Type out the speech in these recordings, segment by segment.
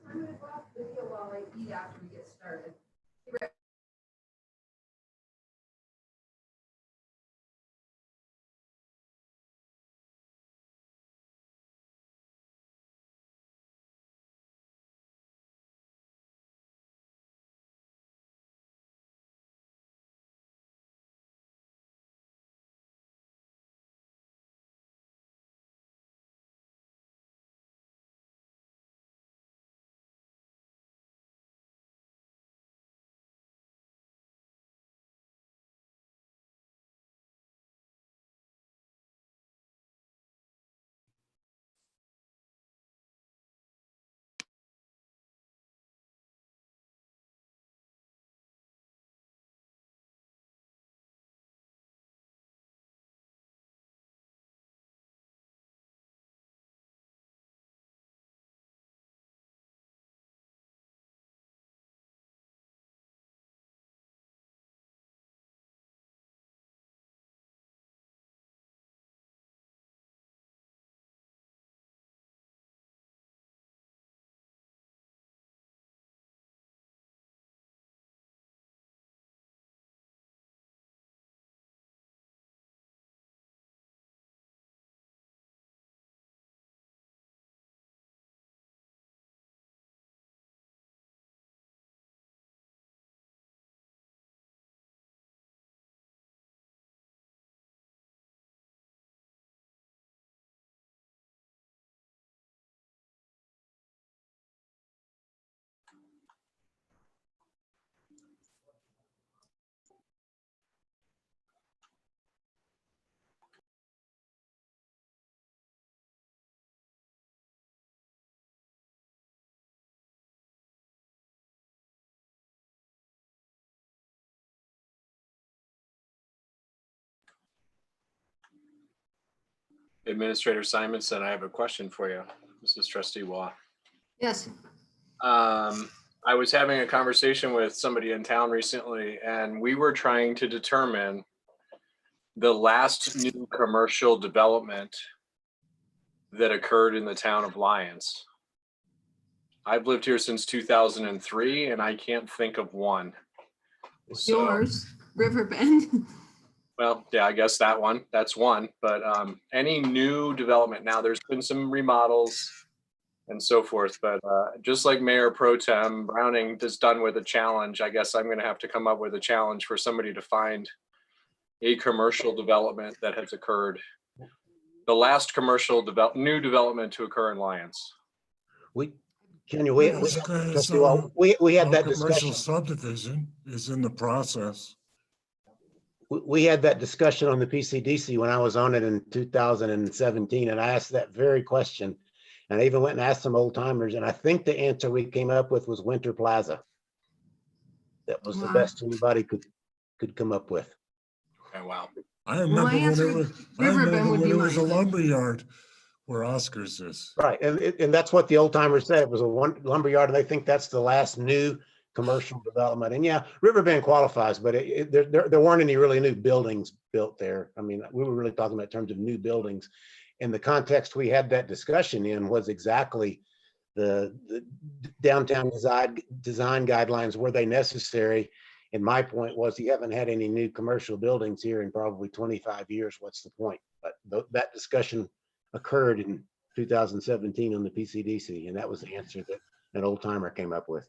I'm gonna go off video while I eat after we get started. Administrator Simonson, I have a question for you. This is Trustee Waugh. Yes. I was having a conversation with somebody in town recently, and we were trying to determine the last new commercial development that occurred in the town of Lyons. I've lived here since 2003, and I can't think of one. So, Yours, Riverbend. well, yeah, I guess that's one, but any new development now, there's been some remodels and so forth, but just like Mayor Pro Tem Browning is done with a challenge, I guess I'm gonna have to come up with a challenge for somebody to find a commercial development that has occurred. The last commercial new development to occur in Lyons. We had that Commercial discussion. subdivision is in the process. We had that discussion on the PCDC when I was on it in 2017, and I asked that very question. And I even went and asked some old timers, and I think the answer we came up with was Winter Plaza. That was the best anybody could come up with. Okay, wow. I remember when it was a mine. lumber yard where Oscar's is. Right, and that's what the old timers said. It was a lumber yard, and they think that's the last new commercial development. And yeah, Riverbend qualifies, but there weren't any really new buildings built there. I mean, we were really talking about in terms of new buildings. And the context we had that discussion in was exactly the downtown design guidelines. Were they necessary? And my point was, you haven't had any new commercial buildings here in probably 25 years. What's the point? But that discussion occurred in 2017 on the PCDC, and that was the answer that an old timer came up with.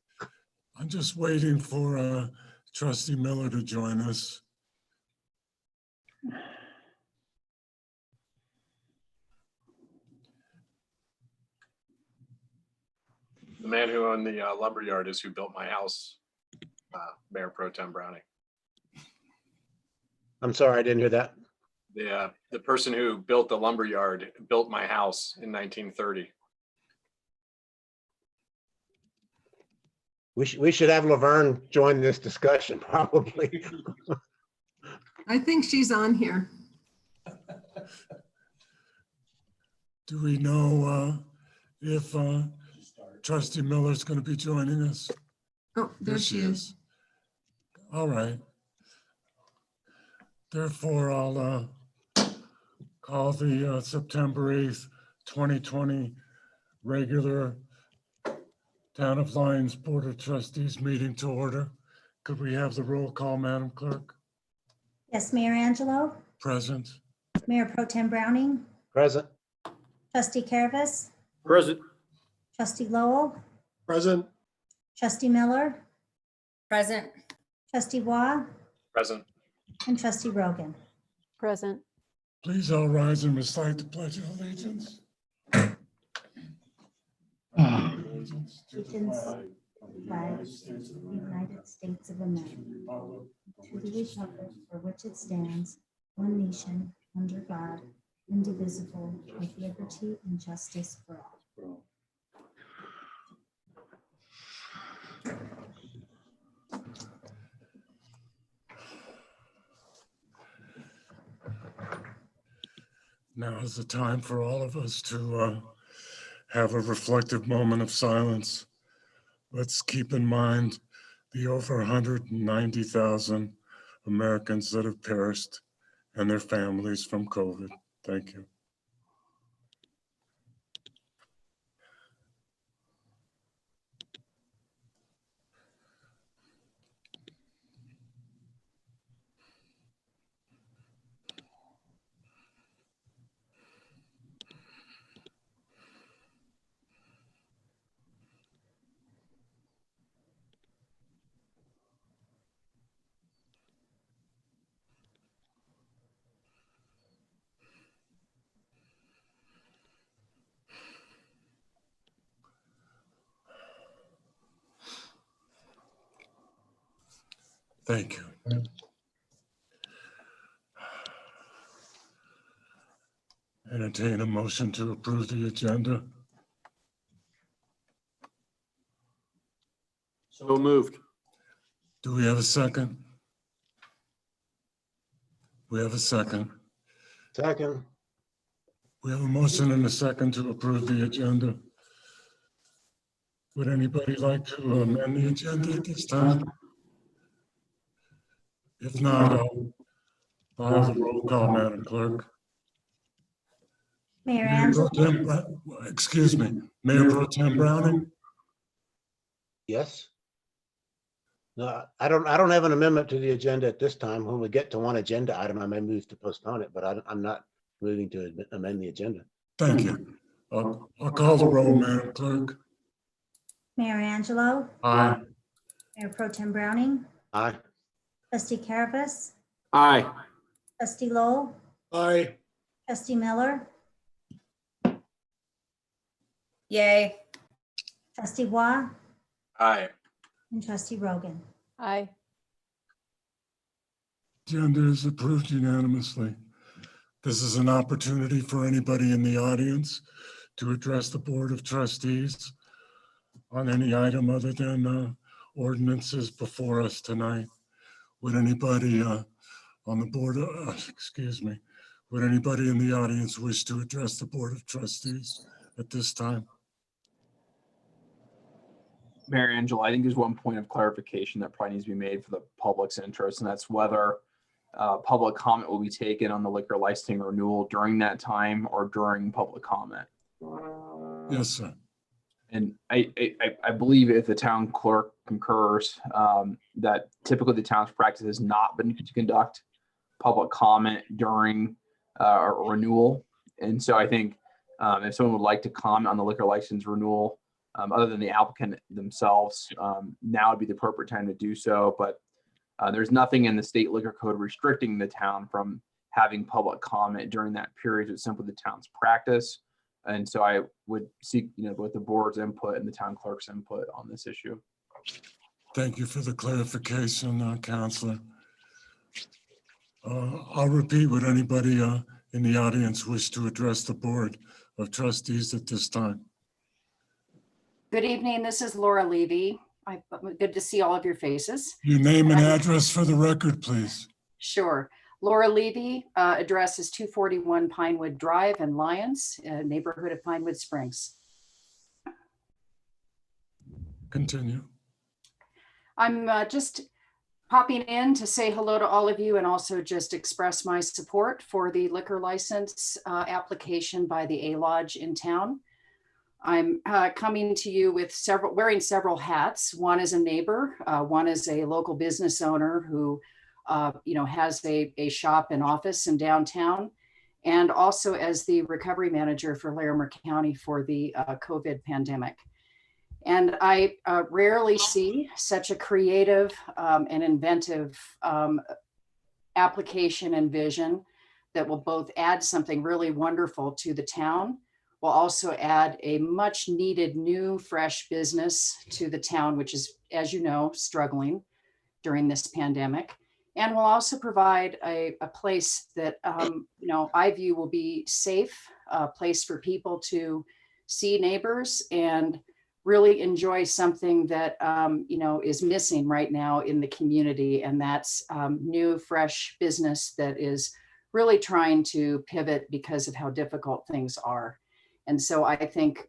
I'm just waiting for Trustee Miller to join us. The man who owned the lumber yard is who built my house, Mayor Pro Tem Browning. I'm sorry, I didn't hear that. The person who built the lumber yard built my house in 1930. We should have Laverne join this discussion, probably. I think she's on here. Do we know if Trustee Miller's going to be joining us? Oh, there she is. All right. Therefore, I'll call the September 8th, 2020 regular Town of Lyons Board of Trustees meeting to order. Could we have the roll call, Madam Clerk? Yes, Mayor Angelo, Present. Mayor Pro Tem Browning, Present. Trustee Caravas, Present. Trustee Lowell, Present. Trustee Miller, Present. Trustee Waugh, Present. and Trustee Rogan. Present. Please all rise and recite the Pledge of Allegiance. Allegiance to the flag of the United States of America, United States of America, to the republic to the republic for which it stands, one nation, under God, indivisible, with liberty and justice for all. Now is the time for all of us to have a reflective moment of silence. Let's keep in mind the over 190,000 Americans that have perished and their families from COVID. Thank you. Thank you. Entertain a motion to approve the agenda. So moved. Do we have a second? We have a second. Second. We have a motion and a second to approve the agenda. Would anybody like to amend the agenda at this time? If not, I'll have a roll call, Madam Clerk. Mayor Mayor Pro Angelo, Tem excuse me, Mayor Pro Tem Browning? Yes. No, I don't have an amendment to the agenda at this time. When we get to one agenda item, I may move to postpone it, but I'm not moving to amend the agenda. Thank you. I'll call the roll, Madam Clerk. Mayor Angelo, Aye. Mayor Pro Tem Browning, Aye. Trustee Caravas, Aye. Trustee Lowell, Aye. Trustee Miller, Yay. Trustee Waugh, Aye. and Trustee Rogan. Aye. Agenda is approved unanimously. This is an opportunity for anybody in the audience to address the Board of Trustees on any item other than ordinances before us tonight. Would anybody on the board, excuse me, would anybody in the audience wish to address the Board of Trustees at this time? Mayor Angela, I think there's one point of clarification that probably needs to be made for the public's interest, and that's whether public comment will be taken on the liquor licensing renewal during that time or during public comment. Yes, sir. And I believe if the town clerk concurs, that typically the town's practice has not been to conduct public comment during a renewal. And so I think if someone would like to comment on the liquor license renewal, other than the applicant themselves, now would be the appropriate time to do so. But there's nothing in the state liquor code restricting the town from having public comment during that period. It's simply the town's practice. And so I would seek, both the board's input and the town clerk's input on this issue. Thank you for the clarification, Counselor. I'll repeat, would anybody in the audience wish to address the Board of Trustees at this time? Good evening. This is Laura Levy. Good to see all of your faces. Your name and address for the record, please. Sure. Laura Levy, address is 241 Pinewood Drive in Lyons, neighborhood of Pinewood Springs. Continue. I'm just popping in to say hello to all of you and also just express my support for the liquor license application by the A Lodge in town. I'm coming to you with wearing several hats. One is a neighbor, one is a local business owner who has a shop and office in downtown, and also as the recovery manager for Larimer County for the COVID pandemic. And I rarely see such a creative and inventive application and vision that will both add something really wonderful to the town, will also add a much needed new fresh business to the town, which is, as you know, struggling during this pandemic, and will also provide a place that I view will be safe, a place for people to see neighbors and really enjoy something that is missing right now in the community, and that's new fresh business that is really trying to pivot because of how difficult things are. And so I think,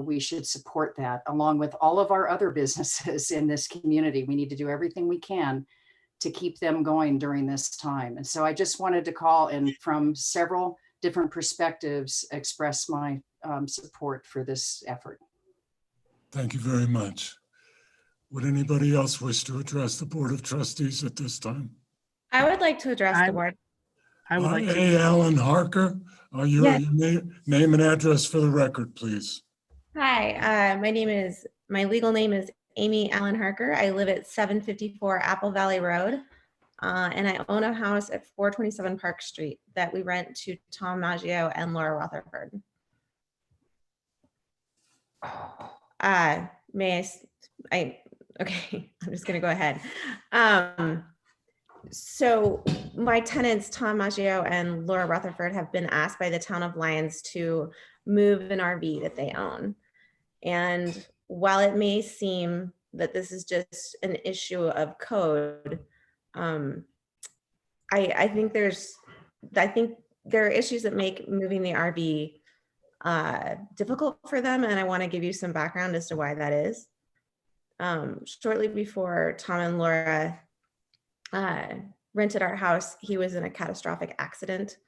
we should support that along with all of our other businesses in this community. We need to do everything we can to keep them going during this time. And so I just wanted to call and from several different perspectives, express my support for this effort. Thank you very much. Would anybody else wish to address the Board of Trustees at this time? I would like to address the board. I would like to. A. Allen Harker, your Yes. name and address for the record, please. Hi, my legal name is Amy Allen Harker. I live at 754 Apple Valley Road, and I own a house at 427 Park Street that we rent to Tom Maggio and Laura Rutherford. Okay, I'm just gonna go ahead. So my tenants, Tom Maggio and Laura Rutherford, have been asked by the town of Lyons to move an RV that they own. And while it may seem that this is just an issue of code, I think there are issues that make moving the RV difficult for them, and I want to give you some background as to why that is. Shortly before Tom and Laura rented our house, he was in a catastrophic accident.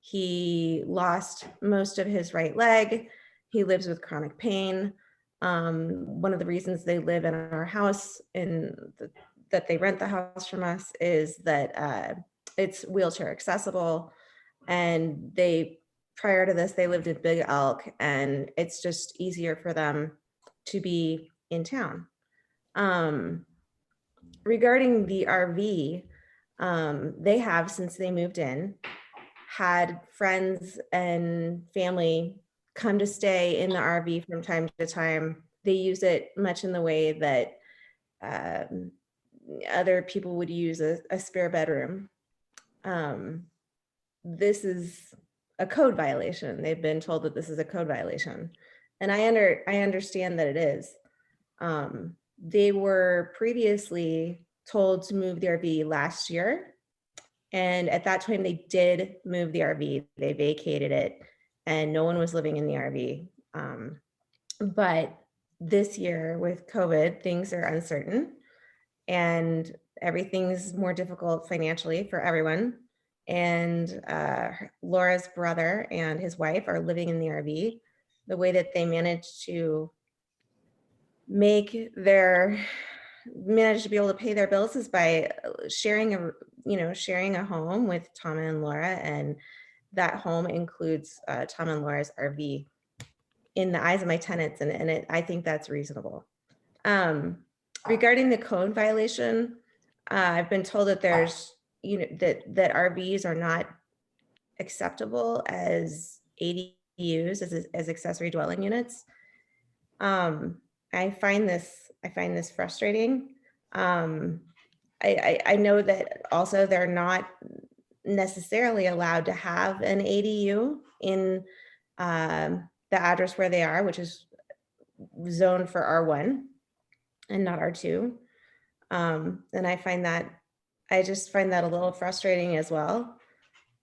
He lost most of his right leg. He lives with chronic pain. One of the reasons they live in our house that they rent the house from us is that it's wheelchair accessible. And prior to this, they lived in Big Elk, and it's just easier for them to be in town. Regarding the RV, they have, since they moved in, had friends and family come to stay in the RV from time to time. They use it much in the way that other people would use a spare bedroom. This is a code violation. They've been told that this is a code violation. And I understand that it is. They were previously told to move the RV last year. And at that time, they did move the RV. They vacated it and no one was living in the RV. But this year with COVID, things are uncertain and everything's more difficult financially for everyone. And Laura's brother and his wife are living in the RV. The way that they managed to manage to be able to pay their bills is by sharing a home with Tom and Laura, and that home includes Tom and Laura's RV in the eyes of my tenants, and I think that's reasonable. Regarding the code violation, I've been told that there's that RVs are not acceptable as ADUs, as accessory dwelling units. I find this frustrating. I know that also they're not necessarily allowed to have an ADU in the address where they are, which is zoned for R1 and not R2. And I just find that a little frustrating as well.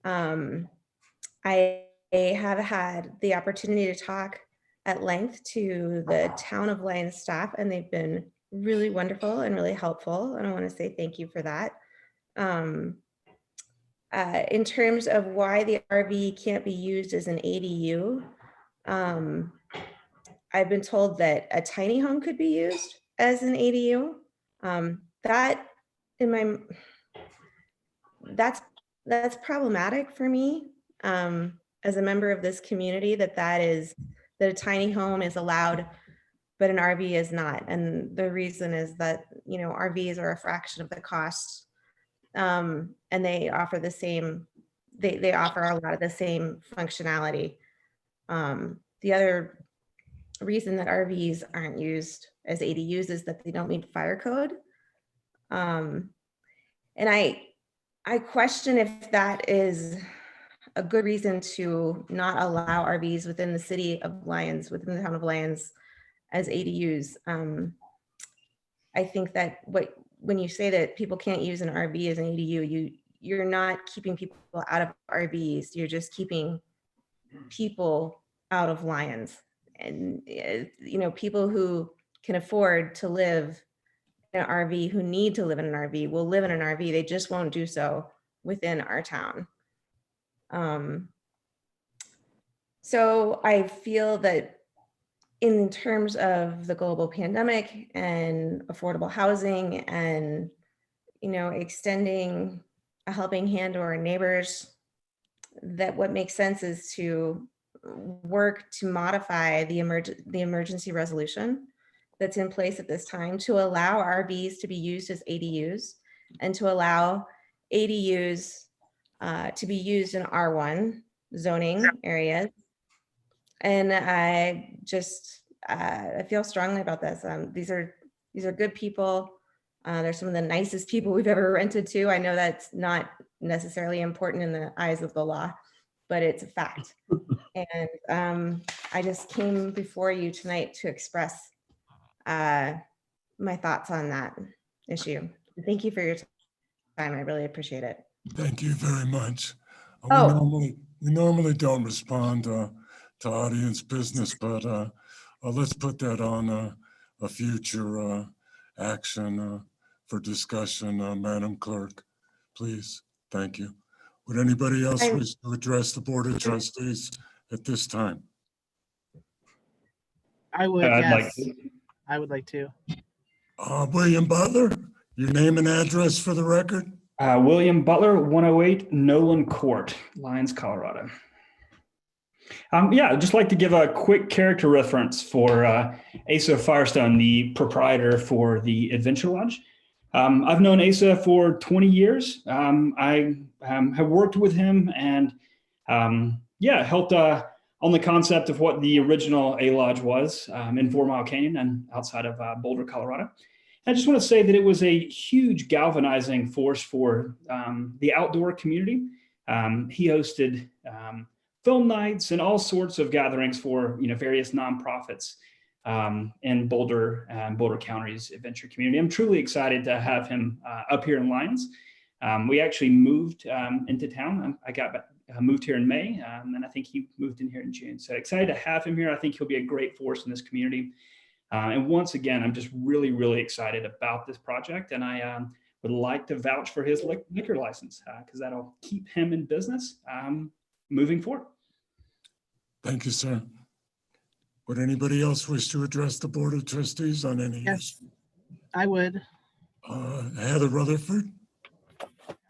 I have had the opportunity to talk at length to the town of Lyons staff, and they've been really wonderful and really helpful. And I want to say thank you for that. In terms of why the RV can't be used as an ADU, I've been told that a tiny home could be used as an ADU. That in my, that's problematic for me as a member of this community, that a tiny home is allowed, but an RV is not. And the reason is that, you know, RVs are a fraction of the cost, and they offer the same, they offer a lot of the same functionality. The other reason that RVs aren't used as ADUs is that they don't meet fire code. And I question if that is a good reason to not allow RVs within the city of Lyons, within the town of Lyons, as ADUs. I think that when you say that people can't use an RV as an ADU, you're not keeping people out of RVs. You're just keeping people out of Lyons. And you know, people who can afford to live in an RV, who need to live in an RV, will live in an RV. They just won't do so within our town. So I feel that in terms of the global pandemic and affordable housing and, you know, extending a helping hand to our neighbors, that what makes sense is to work to modify the emergency resolution that's in place at this time to allow RVs to be used as ADUs and to allow ADUs to be used in R1 zoning areas. And I just, I feel strongly about this. These are good people. They're some of the nicest people we've ever rented to. I know that's not necessarily important in the eyes of the law, but it's a fact. And I just came before you tonight to express my thoughts on that issue. Thank you for your time. I really appreciate it. Thank you very much. Oh. We normally don't respond to audience business, but let's put that on a future action for discussion, Madam Clerk, please. Thank you. Would anybody else wish to address the Board of Trustees at this time? I would, I'd yes. like to. I would like to. William Butler, your name and address for the record? William Butler, 108 Nolan Court, Lyons, Colorado. Yeah, I'd just like to give a quick character reference for Asa Firestone, the proprietor for the Adventure Lodge. I've known Asa for 20 years. I have worked with him and helped on the concept of what the original A-Lodge was in 4 Mile Canyon and outside of Boulder, Colorado. I just want to say that it was a huge galvanizing force for the outdoor community. He hosted film nights and all sorts of gatherings for various nonprofits in Boulder and Boulder County's adventure community. I'm truly excited to have him up here in Lyons. We actually moved into town. I moved here in May, and I think he moved in here in June. So excited to have him here. I think he'll be a great force in this community. And once again, I'm just really, really excited about this project, and I would like to vouch for his liquor license because that'll keep him in business moving forward. Thank you, sir. Would anybody else wish to address the Board of Trustees on any Yes, issue? I would. Heather Rutherford?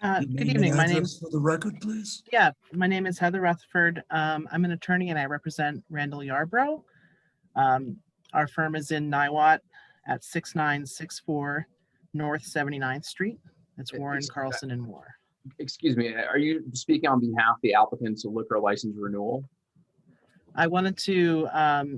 Good evening. My name's for the record, please. Yeah, my name is Heather Rutherford. I'm an attorney and I represent Randall Yarbrough. Our firm is in Niwot at 6964 North 79th Street. It's Warren, Carlson, and Moore. Excuse me, are you speaking on behalf of the applicants of liquor license renewal? I wanted to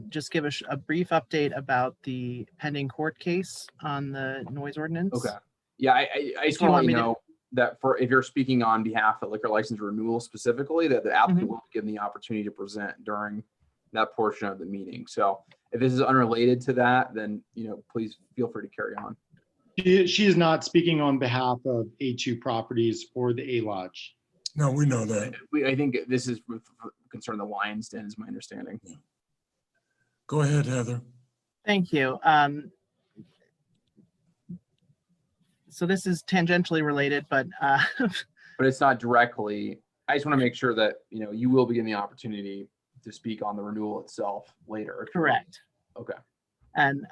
just give a brief update about the pending court case on the noise ordinance. Okay. Yeah, I just want to let you know that if you're speaking on behalf of liquor license renewal specifically, that the applicant will be given the opportunity to present during that portion of the meeting. So if this is unrelated to that, then please feel free to carry on. She is not speaking on behalf of A2 Properties or the A-Lodge. No, we know that. I think this is concern the Lions Den, is my understanding. Go ahead, Heather. Thank you. So this is tangentially related, but But it's not directly. I just want to make sure that, you will be given the opportunity to speak on the renewal itself later. correct. Okay. And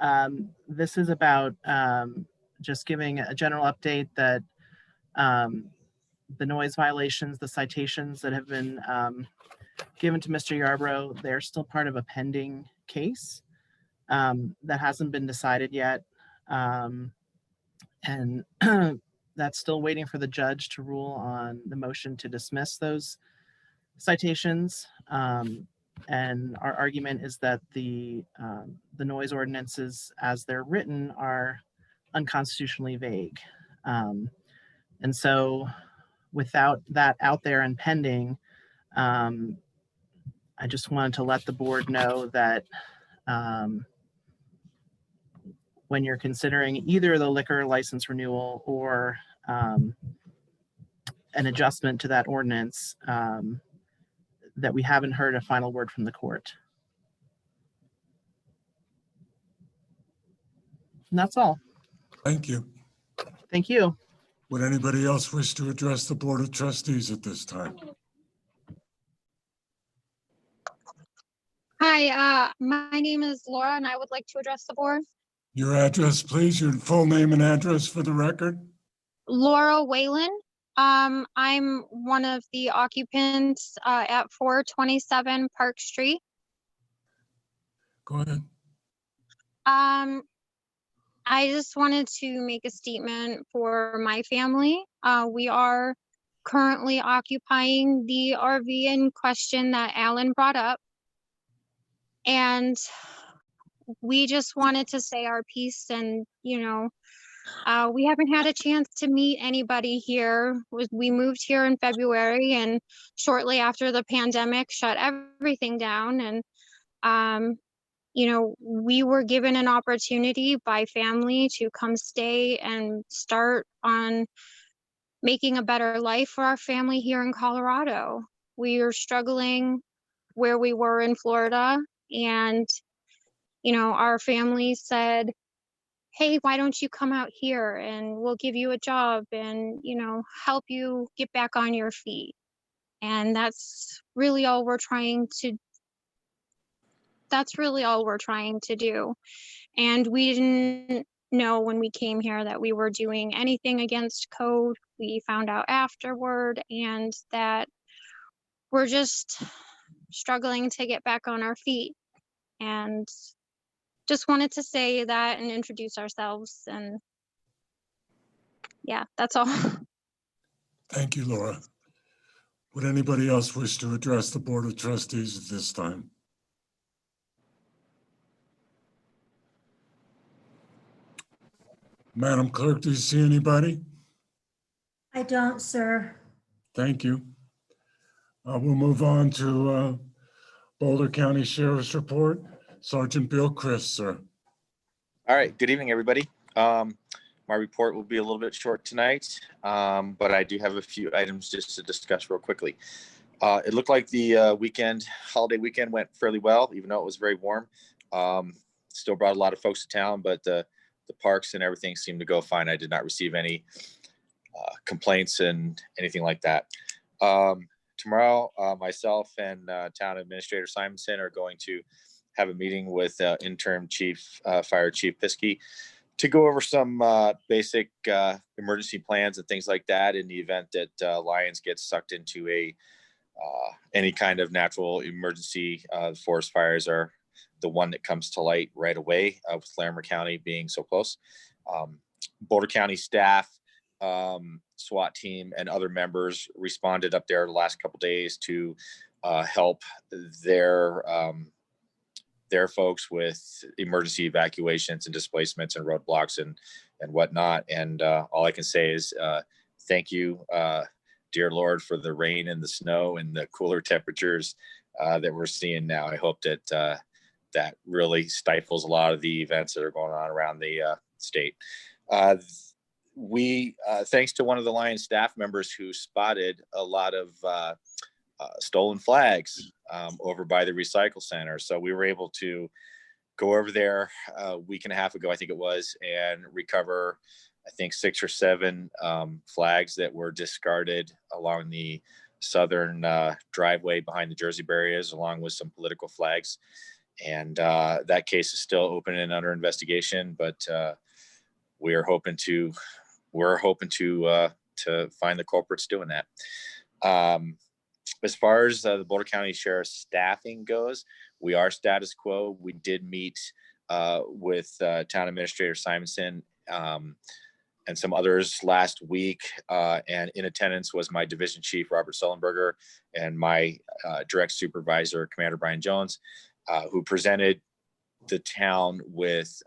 this is about just giving a general update that the noise violations, the citations that have been given to Mr. Yarbrough, they're still part of a pending case that hasn't been decided yet. And that's still waiting for the judge to rule on the motion to dismiss those citations. And our argument is that the noise ordinances as they're written are unconstitutionally vague. And so without that out there and pending, I just wanted to let the board know that when you're considering either the liquor license renewal or an adjustment to that ordinance, that we haven't heard a final word from the court. And that's all. Thank you. Thank you. Would anybody else wish to address the Board of Trustees at this time? Hi, my name is Laura and I would like to address the board. Your address, please, your full name and address for the record. Laura Whalen. I'm one of the occupants at 427 Park Street. Go ahead. I just wanted to make a statement for my family. We are currently occupying the RV in question that Alan brought up. And we just wanted to say our piece and, we haven't had a chance to meet anybody here. We moved here in February and shortly after the pandemic shut everything down. And, we were given an opportunity by family to come stay and start on making a better life for our family here in Colorado. We are struggling where we were in Florida, and our family said, hey, why don't you come out here and we'll give you a job and, help you get back on your feet. And that's really all we're trying to do. And we didn't know when we came here that we were doing anything against code. We found out afterward, and that we're just struggling to get back on our feet. And just wanted to say that and introduce ourselves. And yeah, that's all. Thank you, Laura. Would anybody else wish to address the Board of Trustees at this time? Madam Clerk, do you see anybody? I don't, sir. Thank you. We'll move on to Boulder County Sheriff's Report. Sergeant Bill Chris, sir. All right. Good evening, everybody. My report will be a little bit short tonight, but I do have a few items just to discuss real quickly. It looked like the holiday weekend went fairly well, even though it was very warm. Still brought a lot of folks to town, but the parks and everything seemed to go fine. I did not receive any complaints and anything like that. Tomorrow, myself and Town Administrator Simonson are going to have a meeting with Interim Fire Chief Piskey to go over some basic emergency plans and things like that in the event that Lions get sucked into any kind of natural emergency. Forest fires are the one that comes to light right away, with Larimer County being so close. Boulder County staff, SWAT team, and other members responded up there the last couple of days to help their folks with emergency evacuations and displacements and roadblocks and whatnot. And all I can say is thank you, dear Lord, for the rain and the snow and the cooler temperatures that we're seeing now. I hope that that really stifles a lot of the events that are going on around the state. We, thanks to one of the Lions staff members who spotted a lot of stolen flags over by the recycle center. So we were able to go over there a week and a half ago, I think it was, and recover I think 6 or 7 flags that were discarded along the southern driveway behind the Jersey barriers, along with some political flags. And that case is still open and under investigation, but we're hoping to find the culprits doing that. As far as the Boulder County Sheriff's staffing goes, we are status quo. We did meet with Town Administrator Simonson and some others last week, and in attendance was my Division Chief Robert Sullenberger and my direct supervisor Commander Brian Jones, who presented the town with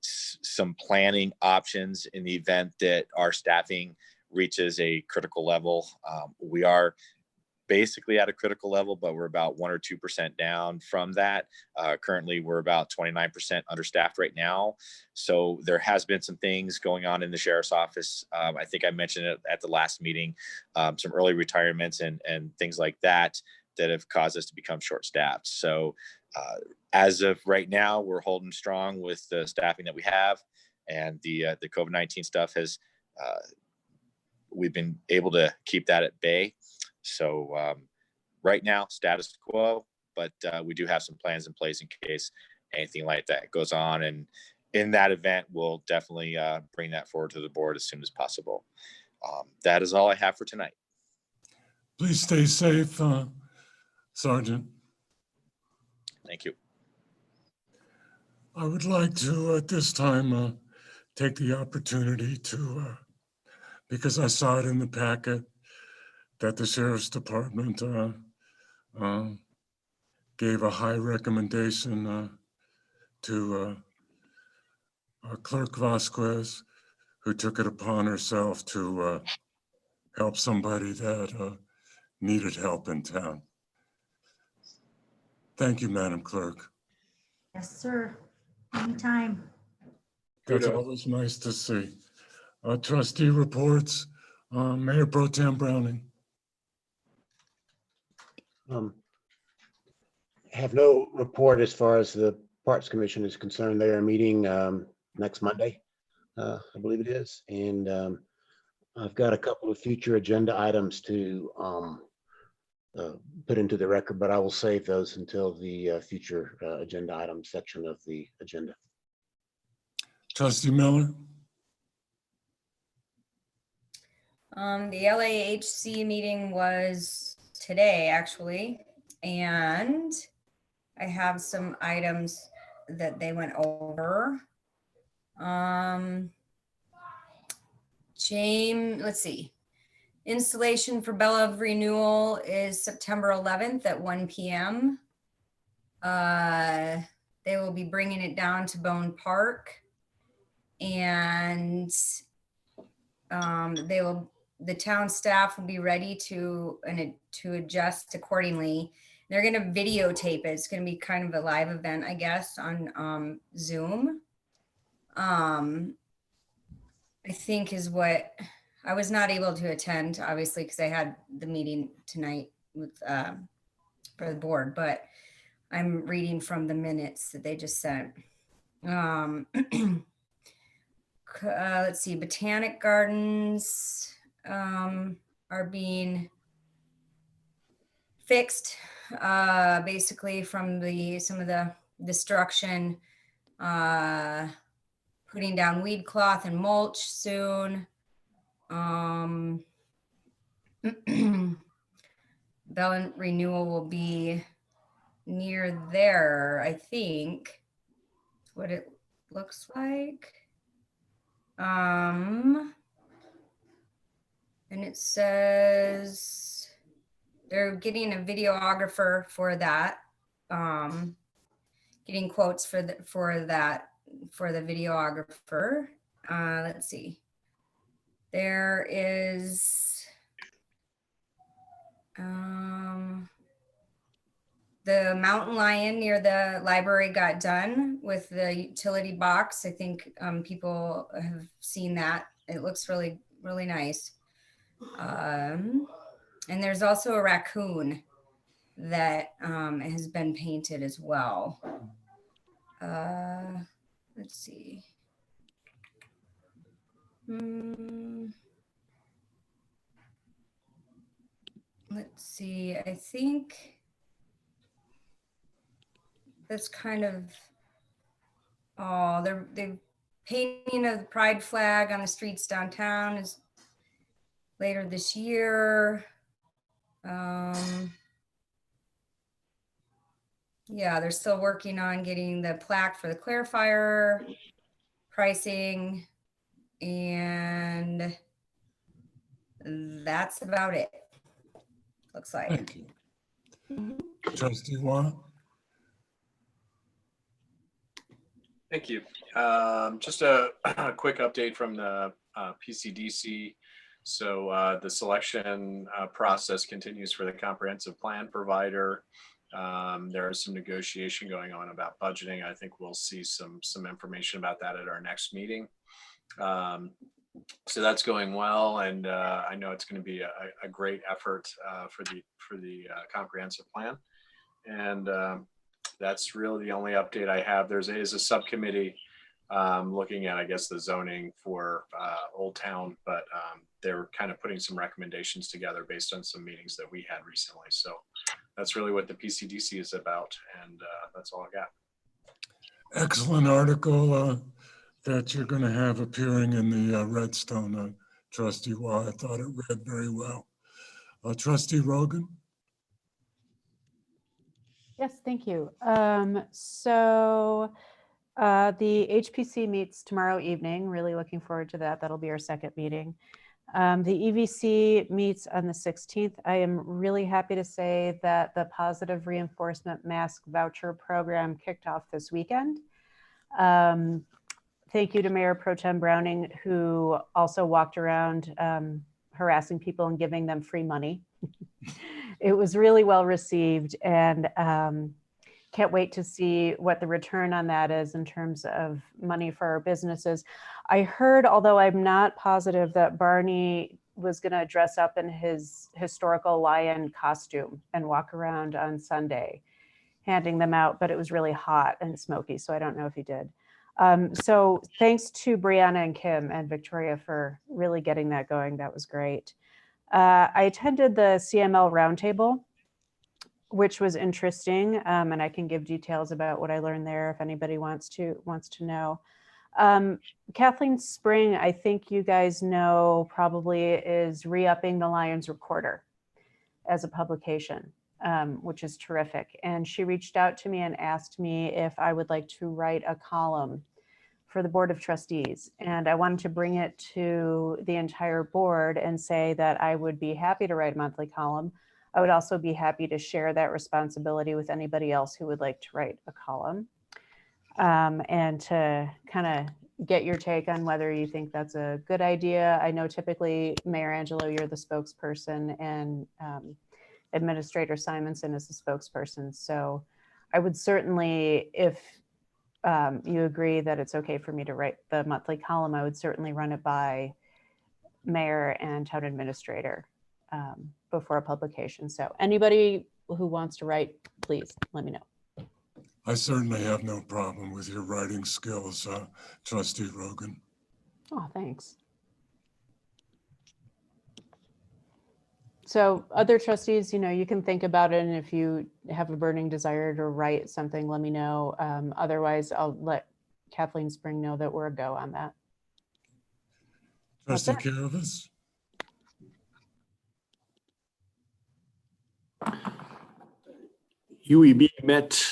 some planning options in the event that our staffing reaches a critical level. We are basically at a critical level, but we're about 1 or 2% down from that. Currently, we're about 29% understaffed right now. So there has been some things going on in the sheriff's office. I think I mentioned it at the last meeting, some early retirements and things like that have caused us to become short-staffed. So as of right now, we're holding strong with the staffing that we have, and the COVID-19 stuff has, we've been able to keep that at bay. So right now, status quo, but we do have some plans in place in case anything like that goes on. And in that event, we'll definitely bring that forward to the board as soon as possible. That is all I have for tonight. Please stay safe, Sergeant. Thank you. I would like to, at this time, take the opportunity to, because I saw it in the packet, that the Sheriff's Department gave a high recommendation to Clerk Vasquez, who took it upon herself to help somebody that needed help in town. Thank you, Madam Clerk. Yes, sir. Anytime. That's always nice to see. Trustee reports, Mayor Pro Tem Browning. Have no report as far as the Parks Commission is concerned. They are meeting next Monday, I believe it is. And I've got a couple of future agenda items to put into the record, but I will save those until the future agenda item section of the agenda. Trustee Miller. The LAHC meeting was today, actually, and I have some items that they went over. James, let's see. Installation for Bella Renewal is September 11th at 1 p.m. They will be bringing it down to Bone Park, and the town staff will be ready to adjust accordingly. They're going to videotape it. It's going to be kind of a live event, I guess, on Zoom. I think is what I was not able to attend, obviously, because I had the meeting tonight with for the board, but I'm reading from the minutes that they just sent. Let's see, Botanic Gardens are being fixed, basically from some of the destruction, putting down weed cloth and mulch soon. Bell Renewal will be near there, I think. That's what it looks like. And it says they're getting a videographer for that. Getting quotes for the videographer. Let's see. There is the mountain lion near the library got done with the utility box. I think people have seen that. It looks really, really nice. And there's also a raccoon that has been painted as well. Let's see. Let's see, I think that's kind of, oh, they're painting of the pride flag on the streets downtown is later this year. Yeah, they're still working on getting the plaque for the clarifier, pricing, and that's about it. Looks like. Thank you. Trustee Watt? Thank you. Just a quick update from the PCDC. So the selection process continues for the comprehensive plan provider. There is some negotiation going on about budgeting. I think we'll see some information about that at our next meeting. So that's going well, and I know it's going to be a great effort for the comprehensive plan. And that's really the only update I have. There is a subcommittee looking at, I guess, the zoning for Old Town, but they're kind of putting some recommendations together based on some meetings that we had recently. So that's really what the PCDC is about, and that's all I got. Excellent article that you're going to have appearing in the Redstone, Trustee Watt. I thought it read very well. Trustee Rogan? Yes, thank you. So the HPC meets tomorrow evening. Really looking forward to that. That'll be our second meeting. The EVC meets on the 16th. I am really happy to say that the positive reinforcement mask voucher program kicked off this weekend. Thank you to Mayor Pro Tem Browning, who also walked around harassing people and giving them free money. It was really well received, and can't wait to see what the return on that is in terms of money for our businesses. I heard, although I'm not positive, that Barney was going to dress up in his historical lion costume and walk around on Sunday handing them out, but it was really hot and smoky, so I don't know if he did. So thanks to Brianna and Kim and Victoria for really getting that going. That was great. I attended the CML roundtable, which was interesting, and I can give details about what I learned there if anybody wants to know. Kathleen Spring, I think you guys know, probably is re-upping the Lions Recorder as a publication, which is terrific. And she reached out to me and asked me if I would like to write a column for the Board of Trustees. And I wanted to bring it to the entire board and say that I would be happy to write a monthly column. I would also be happy to share that responsibility with anybody else who would like to write a column, and to kind of get your take on whether you think that's a good idea. I know typically, Mayor Angelo, you're the spokesperson, and Administrator Simonson is the spokesperson. So I would certainly, if you agree that it's okay for me to write the monthly column, I would certainly run it by Mayor and Town Administrator before a publication. So anybody who wants to write, please let me know. I certainly have no problem with your writing skills, Trustee Rogan. Oh, thanks. So other trustees, you can think about it, and if you have a burning desire to write something, let me know. Otherwise, I'll let Kathleen Spring know that we're a go on that. Trustee Caravas? UEB met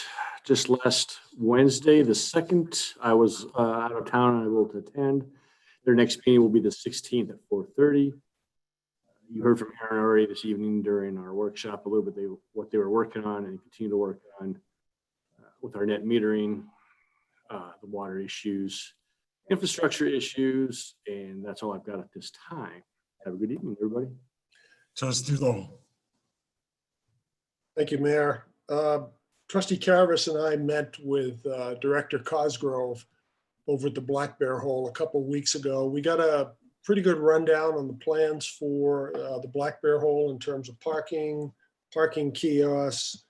just last Wednesday, the 2nd. I was out of town and unable to attend. Their next meeting will be the 16th at 4:30. You heard from Aaron already this evening during our workshop a little bit what they were working on and continue to work on with our net metering, the water issues, infrastructure issues, and that's all I've got at this time. Have a good evening, everybody. Trustee Lowell. Thank you, Mayor. Trustee Caravas and I met with Director Cosgrove over at the Black Bear Hole a couple of weeks ago. We got a pretty good rundown on the plans for the Black Bear Hole in terms of parking kiosks,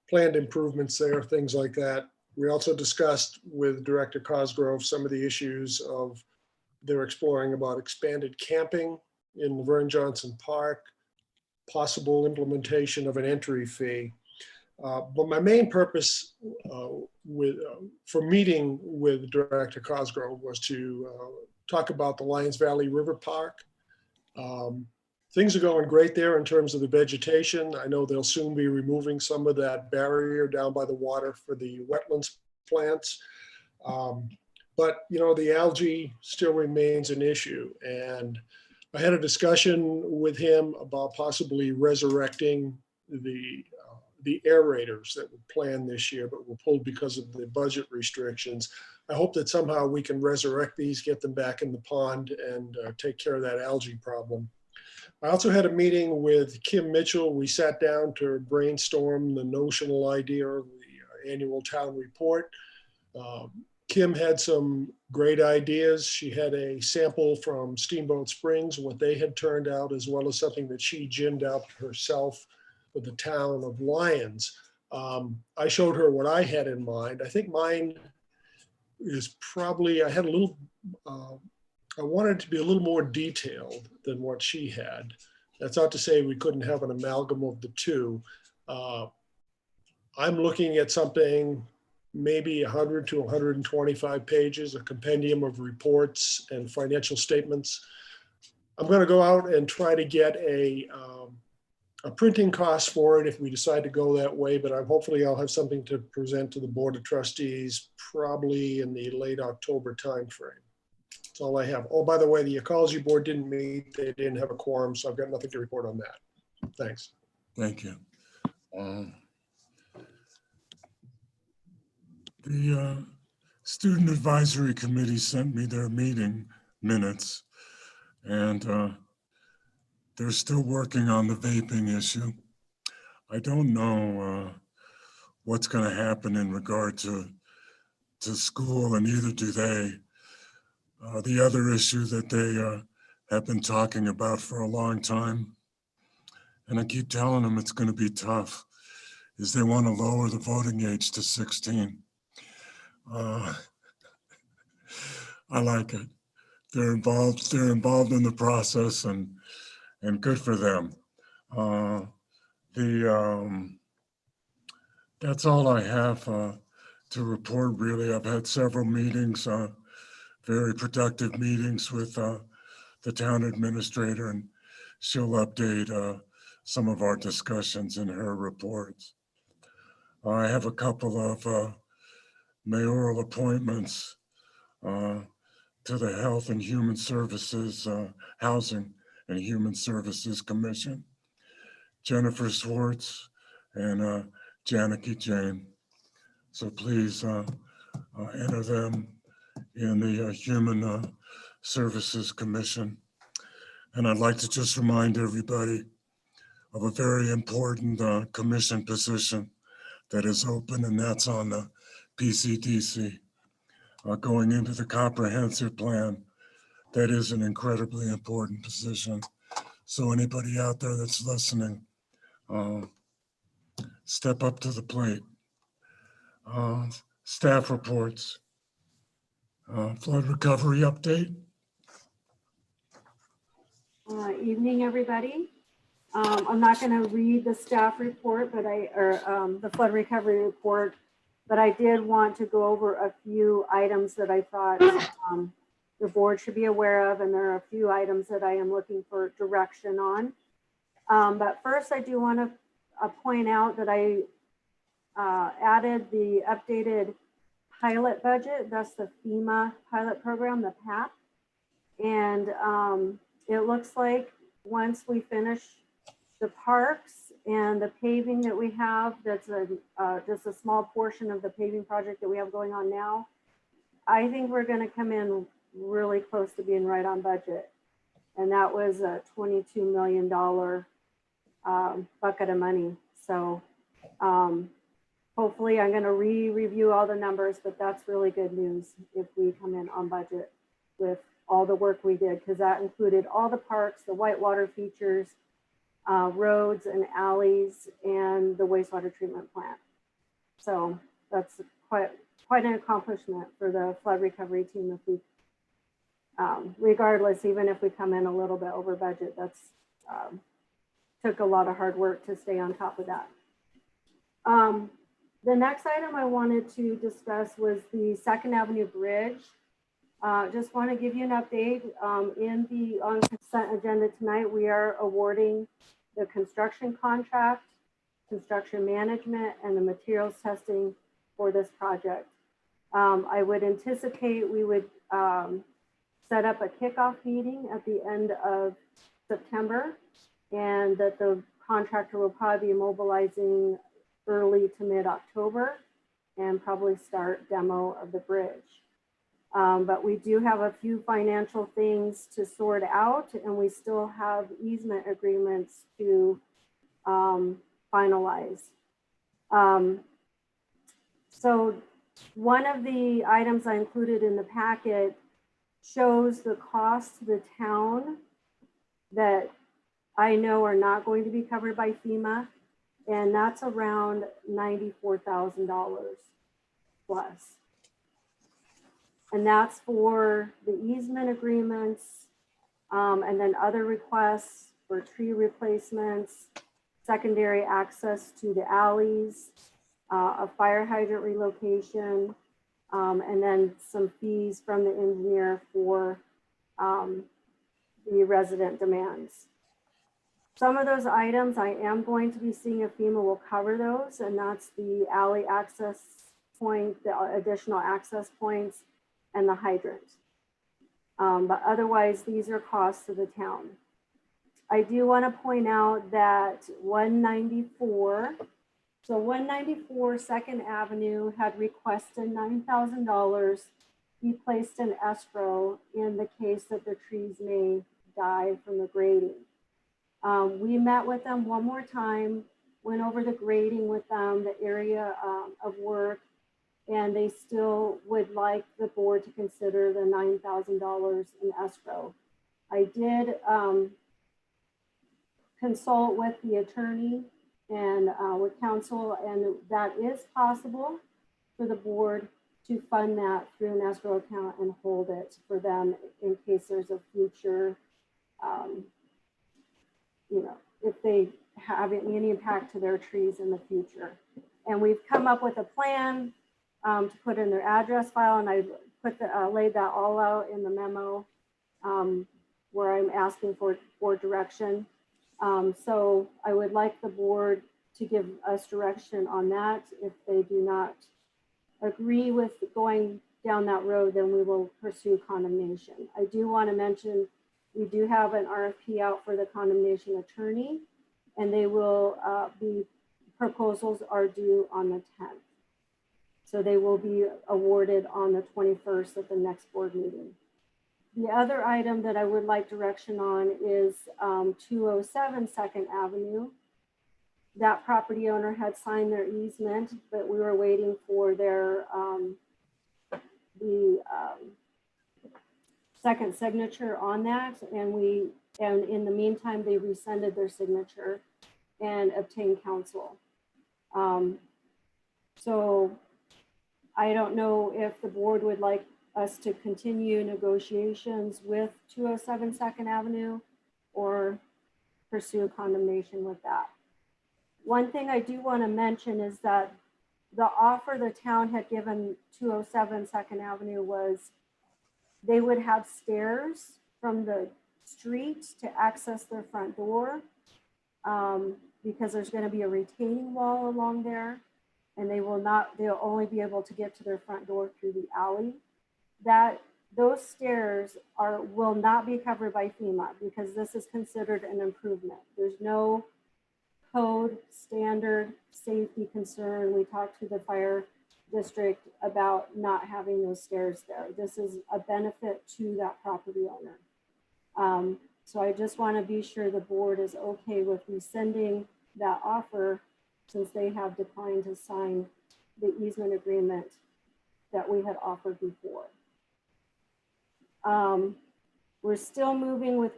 planned improvements there, things like that. We also discussed with Director Cosgrove some of the issues of They're exploring about expanded camping in Vern Johnson Park, possible implementation of an entry fee. But my main purpose for meeting with Director Cosgrove was to talk about the Lions Valley River Park. Things are going great there in terms of the vegetation. I know they'll soon be removing some of that barrier down by the water for the wetlands plants. But you know, the algae still remains an issue. And I had a discussion with him about possibly resurrecting the aerators that were planned this year, but were pulled because of the budget restrictions. I hope that somehow we can resurrect these, get them back in the pond, and take care of that algae problem. I also had a meeting with Kim Mitchell. We sat down to brainstorm the notional idea of the annual town report. Kim had some great ideas. She had a sample from Steamboat Springs, what they had turned out, as well as something that she ginned up herself for the town of Lyons. I showed her what I had in mind. I think mine is probably, I had a little, I wanted it to be a little more detailed than what she had. That's not to say we couldn't have an amalgam of the two. I'm looking at something maybe 100 to 125 pages, a compendium of reports and financial statements. I'm going to go out and try to get a printing cost for it if we decide to go that way, but hopefully I'll have something to present to the Board of Trustees probably in the late October timeframe. That's all I have. Oh, by the way, the Ecology Board didn't meet. They didn't have a quorum, so I've got nothing to report on that. Thanks. Thank you. The Student Advisory Committee sent me their meeting minutes, and they're still working on the vaping issue. I don't know what's going to happen in regard to school, and neither do they. The other issue that they have been talking about for a long time, and I keep telling them it's going to be tough, is they want to lower the voting age to 16. I like it. They're involved in the process, and good for them. That's all I have to report, really. I've had several meetings, very productive meetings with the town administrator, and she'll update some of our discussions in her reports. I have a couple of mayoral appointments to the Health and Human Services, Housing and Human Services Commission. Jennifer Swartz and Janaki Jain. So please enter them in the Human Services Commission. And I'd like to just remind everybody of a very important commission position that is open, and that's on the PCDC. Going into the comprehensive plan, that is an incredibly important position. So anybody out there that's listening, step up to the plate. Staff reports. Flood recovery update. Evening, everybody. I'm not going to read the staff report, but the flood recovery report, but I did want to go over a few items that I thought the board should be aware of, and there are a few items that I am looking for direction on. But first, I do want to point out that I added the updated pilot budget. That's the FEMA pilot program, the PAP. And it looks like once we finish the parks and the paving that we have, that's just a small portion of the paving project that we have going on now, I think we're going to come in really close to being right on budget. And that was a $22 million bucket of money. So hopefully I'm going to review all the numbers, but that's really good news if we come in on budget with all the work we did, because that included all the parks, the whitewater features, roads and alleys, and the wastewater treatment plant. So that's quite an accomplishment for the flood recovery team if we regardless, even if we come in a little bit over budget, that's took a lot of hard work to stay on top of that. The next item I wanted to discuss was the Second Avenue Bridge. Just want to give you an update. In the on consent agenda tonight, we are awarding the construction contract, construction management, and the materials testing for this project. I would anticipate we would set up a kickoff meeting at the end of September, and that the contractor will probably be mobilizing early to mid-October and probably start demo of the bridge. But we do have a few financial things to sort out, and we still have easement agreements to finalize. So one of the items I included in the packet shows the cost to the town that I know are not going to be covered by FEMA, and that's around $94,000 plus. And that's for the easement agreements, and then other requests for tree replacements, secondary access to the alleys, a fire hydrant relocation, and then some fees from the engineer for the resident demands. Some of those items I am going to be seeing if FEMA will cover those, and that's the alley access point, the additional access points, and the hydrant. But otherwise, these are costs to the town. I do want to point out that 194, so 194 Second Avenue had requested $9,000 be placed in escrow in the case that the trees may die from the grading. We met with them one more time, went over the grading with them, the area of work, and they still would like the board to consider the $9,000 in escrow. I did consult with the attorney and with counsel, and that is possible for the board to fund that through an escrow account and hold it for them in case there's a future, you know, if they have any impact to their trees in the future. And we've come up with a plan to put in their address file, and I put laid that all out in the memo where I'm asking for direction. So I would like the board to give us direction on that. If they do not agree with going down that road, then we will pursue condemnation. I do want to mention we do have an RFP out for the condemnation attorney, and they will be, proposals are due on the 10th. So they will be awarded on the 21st at the next board meeting. The other item that I would like direction on is 207 Second Avenue. That property owner had signed their easement, but we were waiting for their second signature on that, and in the meantime they rescinded their signature and obtained counsel. So I don't know if the board would like us to continue negotiations with 207 Second Avenue or pursue condemnation with that. One thing I do want to mention is that the offer the town had given 207 Second Avenue was they would have stairs from the street to access their front door, because there's going to be a retaining wall along there, and they'll only be able to get to their front door through the alley. Those stairs will not be covered by FEMA because this is considered an improvement. There's no code standard safety concern. We talked to the fire district about not having those stairs there. This is a benefit to that property owner. So I just want to be sure the board is okay with rescinding that offer since they have declined to sign the easement agreement that we had offered before. We're still moving with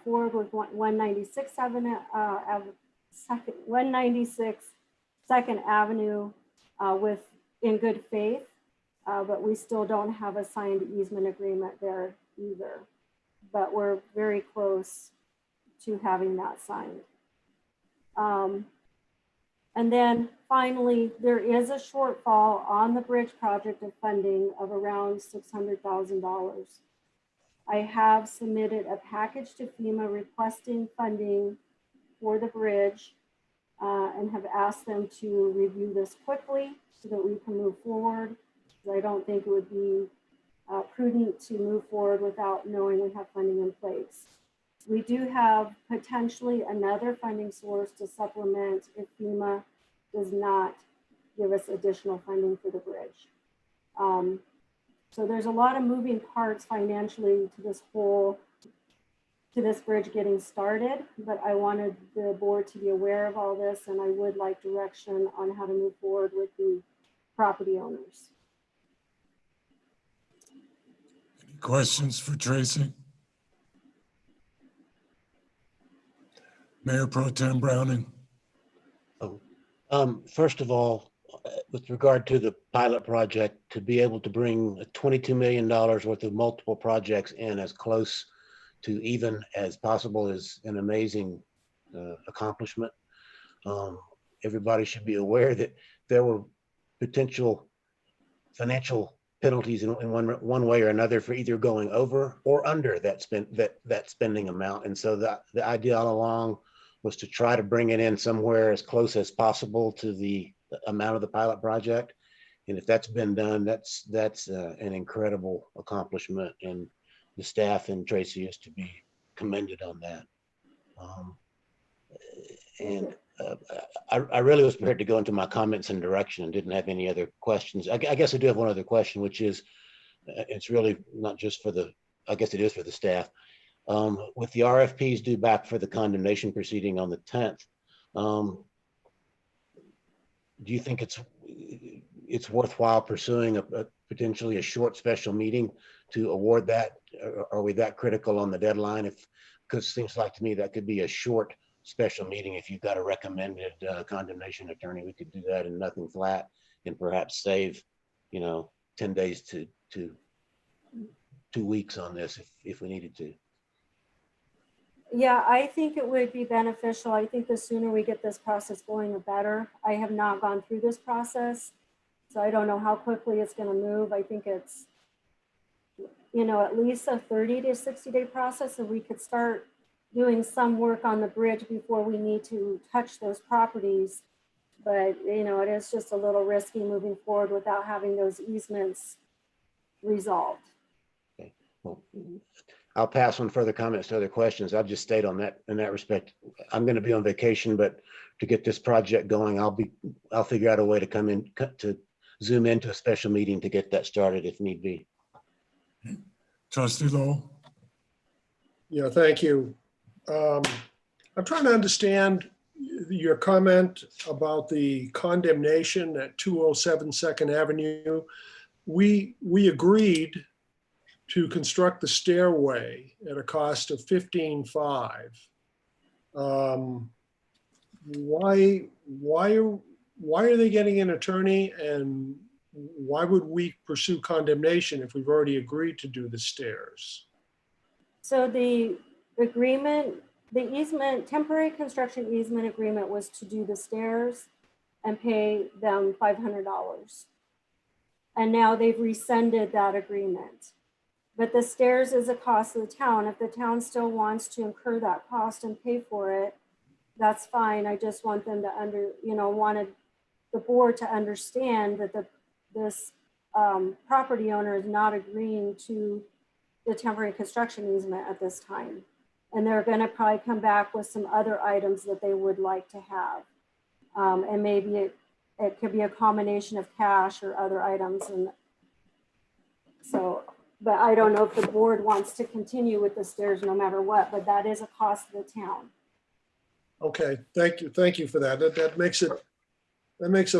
forward with 196 Second Avenue in good faith, but we still don't have a signed easement agreement there either. But we're very close to having that signed. And then finally, there is a shortfall on the bridge project of funding of around $600,000. I have submitted a package to FEMA requesting funding for the bridge and have asked them to review this quickly so that we can move forward. I don't think it would be prudent to move forward without knowing we have funding in place. We do have potentially another funding source to supplement if FEMA does not give us additional funding for the bridge. So there's a lot of moving parts financially to this bridge getting started, but I wanted the board to be aware of all this, and I would like direction on how to move forward with the property owners. Any questions for Tracy? Mayor Pro Tem Browning. First of all, with regard to the pilot project, to be able to bring $22 million worth of multiple projects in as close to even as possible is an amazing accomplishment. Everybody should be aware that there were potential financial penalties in one way or another for either going over or under that spending amount. And so the idea all along was to try to bring it in somewhere as close as possible to the amount of the pilot project. And if that's been done, that's an incredible accomplishment, and the staff and Tracy is to be commended on that. I really was prepared to go into my comments and direction and didn't have any other questions. I guess I do have one other question, which is, it's really not just for the, I guess it is for the staff. With the RFPs due back for the condemnation proceeding on the 10th, do you think it's worthwhile pursuing potentially a short special meeting to award that? Are we that critical on the deadline? Because it seems like to me that could be a short special meeting. If you've got a recommended condemnation attorney, we could do that in nothing flat and perhaps save, 10 days to 2 weeks on this if we needed to. Yeah, I think it would be beneficial. I think the sooner we get this process going, the better. I have not gone through this process, so I don't know how quickly it's going to move. I think it's, at least a 30 to 60 day process, and we could start doing some work on the bridge before we need to touch those properties. But, it is just a little risky moving forward without having those easements resolved. Okay. Well, I'll pass on further comments to other questions. I'll just state on that, in that respect, I'm going to be on vacation, but to get this project going, I'll figure out a way to zoom into a special meeting to get that started if need be. Trustee Lowell. Yeah, thank you. I'm trying to understand your comment about the condemnation at 207 Second Avenue. We agreed to construct the stairway at a cost of $15,500. Why are they getting an attorney, and why would we pursue condemnation if we've already agreed to do the stairs? So the agreement, the easement, temporary construction easement agreement was to do the stairs and pay them $500. And now they've rescinded that agreement. But the stairs is a cost of the town. If the town still wants to incur that cost and pay for it, that's fine. I just want them to wanted the board to understand that this property owner is not agreeing to the temporary construction easement at this time. And they're going to probably come back with some other items that they would like to have. And maybe it could be a combination of cash or other items. And so, but I don't know if the board wants to continue with the stairs no matter what, but that is a cost of the town. Okay, thank you for that. That makes it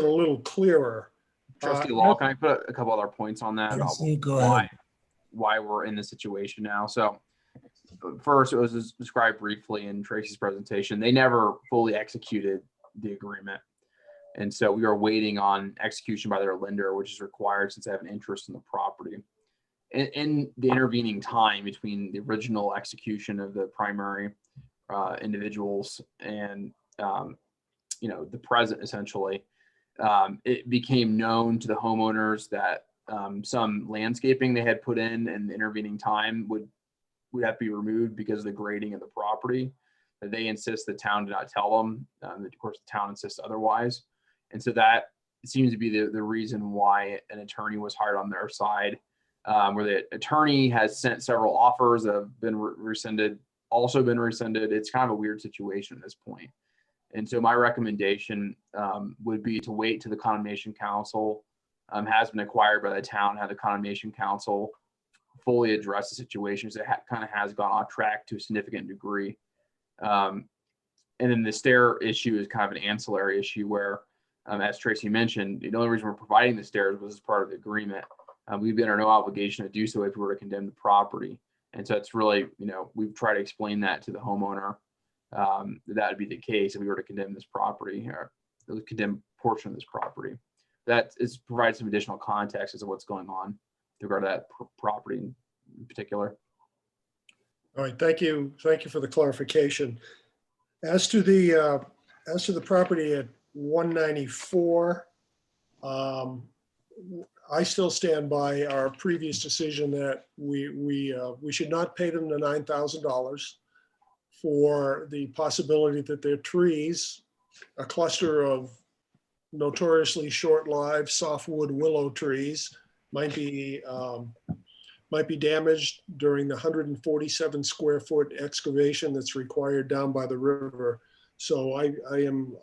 a little clearer. Trustee Law, can I put a couple other points on that Yes, about go ahead. why we're in this situation now? So first, it was described briefly in Tracy's presentation. They never fully executed the agreement. And so we are waiting on execution by their lender, which is required since they have an interest in the property. in the intervening time between the original execution of the primary individuals and the present, essentially, it became known to the homeowners that some landscaping they had put in the intervening time would have to be removed because of the grading of the property. They insist the town did not tell them. Of course, the town insists otherwise. And so that seems to be the reason why an attorney was hired on their side, where the attorney has sent several offers that have been rescinded, also been rescinded. It's kind of a weird situation at this point. And so my recommendation would be to wait till the condemnation council has been acquired by the town, have the condemnation council fully address the situation. So it kind of has gone off track to a significant degree. And then the stair issue is kind of an ancillary issue where, as Tracy mentioned, the only reason we're providing the stairs was as part of the agreement. We've been under no obligation to do so if we were to condemn the property. And so it's really, we've tried to explain that to the homeowner. That would be the case if we were to condemn this property or condemn a portion of this property. That is provides some additional context as to what's going on with regard to that property in particular. All right, thank you. Thank you for the clarification. As to the property at 194, I still stand by our previous decision that we should not pay them the $9,000 for the possibility that their trees, a cluster of notoriously short-lived softwood willow trees, might be damaged during the 147 square foot excavation that's required down by the river. So I am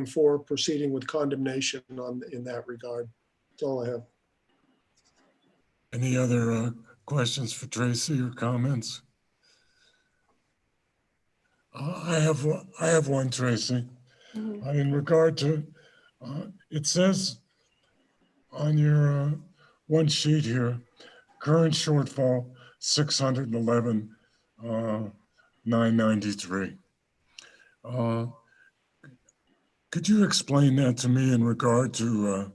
for proceeding with condemnation in that regard. That's all I have. Any other questions for Tracy or comments? I have one, Tracy. In regard to, it says on your one sheet here, current shortfall 611, 993. Could you explain that to me in regard to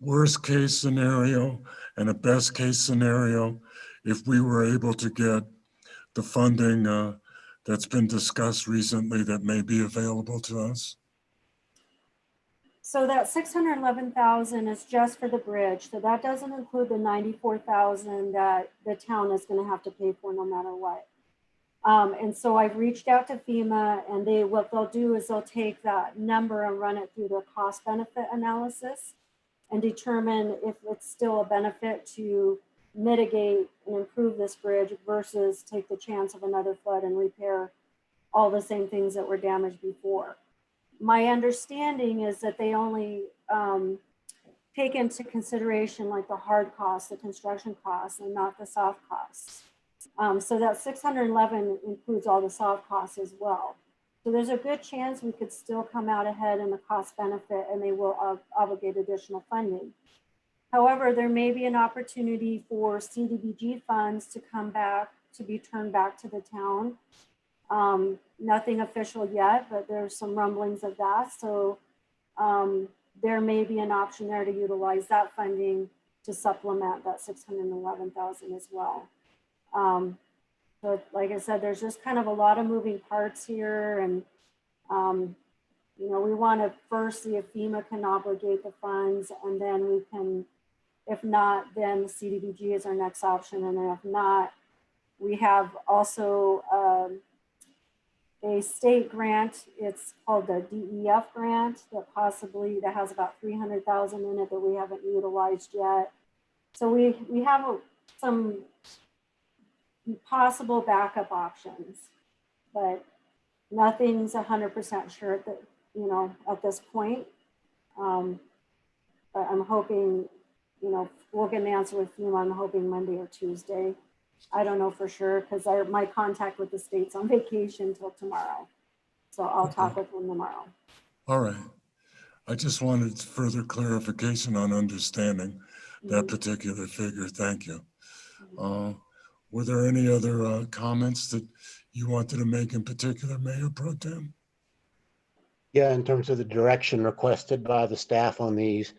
worst case scenario and a best case scenario if we were able to get the funding that's been discussed recently that may be available to us? So that 611,000 is just for the bridge. So that doesn't include the 94,000 that the town is going to have to pay for no matter what. And so I've reached out to FEMA, and what they'll do is they'll take that number and run it through their cost benefit analysis and determine if it's still a benefit to mitigate and improve this bridge versus take the chance of another flood and repair all the same things that were damaged before. My understanding is that they only take into consideration like the hard costs, the construction costs, and not the soft costs. So that 611 includes all the soft costs as well. So there's a good chance we could still come out ahead in the cost benefit, and they will obligate additional funding. However, there may be an opportunity for CDBG funds to come back, to be turned back to the town. Nothing official yet, but there's some rumblings of that. So there may be an option there to utilize that funding to supplement that 611,000 as well. But like I said, there's just kind of a lot of moving parts here, and we want to first see if FEMA can obligate the funds, and then we can, if not, then the CDBG is our next option, and then if not, we have also a state grant. It's called the DEF grant that has about 300,000 in it that we haven't utilized yet. So we have some possible backup options, but nothing's 100% sure at at this point. But I'm hoping, we'll get an answer with FEMA. I'm hoping Monday or Tuesday. I don't know for sure because my contact with the state's on vacation till tomorrow. So I'll talk with them tomorrow. All right. I just wanted further clarification on understanding that particular figure. Thank you. Were there any other comments that you wanted to make in particular, Mayor Pro Tem? Yeah, in terms of the direction requested by the staff on these,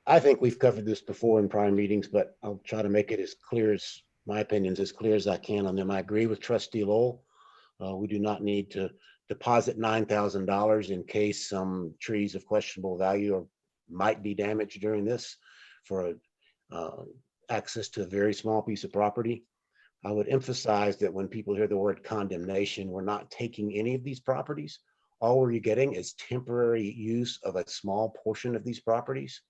I think we've covered this before in prior meetings, but I'll try to make it as clear as my opinions as clear as I can on them. I agree with Trustee Lowell. We do not need to deposit $9,000 in case some trees of questionable value or might be damaged during this for access to a very small piece of property. I would emphasize that when people hear the word condemnation, we're not taking any of these properties. All we're getting is temporary use of a small portion of these properties.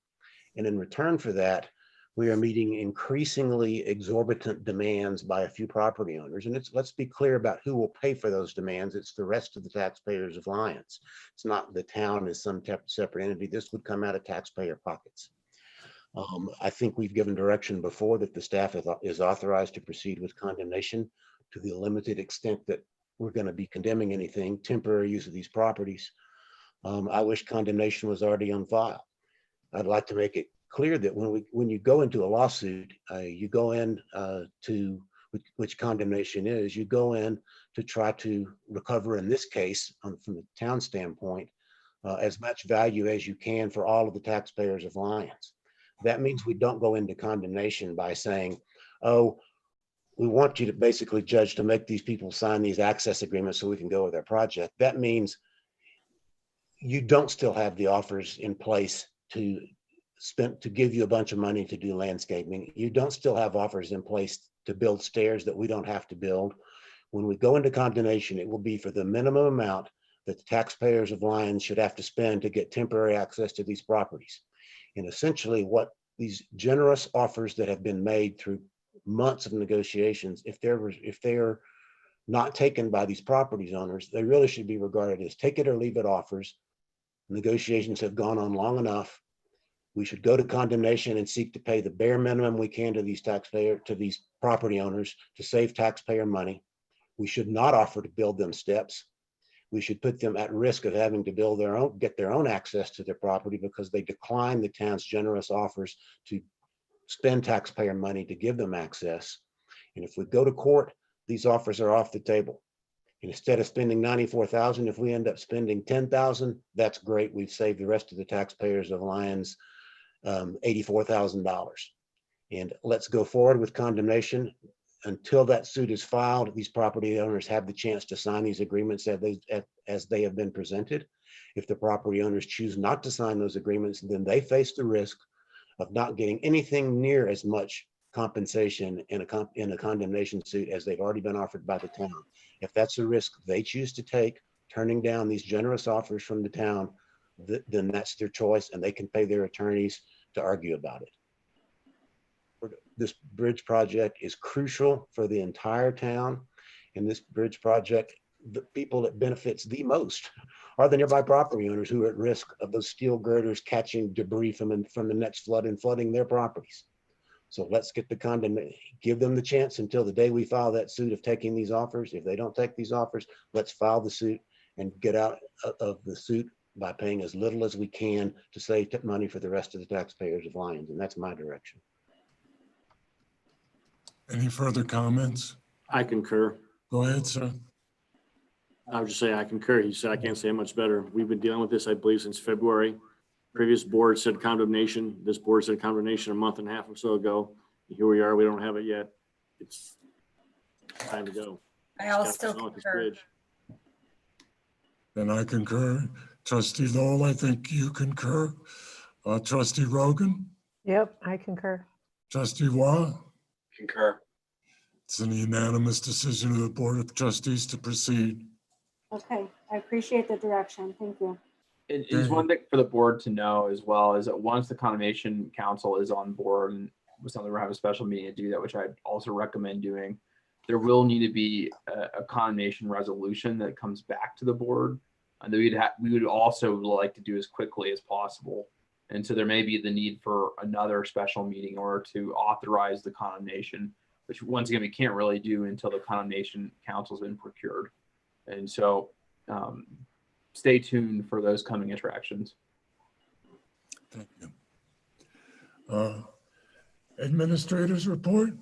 And in return for that, we are meeting increasingly exorbitant demands by a few property owners. And let's be clear about who will pay for those demands. It's the rest of the taxpayers of Lyons. It's not the town as some separate entity. This would come out of taxpayer pockets. I think we've given direction before that the staff is authorized to proceed with condemnation to the limited extent that we're going to be condemning anything, temporary use of these properties. I wish condemnation was already on file. I'd like to make it clear that when you go into a lawsuit, you go in to which condemnation is, you go in to try to recover, in this case, from the town standpoint, as much value as you can for all of the taxpayers of Lyons. That means we don't go into condemnation by saying, oh, we want you to basically, judge, to make these people sign these access agreements so we can go with their project. That means you don't still have the offers in place to give you a bunch of money to do landscaping. You don't still have offers in place to build stairs that we don't have to build. When we go into condemnation, it will be for the minimum amount that the taxpayers of Lyons should have to spend to get temporary access to these properties. And essentially what these generous offers that have been made through months of negotiations, if they're not taken by these properties owners, they really should be regarded as take it or leave it offers. Negotiations have gone on long enough. We should go to condemnation and seek to pay the bare minimum we can to these property owners to save taxpayer money. We should not offer to build them steps. We should put them at risk of having to get their own access to their property because they decline the town's generous offers to spend taxpayer money to give them access. And if we go to court, these offers are off the table. And instead of spending $94,000, if we end up spending $10,000, that's great. We've saved the rest of the taxpayers of Lyons $84,000. And let's go forward with condemnation. Until that suit is filed, these property owners have the chance to sign these agreements as they have been presented. If the property owners choose not to sign those agreements, then they face the risk of not getting anything near as much compensation in a condemnation suit as they've already been offered by the town. If that's a risk they choose to take, turning down these generous offers from the town, then that's their choice and they can pay their attorneys to argue about it. This bridge project is crucial for the entire town. And this bridge project, the people that benefits the most are the nearby property owners who are at risk of those steel girders catching debris from the next flood and flooding their properties. So let's get the condemnation, give them the chance until the day we file that suit of taking these offers. If they don't take these offers, let's file the suit and get out of the suit by paying as little as we can to save money for the rest of the taxpayers of Lyons. And that's my direction. Any further comments? I concur. Go ahead, sir. I would just say I concur. He said I can't say it much better. We've been dealing with this, I believe, since February. Previous board said condemnation. This board said condemnation a month and a half or so ago. Here we are. We don't have it yet. It's time to go. I also concur. And I concur. Trustee Lowell, I think you concur. Trustee Rogan? Yep, I concur. Trustee Waugh? Concur. It's an unanimous decision of the Board of Trustees to proceed. Okay, I appreciate the direction. Thank you. It is one thing for the board to know as well is that once the condemnation council is on board and with something we're having a special meeting to do that, which I'd also recommend doing, there will need to be a condemnation resolution that comes back to the board and that we would also like to do as quickly as possible. And so there may be the need for another special meeting in order to authorize the condemnation, which once again, we can't really do until the condemnation council's been procured. And so stay tuned for those coming attractions. Thank you. Administrators report.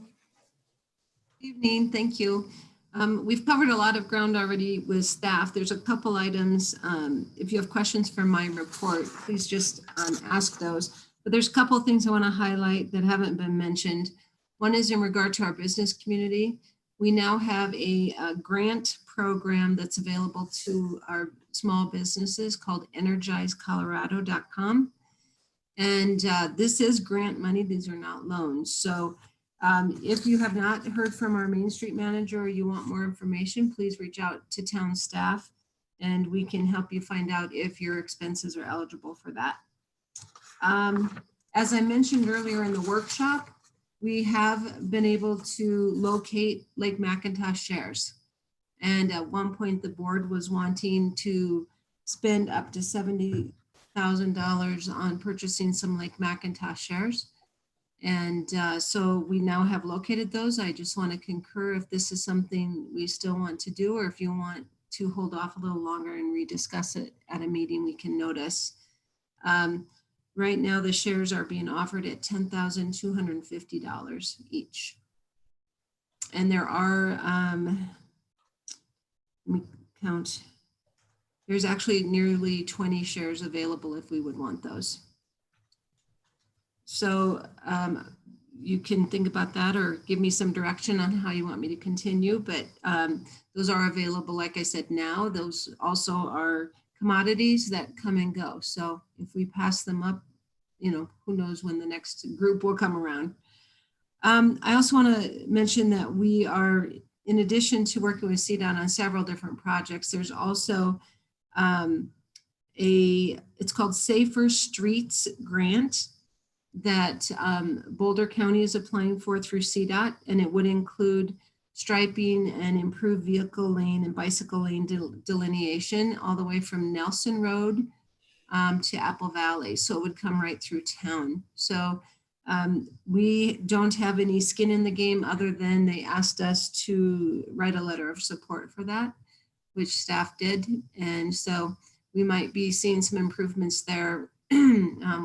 Evening, thank you. We've covered a lot of ground already with staff. There's a couple items. If you have questions for my report, please just ask those. But there's a couple of things I want to highlight that haven't been mentioned. One is in regard to our business community. We now have a grant program that's available to our small businesses called energizecolorado.com. And this is grant money. These are not loans. So if you have not heard from our Main Street manager or you want more information, please reach out to town staff and we can help you find out if your expenses are eligible for that. As I mentioned earlier in the workshop, we have been able to locate Lake McIntosh shares. And at one point, the board was wanting to spend up to $70,000 on purchasing some Lake McIntosh shares. And so we now have located those. I just want to concur if this is something we still want to do, or if you want to hold off a little longer and rediscuss it at a meeting we can notice. Right now, the shares are being offered at $10,250 each. And there are, let me count, there's actually nearly 20 shares available if we would want those. So you can think about that or give me some direction on how you want me to continue, but those are available, like I said, now. Those also are commodities that come and go. So if we pass them up, you know, who knows when the next group will come around. I also want to mention that we are, in addition to working with CDOT on several different projects, there's also it's called Safer Streets Grant that Boulder County is applying for through CDOT, and it would include striping and improved vehicle lane and bicycle lane delineation all the way from Nelson Road to Apple Valley. So it would come right through town. So we don't have any skin in the game other than they asked us to write a letter of support for that, which staff did. And so we might be seeing some improvements there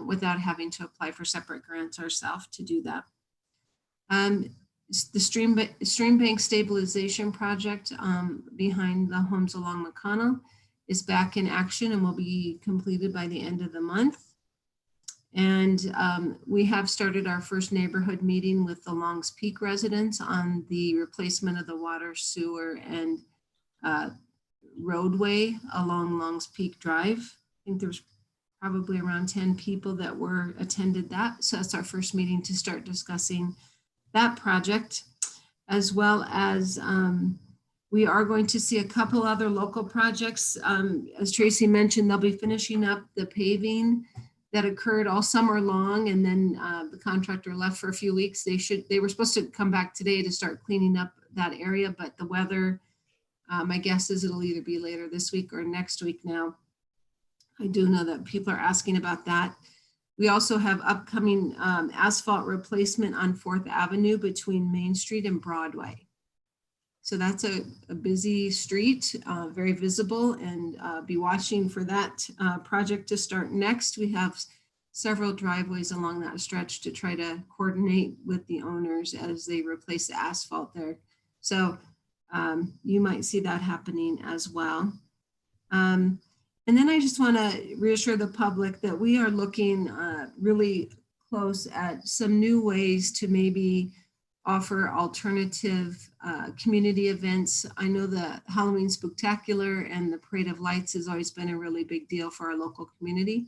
without having to apply for separate grants ourselves to do that. The stream bank stabilization project behind the homes along McConnell is back in action and will be completed by the end of the month. And we have started our first neighborhood meeting with the Longs Peak residents on the replacement of the water, sewer, and roadway along Longs Peak Drive. I think there's probably around 10 people that attended that. So that's our first meeting to start discussing that project, as well as we are going to see a couple other local projects. As Tracy mentioned, they'll be finishing up the paving that occurred all summer long, and then the contractor left for a few weeks. They were supposed to come back today to start cleaning up that area, but the weather, my guess is it'll either be later this week or next week now. I do know that people are asking about that. We also have upcoming asphalt replacement on 4th Avenue between Main Street and Broadway. So that's a busy street, very visible, and be watching for that project to start next. We have several driveways along that stretch to try to coordinate with the owners as they replace the asphalt there. So you might see that happening as well. And then I just want to reassure the public that we are looking really close at some new ways to maybe offer alternative community events. I know the Halloween Spooktacular and the Parade of Lights has always been a really big deal for our local community.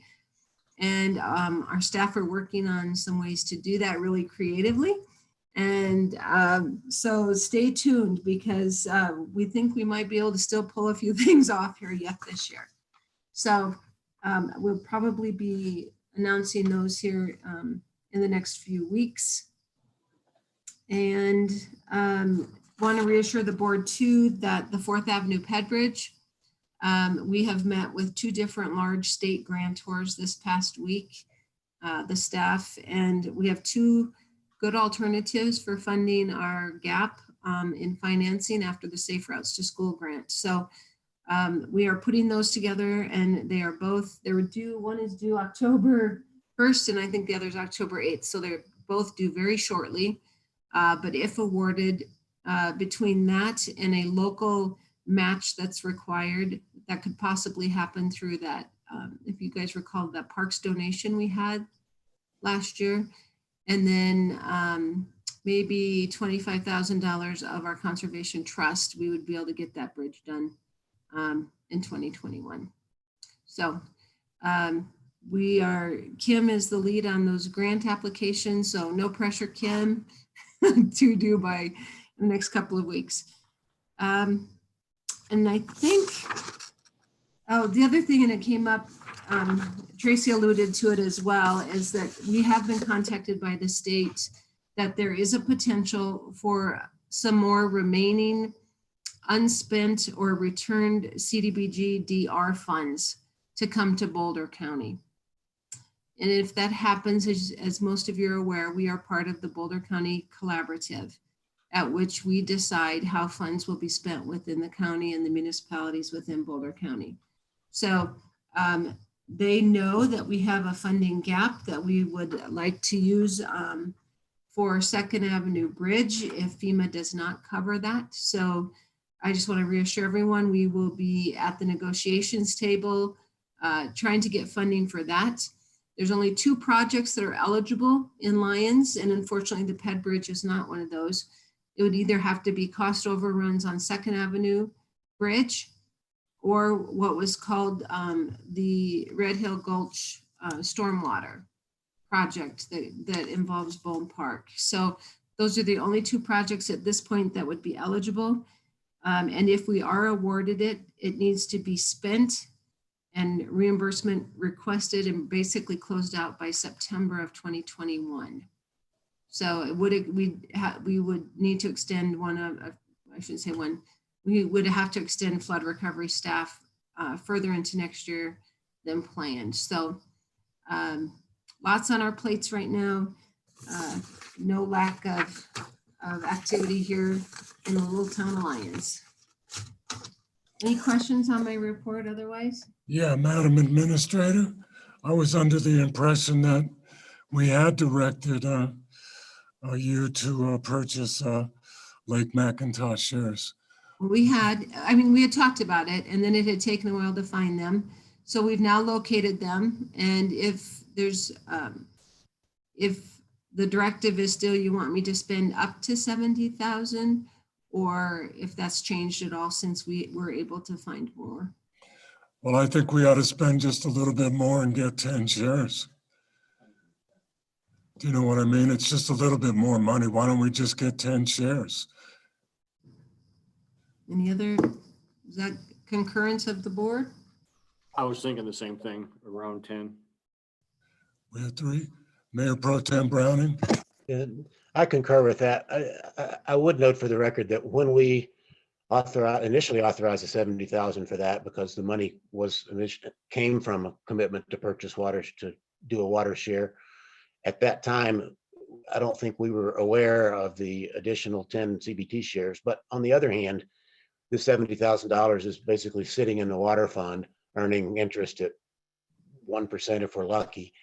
And our staff are working on some ways to do that really creatively. And so stay tuned, because we think we might be able to still pull a few things off here yet this year. So we'll probably be announcing those here in the next few weeks. And want to reassure the board too that the 4th Avenue Ped Bridge, we have met with 2 different large state grantors this past week, the staff, and we have 2 good alternatives for funding our gap in financing after the Safe Routes to School grant. So we are putting those together, and they are both, they were due, one is due October 1st, and I think the other is October 8th. So they're both due very shortly. But if awarded, between that and a local match that's required, that could possibly happen through that. If you guys recall that parks donation we had last year. And then maybe $25,000 of our conservation trust, we would be able to get that bridge done in 2021. So Kim is the lead on those grant applications, so no pressure, Kim, to do by the next couple of weeks. And I think, oh, the other thing, and it came up, Tracy alluded to it as well, is that we have been contacted by the state that there is a potential for some more remaining unspent or returned CDBG DR funds to come to Boulder County. And if that happens, as most of you are aware, we are part of the Boulder County Collaborative, at which we decide how funds will be spent within the county and the municipalities within Boulder County. So they know that we have a funding gap that we would like to use for Second Avenue Bridge if FEMA does not cover that. So I just want to reassure everyone, we will be at the negotiations table trying to get funding for that. There's only 2 projects that are eligible in Lyons, and unfortunately the Ped Bridge is not one of those. It would either have to be cost overruns on Second Avenue Bridge or what was called the Red Hill Gulch stormwater project that involves Bone Park. So those are the only 2 projects at this point that would be eligible. And if we are awarded it, it needs to be spent and reimbursement requested and basically closed out by September of 2021. So we would need to extend I shouldn't say one, we would have to extend flood recovery staff further into next year than planned. So lots on our plates right now. No lack of activity here in the little town of Lyons. Any questions on my report otherwise? Yeah, Madam Administrator, I was under the impression that we had directed you to purchase Lake McIntosh shares. We had talked about it, and then it had taken a while to find them. So we've now located them. And if there's, if the directive is still, you want me to spend up to 70,000, or if that's changed at all since we were able to find more. Well, I think we ought to spend just a little bit more and get 10 shares. Do you know what I mean? It's just a little bit more money. Why don't we just get 10 shares? Any other, is that concurrence of the board? I was thinking the same thing, around 10. We have 3. Mayor Pro Tem Browning. I concur with that. I would note for the record that when we initially authorized the 70,000 for that, because the money came from a commitment to purchase water, to do a water share. At that time, I don't think we were aware of the additional 10 CBT shares. But on the other hand, the $70,000 is basically sitting in the water fund, earning interest at 1% if we're lucky.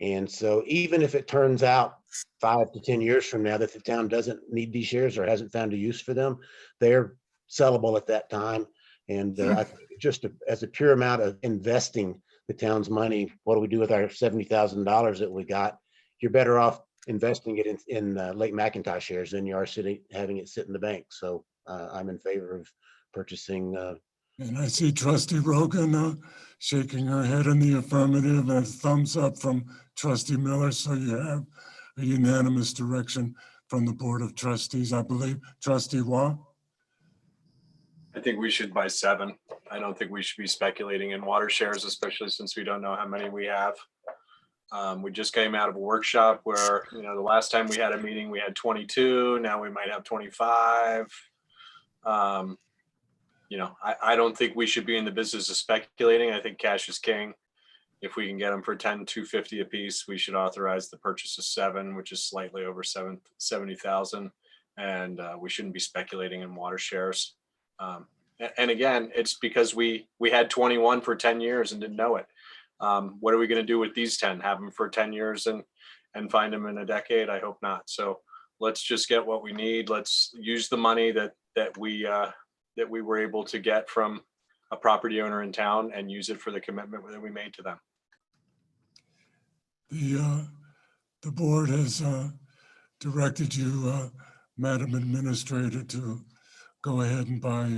And so even if it turns out 5 to 10 years from now that the town doesn't need these shares or hasn't found a use for them, they're sellable at that time. And I think just as a pure amount of investing the town's money, what do we do with our $70,000 that we got? You're better off investing it in Lake McIntosh shares than you are having it sit in the bank. So I'm in favor of purchasing. And I see Trustee Rogan shaking her head in the affirmative, and a thumbs up from Trustee Miller. So you have a unanimous direction from the Board of Trustees, I believe. Trustee Waugh? I think we should buy 7. I don't think we should be speculating in water shares, especially since we don't know how many we have. We just came out of a workshop where, the last time we had a meeting, we had 22. Now we might have 25. I don't think we should be in the business of speculating. I think cash is king. If we can get them for 10, $250 a piece, we should authorize the purchase of 7, which is slightly over 70,000. And we shouldn't be speculating in water shares. And again, it's because we had 21 for 10 years and didn't know it. What are we going to do with these 10? Have them for 10 years and find them in a decade? I hope not. So let's just get what we need. Let's use the money that we were able to get from a property owner in town and use it for the commitment that we made to them. the board has directed you, Madam Administrator, to go ahead and buy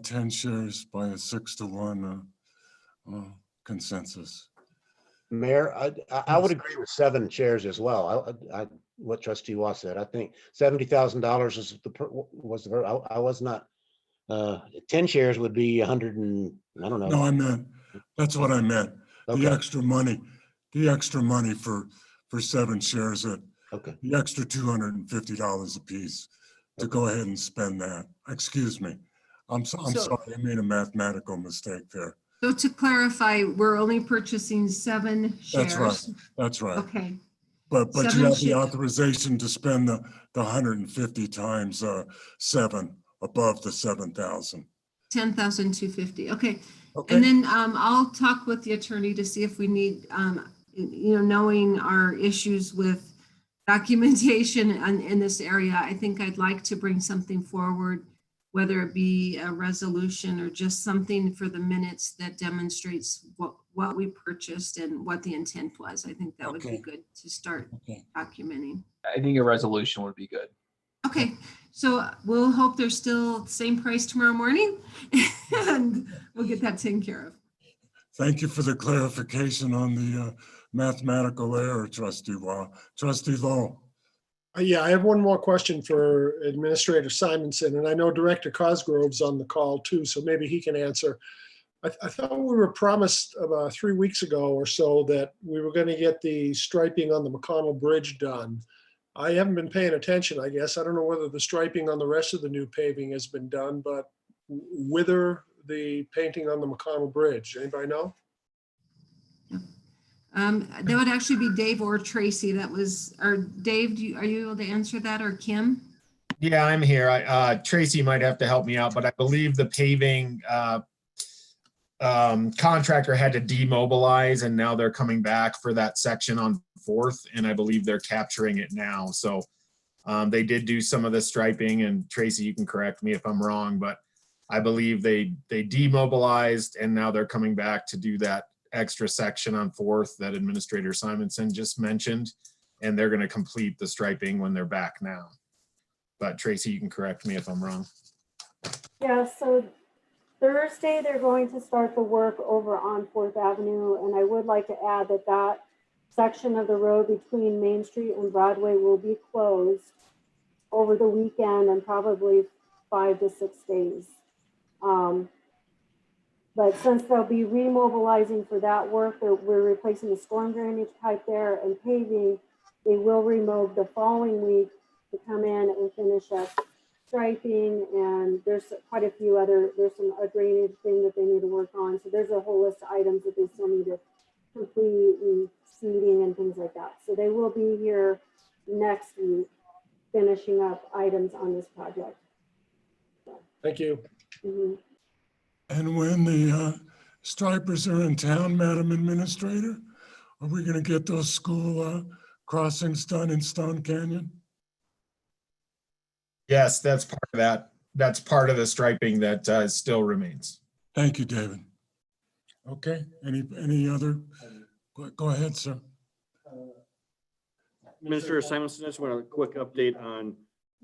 10 shares by a 6-to-1 consensus. Mayor, I would agree with 7 shares as well. What Trustee Watt said. I think $70,000 is I was not. 10 shares would be 100 and I don't know. No, that's what I meant. Okay. The extra money for 7 shares at the extra $250 a piece to go ahead and spend that. Excuse me. I'm sorry, I made a mathematical mistake there. So to clarify, we're only purchasing 7 shares. That's right. Okay. But 7 you have the shares. authorization to spend the 150 times 7 above the 7,000. 10,250. Okay. Okay. And then I'll talk with the attorney to see if we need, knowing our issues with documentation in this area, I think I'd like to bring something forward, whether it be a resolution or just something for the minutes that demonstrates what we purchased and what the intent was. I think that would be good to start documenting. I think a resolution would be good. Okay, so we'll hope they're still the same price tomorrow morning and we'll get that taken care of. Thank you for the clarification on the mathematical error, Trustee Waugh. Trustee Lowe. Yeah, I have one more question for Administrator Simonson, and I know Director Cosgrove's on the call too, so maybe he can answer. I thought we were promised about 3 weeks ago or so that we were going to get the striping on the McConnell Bridge done. I haven't been paying attention, I guess. I don't know whether the striping on the rest of the new paving has been done, but whether the painting on the McConnell Bridge, anybody know? That would actually be Dave or Tracy. Or Dave, are you able to answer that, or Kim? Yeah, I'm here. Tracy might have to help me out, but I believe the paving contractor had to demobilize, and now they're coming back for that section on 4th, and I believe they're capturing it now. So they did do some of the striping, and Tracy, you can correct me if I'm wrong, but I believe they demobilized, and now they're coming back to do that extra section on 4th that Administrator Simonson just mentioned, and they're going to complete the striping when they're back now. But Tracy, you can correct me if I'm wrong. Yeah, so Thursday, they're going to start the work over on 4th Avenue, and I would like to add that that section of the road between Main Street and Broadway will be closed over the weekend and probably 5 to 6 days. But since they'll be remobilizing for that work, we're replacing the storm drainage pipe there and paving, they will remove the following week to come in and finish up striping, and there's quite a few other, there's a drainage thing that they need to work on. So there's a whole list of items that they still need to complete, and seeding and things like that. So they will be here next week finishing up items on this project. Thank you. Mm-hmm. And when the stripers are in town, Madam Administrator, are we going to get those school crossings done in Stone Canyon? Yes, that's part of that. That's part of the striping that still remains. Thank you, David. Okay, any other? Go ahead, sir. Minister Simonson, I just want a quick update on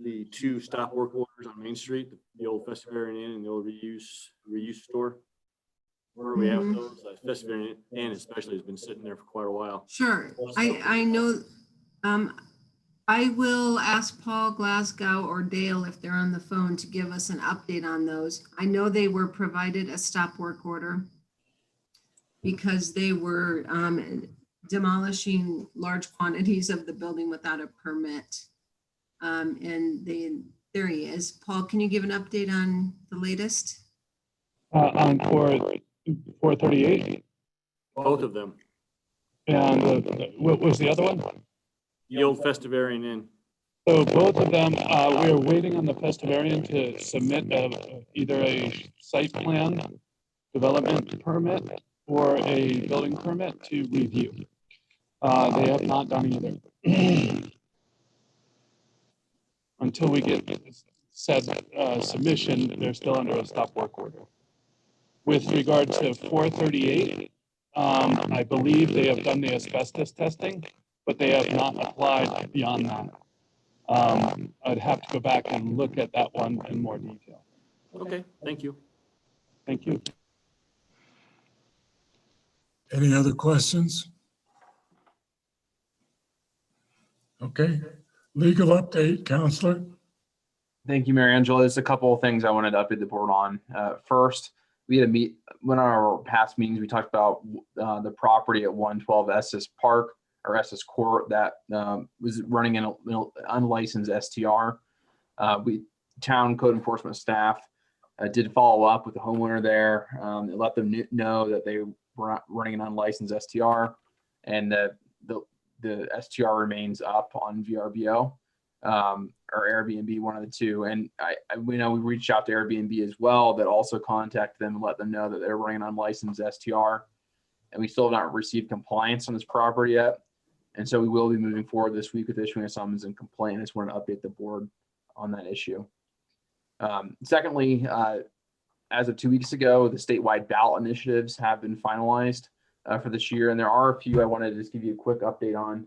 the 2 stop work orders on Main Street, the old Festivarian Inn and the old reuse store. Where do we have those? Festivarian Inn especially has been sitting there for quite a while. Sure. I know. I will ask Paul Glasgow or Dale if they're on the phone to give us an update on those. I know they were provided a stop work order because they were demolishing large quantities of the building without a permit. And there he is. Paul, can you give an update on the latest? On 438. Both of them. And what was the other one? The old Festivarian Inn. So both of them, we are waiting on the Festivarian to submit either a site plan development permit or a building permit to review. They have not done either. Until we get said submission, they're still under a stop work order. With regard to 438, I believe they have done the asbestos testing but they have not applied beyond that. I'd have to go back and look at that one in more detail. Okay, thank you. Thank you. Any other questions? Okay, legal update, Counselor. Thank you, Mary Angela. There's a couple of things I wanted to update the board on. First, we had one of our past meetings, we talked about the property at 112 Estes Park or Estes Court that was running an unlicensed STR. Town code enforcement staff did follow up with the homeowner there. It let them know that they were not running an unlicensed STR, and the STR remains up on VRBO. Or Airbnb, one of the two. And we know we reached out to Airbnb as well, that also contacted them and let them know that they're running an unlicensed STR. And we still have not received compliance on this property yet. And so we will be moving forward this week with issuing a summons and complaint. I just want to update the board on that issue. Secondly, as of 2 weeks ago, the statewide ballot initiatives have been finalized for this year. And there are a few I wanted to just give you a quick update on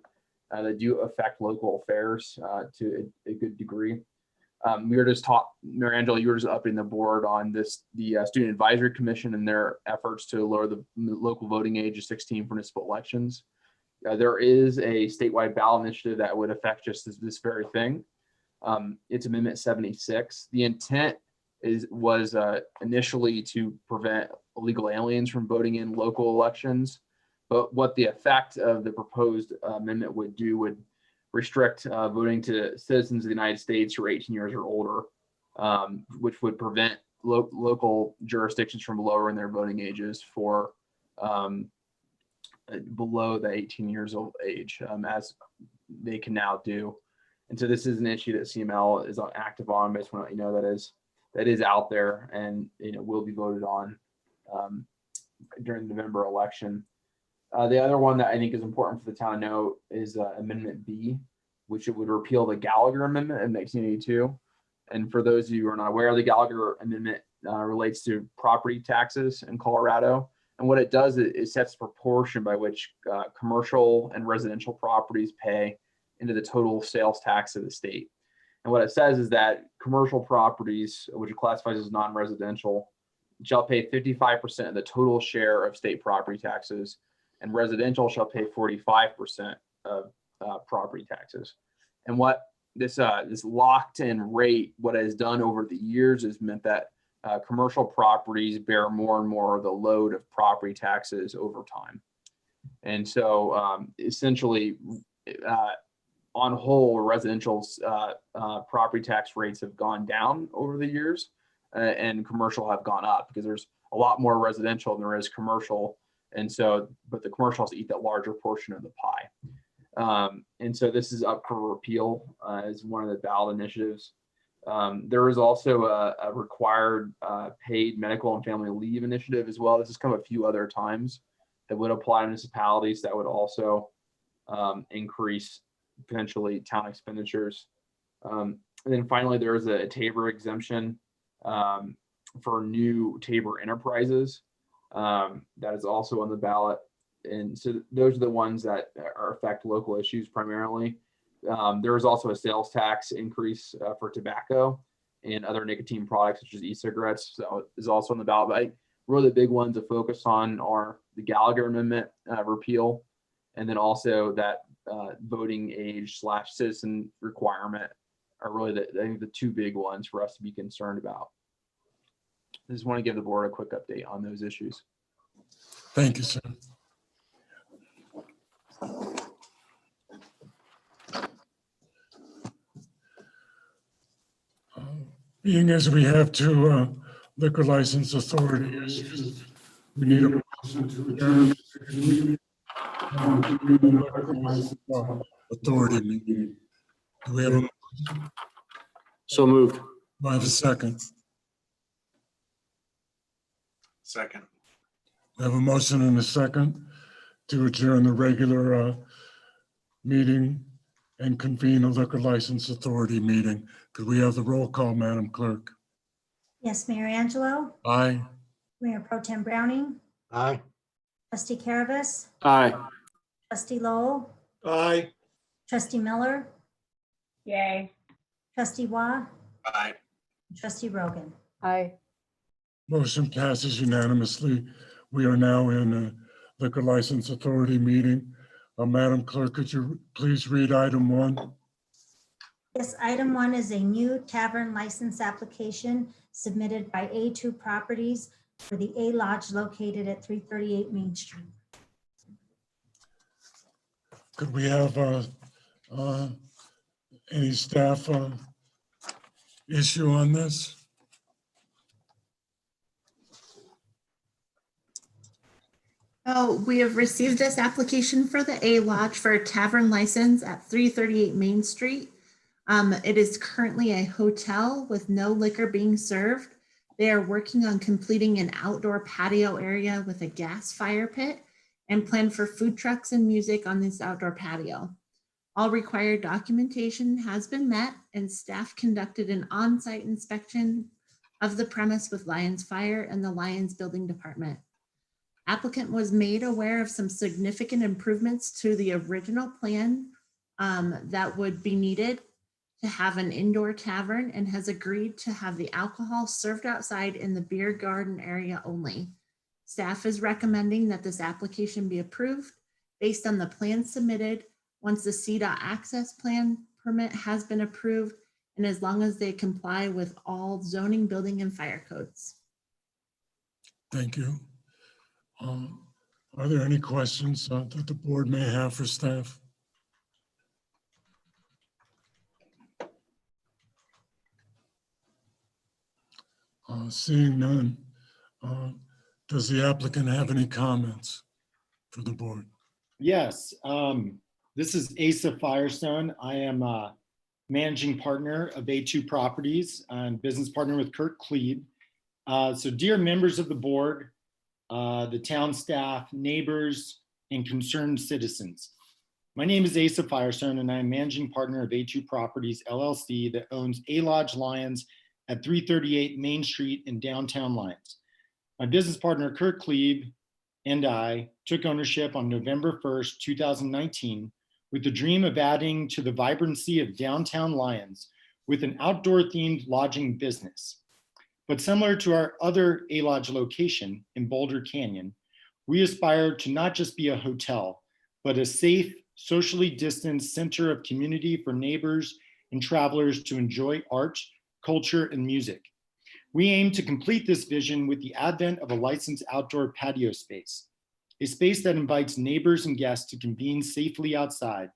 that do affect local affairs to a good degree. We were just Mary Angela, you were just updating the board on the Student Advisory Commission and their efforts to lower the local voting age of 16 for municipal elections. There is a statewide ballot initiative that would affect just this very thing. It's Amendment 76. The intent was initially to prevent illegal aliens from voting in local elections. But what the effect of the proposed amendment would do would restrict voting to citizens of the United States who are 18 years or older, which would prevent local jurisdictions from lowering their voting ages for below the 18 years old age, as they can now do. And so this is an issue that CML is active on. But I just want to let you know that is out there and will be voted on during the November election. The other one that I think is important for the town to note is Amendment B, which it would repeal the Gallagher Amendment in 1982. And for those of you who are not aware, the Gallagher Amendment relates to property taxes in Colorado. And what it does is it sets the proportion by which commercial and residential properties pay into the total sales tax of the state. And what it says is that commercial properties, which it classifies as non-residential, shall pay 55% of the total share of state property taxes, and residential shall pay 45% of property taxes. And what this locked-in rate, what it has done over the years, has meant that commercial properties bear more and more of the load of property taxes over time. And so essentially, on whole, residential property tax rates have gone down over the years, and commercial have gone up because there's a lot more residential than there is commercial. And so, but the commercials eat that larger portion of the pie. And so this is up for repeal as one of the ballot initiatives. There is also a required paid medical and family leave initiative as well. This has come a few other times that would apply to municipalities that would also increase potentially town expenditures. And then finally, there is a Tabor exemption for new Tabor enterprises. That is also on the ballot. And so those are the ones that affect local issues primarily. There is also a sales tax increase for tobacco and other nicotine products such as e-cigarettes. So is also on the ballot. But really the big ones to focus on are the Gallagher Amendment repeal, and then also that voting age / citizen requirement are really I think the two big ones for us to be concerned about. I just want to give the board a quick update on those issues. Thank you, sir. Being as we have two liquor license authority issues, we need a motion to adjourn the liquor license authority meeting. Do we have a motion? So moved. Do I have a second? Second. We have a motion and a second to adjourn the regular meeting and convene a liquor license authority meeting. Could we have the roll call, Madam Clerk? Yes, Mayor Angelo, Aye. Mayor Pro Tem Browning, Aye. Trustee Caravas, Aye. Trustee Lowell, Aye. Trustee Miller, Yay. trustee Wah, Aye. trustee Rogan. Aye. Motion passes unanimously. We are now in a liquor license authority meeting. Madam Clerk, could you please read item 1? Yes, item 1 is a new tavern license application submitted by A2 Properties for the A Lodge located at 338 Main Street. Could we have any staff issue on this? Oh, we have received this application for the A Lodge for a tavern license at 338 Main Street. It is currently a hotel with no liquor being served. They are working on completing an outdoor patio area with a gas fire pit and plan for food trucks and music on this outdoor patio. All required documentation has been met and staff conducted an on-site inspection of the premise with Lions Fire and the Lions Building Department. Applicant was made aware of some significant improvements to the original plan that would be needed to have an indoor tavern and has agreed to have the alcohol served outside in the beer garden area only. Staff is recommending that this application be approved based on the plan submitted once the CDOT access plan permit has been approved and as long as they comply with all zoning, building, and fire codes. Thank you. Are there any questions that the board may have for staff? Seeing none, does the applicant have any comments for the board? Yes, this is Asa Firestone. I am a managing partner of A2 Properties and business partner with Kurt Klebe. So dear members of the board, the town staff, neighbors, and concerned citizens. My name is Asa Firestone and I'm managing partner of A2 Properties LLC that owns A Lodge Lions at 338 Main Street in downtown Lyons. My business partner, Kurt Klebe, and I took ownership on November 1st, 2019, with the dream of adding to the vibrancy of downtown Lyons with an outdoor themed lodging business. But similar to our other A Lodge location in Boulder Canyon, we aspire to not just be a hotel, but a safe, socially distanced center of community for neighbors and travelers to enjoy art, culture, and music. We aim to complete this vision with the advent of a licensed outdoor patio space, a space that invites neighbors and guests to convene safely outside,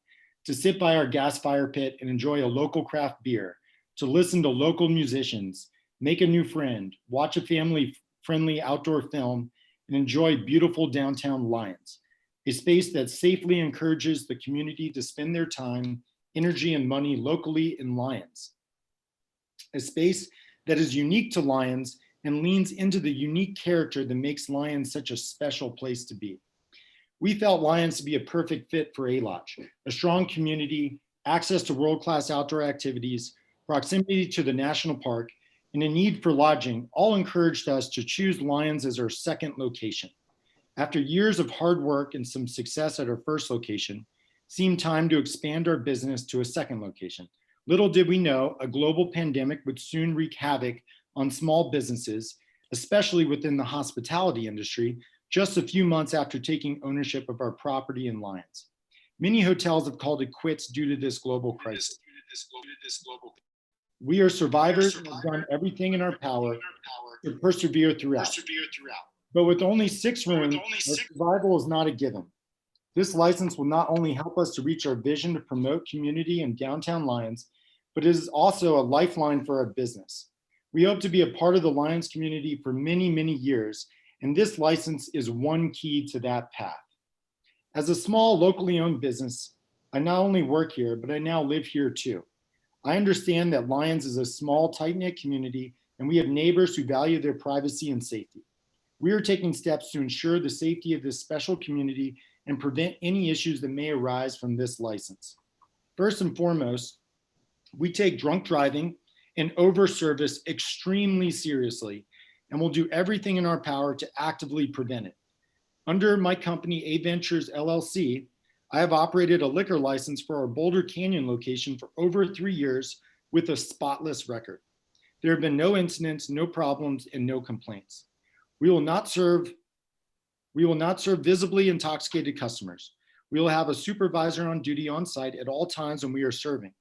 to sit by our gas fire pit and enjoy a local craft beer, to listen to local musicians, make a new friend, watch a family-friendly outdoor film, and enjoy beautiful downtown Lyons, a space that safely encourages the community to spend their time, energy, and money locally in Lyons. A space that is unique to Lyons and leans into the unique character that makes Lyons such a special place to be. We felt Lyons to be a perfect fit for A Lodge, a strong community, access to world-class outdoor activities, proximity to the national park, and a need for lodging all encouraged us to choose Lyons as our second location. After years of hard work and some success at our first location, it seemed time to expand our business to a second location. Little did we know a global pandemic would soon wreak havoc on small businesses, especially within the hospitality industry, just a few months after taking ownership of our property in Lyons. Many hotels have called it quits due to this global crisis. We are survivors and have done everything in our power to persevere throughout. But with only 6 rooms, our survival is not a given. This license will not only help us to reach our vision to promote community in downtown Lyons, but it is also a lifeline for our business. We hope to be a part of the Lyons community for many, many years, and this license is one key to that path. As a small locally owned business, I not only work here, but I now live here too. I understand that Lyons is a small, tight-knit community, and we have neighbors who value their privacy and safety. We are taking steps to ensure the safety of this special community and prevent any issues that may arise from this license. First and foremost, we take drunk driving and over-service extremely seriously, and will do everything in our power to actively prevent it. Under my company, A Ventures LLC, I have operated a liquor license for our Boulder Canyon location for over 3 years with a spotless record. There have been no incidents, no problems, and no complaints. We will not serve visibly intoxicated customers. We will have a supervisor on duty on site at all times when we are serving.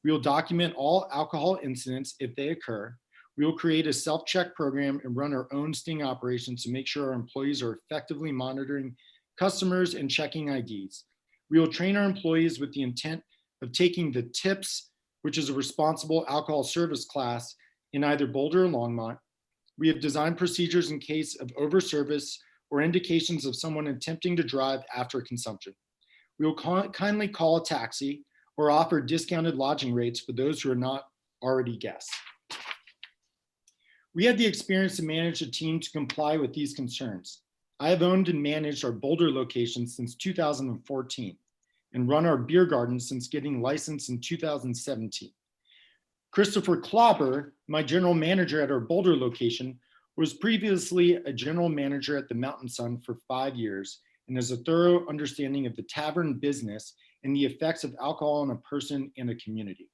We will document all alcohol incidents if they occur. We will create a self-check program and run our own sting operations to make sure our employees are effectively monitoring customers and checking IDs. We will train our employees with the intent of taking the TIPS, which is a responsible alcohol service class, in either Boulder or Longmont. We have designed procedures in case of overservice or indications of someone attempting to drive after consumption. We will kindly call a taxi or offer discounted lodging rates for those who are not already guests. We had the experience to manage a team to comply with these concerns. I have owned and managed our Boulder location since 2014 and run our beer garden since getting licensed in 2017. Christopher Klopper, my general manager at our Boulder location, was previously a general manager at the Mountain Sun for 5 years and has a thorough understanding of the tavern business and the effects of alcohol on a person and a community.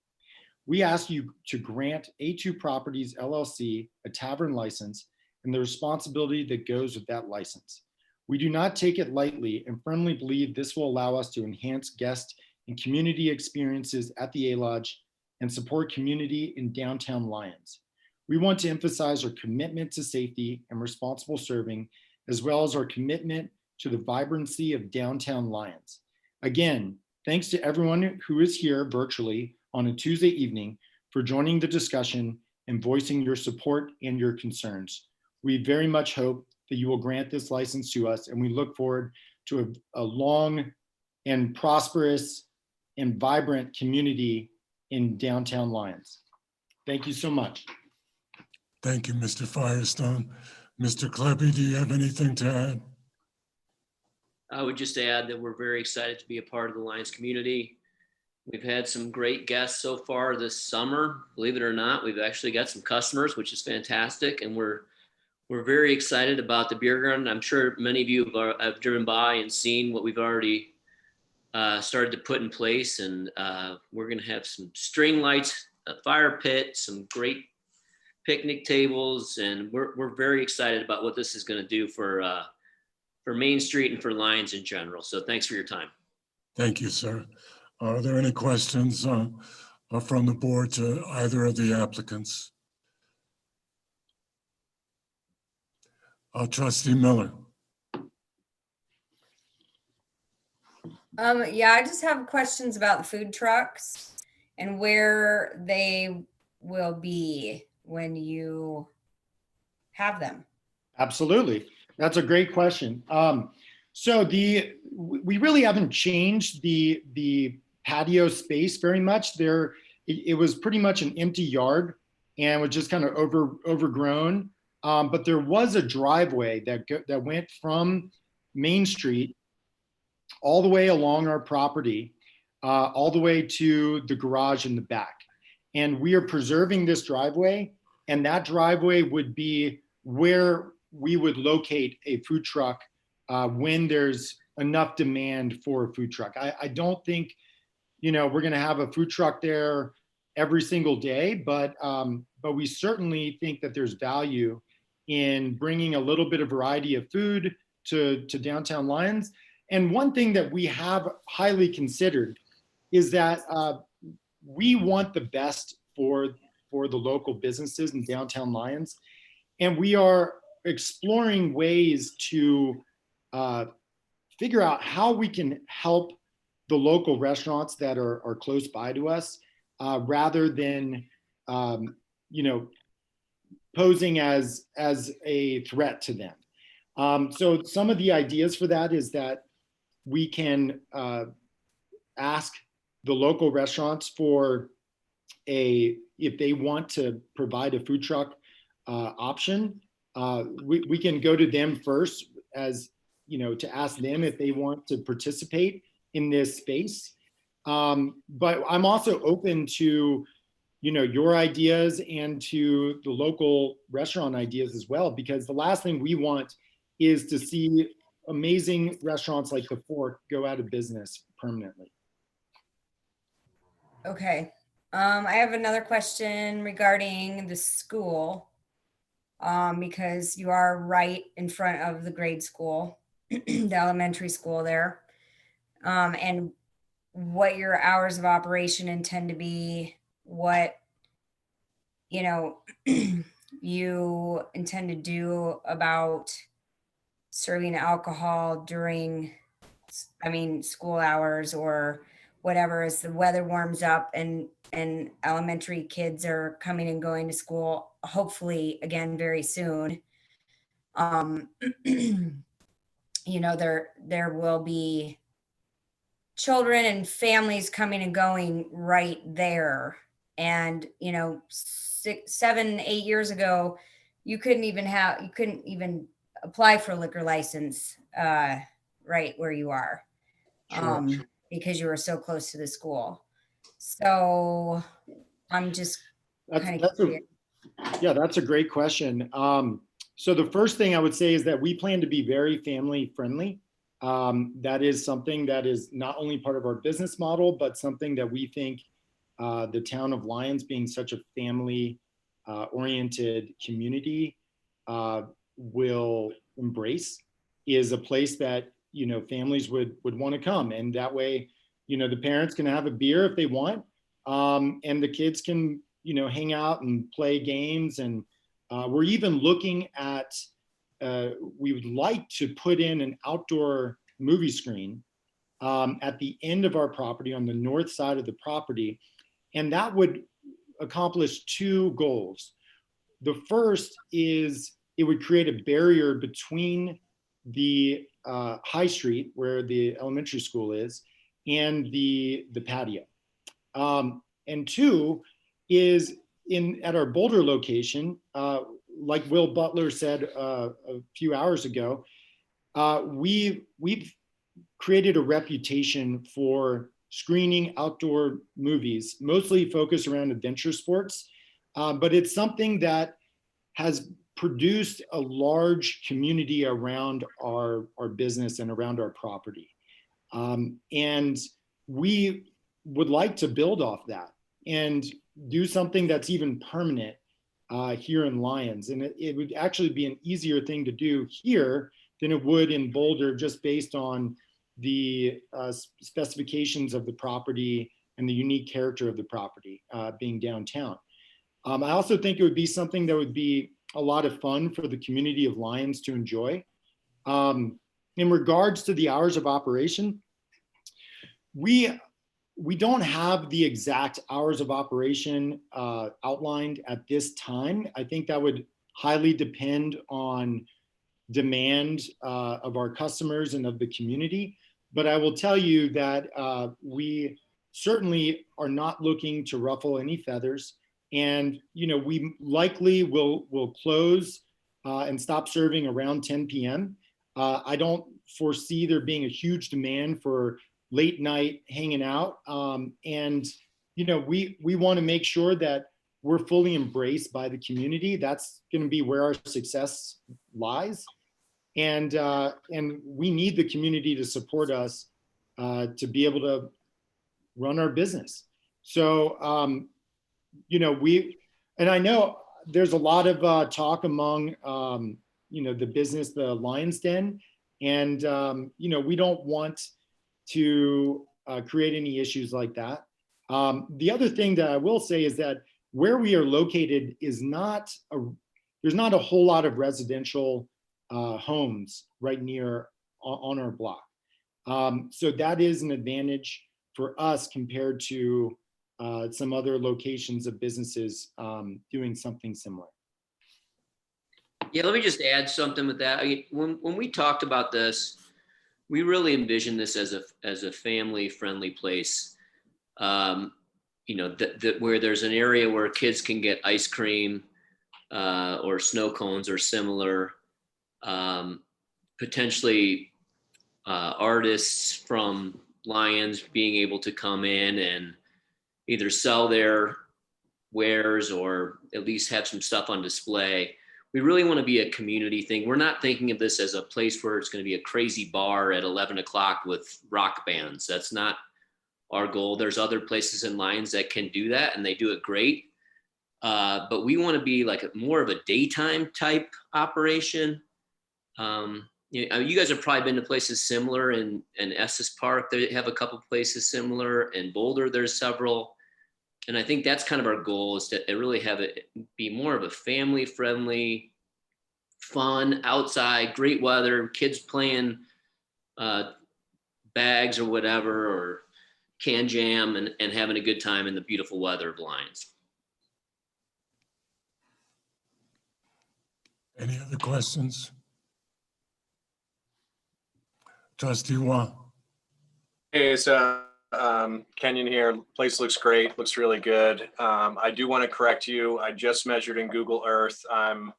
We ask you to grant A2 Properties LLC a tavern license and the responsibility that goes with that license. We do not take it lightly and firmly believe this will allow us to enhance guest and community experiences at the A Lodge and support community in downtown Lyons. We want to emphasize our commitment to safety and responsible serving, as well as our commitment to the vibrancy of downtown Lyons. Again, thanks to everyone who is here virtually on a Tuesday evening for joining the discussion and voicing your support and your concerns. We very much hope that you will grant this license to us, and we look forward to a long and prosperous and vibrant community in downtown Lyons. Thank you so much. Thank you, Mr. Firestone. Mr. Klebe, do you have anything to add? I would just add that we're very excited to be a part of the Lions community. We've had some great guests so far this summer. Believe it or not, we've actually got some customers, which is fantastic. And we're very excited about the beer garden. I'm sure many of you have driven by and seen what we've already started to put in place. And we're going to have some string lights, a fire pit, some great picnic tables. And we're very excited about what this is going to do for Main Street and for Lyons in general. So thanks for your time. Thank you, sir. Are there any questions from the board to either of the applicants? Trustee Miller. Yeah, I just have questions about the food trucks and where they will be when you have them. Absolutely. That's a great question. So we really haven't changed the patio space very much. It was pretty much an empty yard and was just kind of overgrown. But there was a driveway that went from Main Street all the way along our property, all the way to the garage in the back. And we are preserving this driveway, and that driveway would be where we would locate a food truck when there's enough demand for a food truck. I don't think, we're going to have a food truck there every single day, but we certainly think that there's value in bringing a little bit of variety of food to downtown Lyons. And one thing that we have highly considered is that we want the best for the local businesses in downtown Lyons. And we are exploring ways to figure out how we can help the local restaurants that are close by to us, rather than posing as a threat to them. So some of the ideas for that is that we can ask the local restaurants for if they want to provide a food truck option. We can go to them first to ask them if they want to participate in this space. But I'm also open to, your ideas and to the local restaurant ideas as well, because the last thing we want is to see amazing restaurants like The Fork go out of business, permanently. Okay. I have another question regarding the school. Because you are right in front of the grade school, the elementary school there. And what your hours of operation intend to be, what, you know, you intend to do about serving alcohol during, school hours or whatever, as the weather warms up and elementary kids are coming and going to school, hopefully again very soon. There will be children and families coming and going right there. And 6, 7, 8 years ago, you couldn't even apply for a liquor license right where you are. Sure. Because you were so close to the school. So I'm just kind of curious. That's a great question. So the first thing I would say is that we plan to be very family friendly. That is something that is not only part of our business model, but something that we think the town of Lyons, being such a family oriented community, will embrace, is a place that families would want to come, and that way the parents can have a beer if they want, and the kids can hang out and play games. And we're even looking at we would like to put in an outdoor movie screen at the end of our property, on the north side of the property, and that would accomplish two goals. The first is it would create a barrier between the high street where the elementary school is and the patio. And two is at our Boulder location, like Will Butler said a few hours ago, we've created a reputation for screening outdoor movies, mostly focused around adventure sports. But it's something that has produced a large community around our business and around our property. And we would like to build off that and do something that's even permanent here in Lyons. And it would actually be an easier thing to do here than it would in Boulder, just based on the specifications of the property and the unique character of the property being downtown. I also think it would be something that would be a lot of fun for the community of Lyons to enjoy. In regards to the hours of operation, we don't have the exact hours of operation outlined at this time. I think that would highly depend on demand of our customers and of the community. But I will tell you that we certainly are not looking to ruffle any feathers. And we likely will close and stop serving around 10 p.m. I don't foresee there being a huge demand for late night hanging out. And we want to make sure that we're fully embraced by the community. That's going to be where our success lies. And we need the community to support us to be able to run our business. So, and I know there's a lot of talk among, the business, the Lyons Den, and, we don't want to create any issues like that. The other thing that I will say is that where we are located is there's not a whole lot of residential homes right near on our block. So that is an advantage for us compared to some other locations of businesses doing something similar. Yeah, let me just add something with that. When we talked about this, we really envisioned this as a family-friendly place. Where there's an area where kids can get ice cream or snow cones or similar. Potentially artists from Lyons being able to come in and either sell their wares or at least have some stuff on display. we really want to be a community thing. We're not thinking of this as a place where it's going to be a crazy bar at 11 o'clock with rock bands. That's not our goal. There's other places in Lyons that can do that, and they do it great. But we want to be like more of a daytime type operation. You guys have probably been to places similar in Estes Park. They have a couple places similar. In Boulder, there's several. And I think that's kind of our goal, is to really have it be more of a family friendly, fun, outside, great weather, kids playing bags or whatever, or can jam and having a good time in the beautiful weather of Lyons. Any other questions? Trustee Wah. Hey, so Kenyon here. Place looks great. Looks really good. I do want to correct you. I just measured in Google Earth. I'm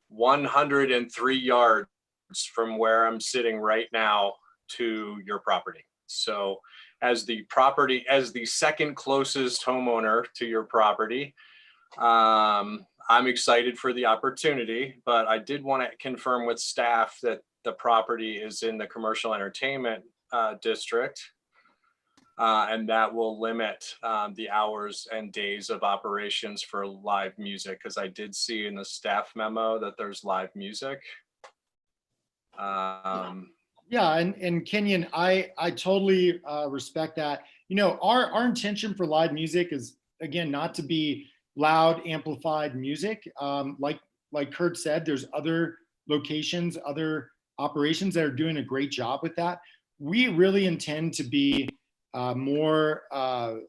103 yards from where I'm sitting right now to your property. So as the second closest homeowner to your property, I'm excited for the opportunity, but I did want to confirm with staff that the property is in the commercial entertainment district, and that will limit the hours and days of operations for live music, because I did see in the staff memo that there's live music. Yeah, and Kenyon, I totally respect that. You know, our intention for live music is, again, not to be loud amplified music. Like Kurt said, there's other locations, other operations that are doing a great job with that. We really intend to be more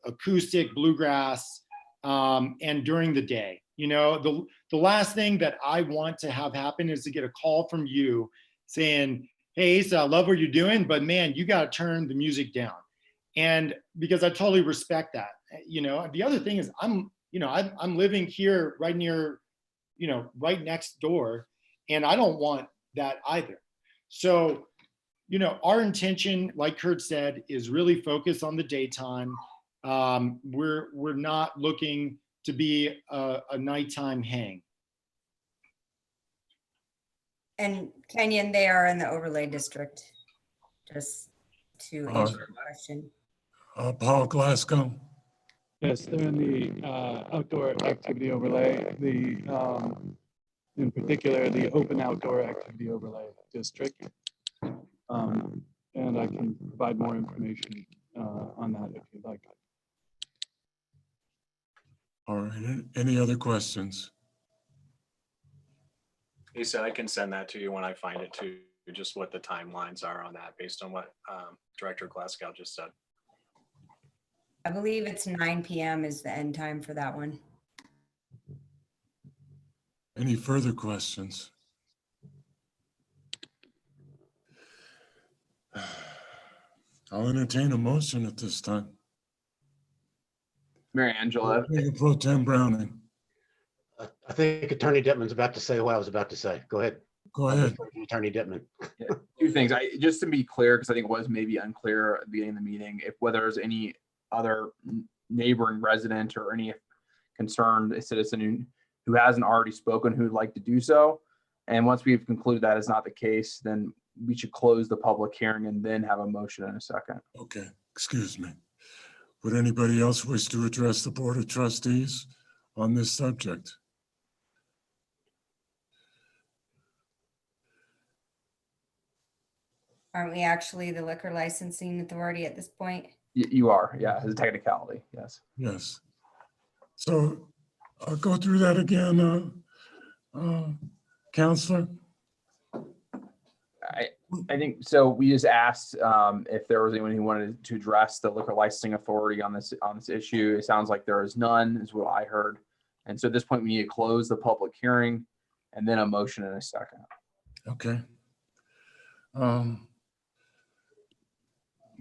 acoustic, bluegrass, and during the day. You know, the last thing that I want to have happen is to get a call from you saying, hey, Asa, I love what you're doing, but man, you got to turn the music down. And because I totally respect that. You know, the other thing is I'm living here right near, right next door, and I don't want that either. So, our intention, like Kurt said, is really focus on the daytime. We're not looking to be a nighttime hang. And Kenyon, they are in the overlay district, just to answer your question. Paul Glasgow. Yes, they're in the outdoor activity overlay, in particular, the open outdoor activity overlay district. And I can provide more information on that if you'd like. All right, any other questions? Lisa, I can send that to you when I find it too, just what the timelines are on that based on what Director Glasgow just said. I believe it's 9 p.m. is the end time for that one. Any further questions? I'll entertain a motion at this time. Mary Angela. Mayor Pro Tem Browning. I think Attorney Dittman's about to say what I was about to say. Go ahead. Go ahead. Attorney Dittman. Yeah, two things. Just to be clear, because I think it was maybe unclear at the beginning of the meeting, whether there's any other neighboring resident or any concerned citizen who hasn't already spoken who would like to do so. And once we've concluded that is not the case, then we should close the public hearing and then have a motion in a second. Okay, excuse me. Would anybody else wish to address the Board of Trustees on this subject? Aren't we actually the liquor licensing authority at this point? You are, yeah, as a technicality, yes. Yes. So I'll go through that again, Counselor. I think so. We just asked if there was anyone who wanted to address the liquor licensing authority on this issue. It sounds like there is none, is what I heard. And so at this point, we need to close the public hearing and then a motion in a second. Okay.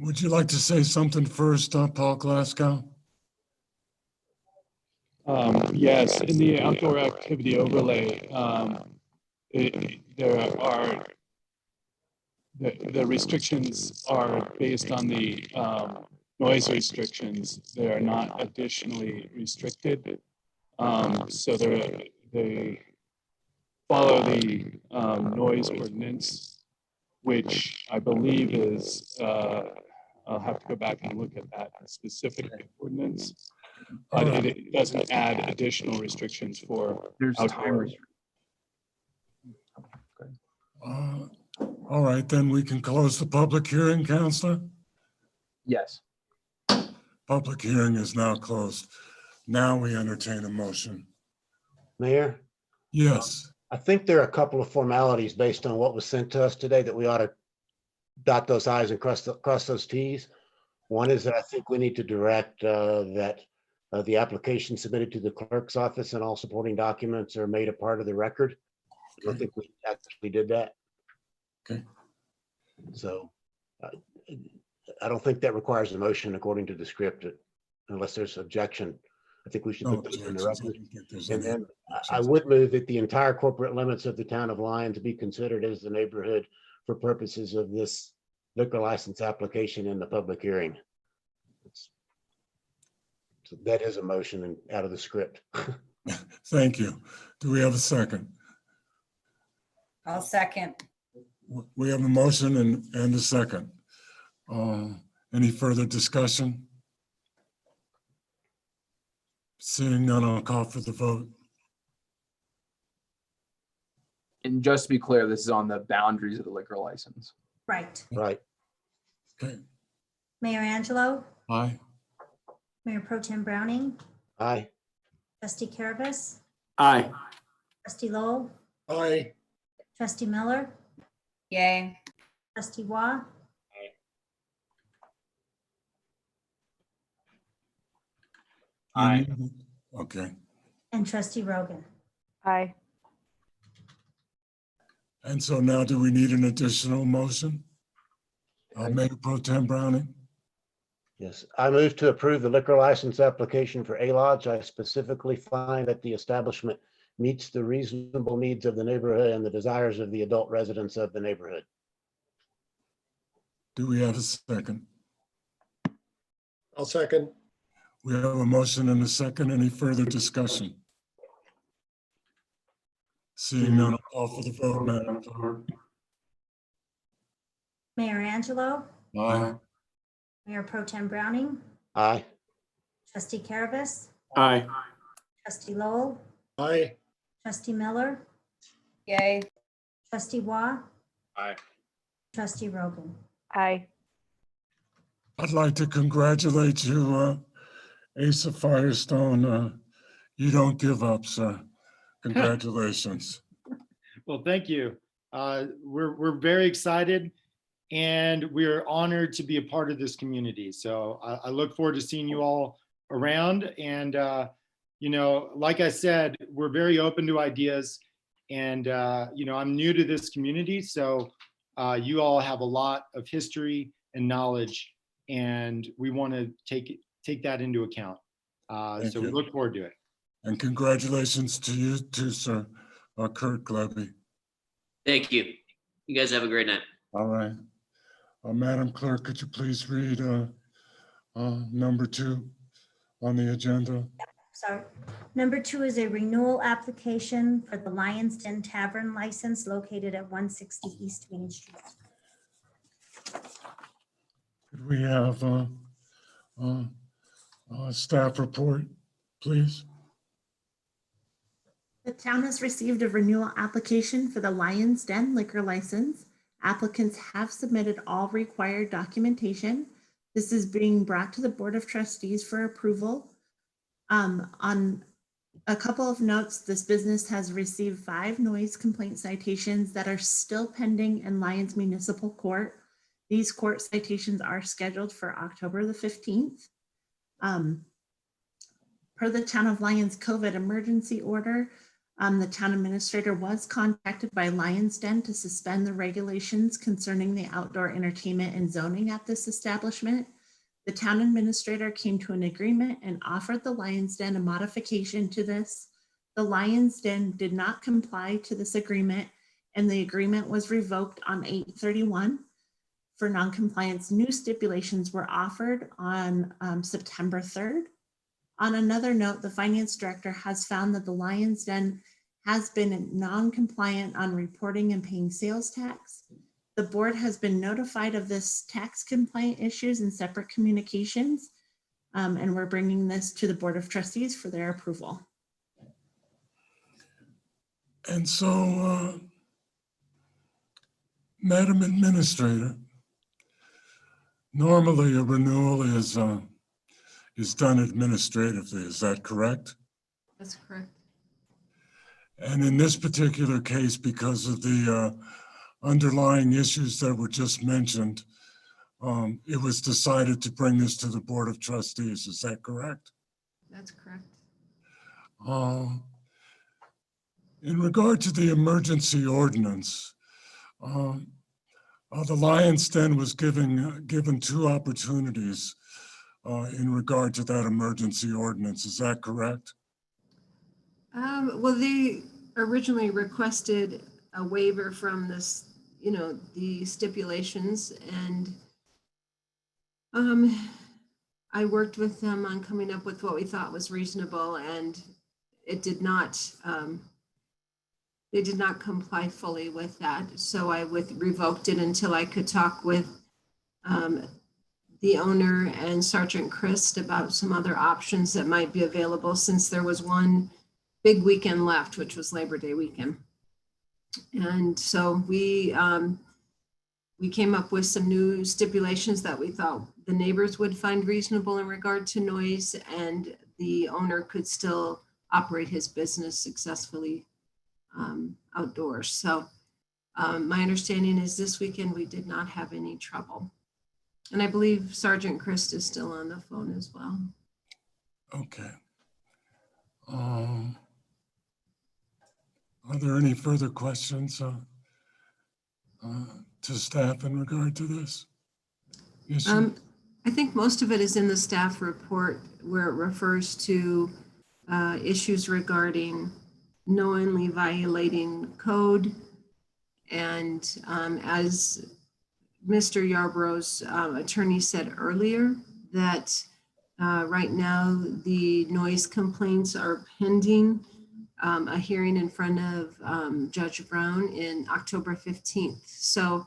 Would you like to say something first, Paul Glasgow? Yes, in the outdoor activity overlay, the restrictions are based on the noise restrictions. They are not additionally restricted. So follow the noise ordinance, which I believe is, I'll have to go back and look at that specific ordinance. But it doesn't add additional restrictions for There's outdoors. All right, then we can close the public hearing, Counselor. Yes. Public hearing is now closed. Now we entertain a motion. Mayor, Yes. I think there are a couple of formalities based on what was sent to us today that we ought to dot those i's and cross those t's. One is that I think we need to direct that the application submitted to the clerk's office and all supporting documents are made a part of the record. I don't think we actually did that. Okay. So I don't think that requires a motion according to the script, unless there's objection. I think we should put those in the record. And then I would move that the entire corporate limits of the town of Lyons be considered as the neighborhood for purposes of this liquor license application in the public hearing. So that is a motion and out of the script. Thank you. Do we have a second? I'll second. We have a motion and a second. Any further discussion? Seeing none, I'll call for the vote. And just to be clear, this is on the boundaries of the liquor license. Right. Right. Okay. Mayor Angelo, Aye. Mayor Pro Tem Browning, Aye. Trustee Caravas, Aye. Trustee Lowell, Aye. Trustee Miller, Yay. Trustee Waugh, Aye. Okay. and Trustee Rogan. Aye. And so now do we need an additional motion? Mayor Pro Tem Browning? Yes, I move to approve the liquor license application for A Lodge. I specifically find that the establishment meets the reasonable needs of the neighborhood and the desires of the adult residents of the neighborhood. Do we have a second? I'll second. We have a motion and a second. Any further discussion? Seeing none, I'll call for the vote, Madam Clerk. Mayor Angelo, Aye. Mayor Pro Tem Browning, Aye. Trustee Caravas, Aye. Trustee Lowell, Aye. Trustee Miller, Yay. Trustee Waugh, Aye. Trustee Rogan. Aye. I'd like to congratulate you, Asa Firestone. You don't give up, sir. Congratulations. Well, thank you. We're very excited and we're honored to be a part of this community. So I look forward to seeing you all around. And, you know, like I said, we're very open to ideas and, you know, I'm new to this community. So you all have a lot of history and knowledge and we want to take that into account. So we look forward to it. And congratulations to you too, sir, Kurt Glebe. Thank you. You guys have a great night. All right. Madam Clerk, could you please read number 2 on the agenda? Sorry. Number 2 is a renewal application for the Lion's Den Tavern license located at 160 East Main Street. Could we have a staff report, please? The town has received a renewal application for the Lion's Den liquor license. Applicants have submitted all required documentation. This is being brought to the Board of Trustees for approval. On a couple of notes, this business has received 5 noise complaint citations that are still pending in Lyons Municipal Court. These court citations are scheduled for October the 15th. Per the Town of Lyons COVID emergency order, the town administrator was contacted by Lion's Den to suspend the regulations concerning the outdoor entertainment and zoning at this establishment. The town administrator came to an agreement and offered the Lion's Den a modification to this. The Lion's Den did not comply to this agreement and the agreement was revoked on 8/31. For noncompliance, new stipulations were offered on September 3rd. On another note, the finance director has found that the Lion's Den has been non-compliant on reporting and paying sales tax. The board has been notified of this tax compliant issues in separate communications, and we're bringing this to the Board of Trustees for their approval. And so, Madam Administrator, normally a renewal is done administratively, is that correct? That's correct. And in this particular case, because of the underlying issues that were just mentioned, it was decided to bring this to the Board of Trustees, is that correct? That's correct. In regard to the emergency ordinance, the Lions Den was given 2 opportunities in regard to that emergency ordinance. Is that correct? Well, they originally requested a waiver from this, the stipulations, and I worked with them on coming up with what we thought was reasonable, and it did not, they did not comply fully with that. So I revoked it until I could talk with the owner and Sergeant Christ about some other options that might be available, since there was one big weekend left, which was Labor Day weekend. And so we came up with some new stipulations that we thought the neighbors would find reasonable in regard to noise, and the owner could still operate his business successfully outdoors. So my understanding is this weekend we did not have any trouble. And I believe Sergeant Christ is still on the phone as well. Okay. Are there any further questions to staff in regard to this issue? I think most of it is in the staff report, where it refers to issues regarding knowingly violating code. And as Mr. Yarbrough's attorney said earlier, that right now the noise complaints are pending a hearing in front of Judge Brown in October 15th. So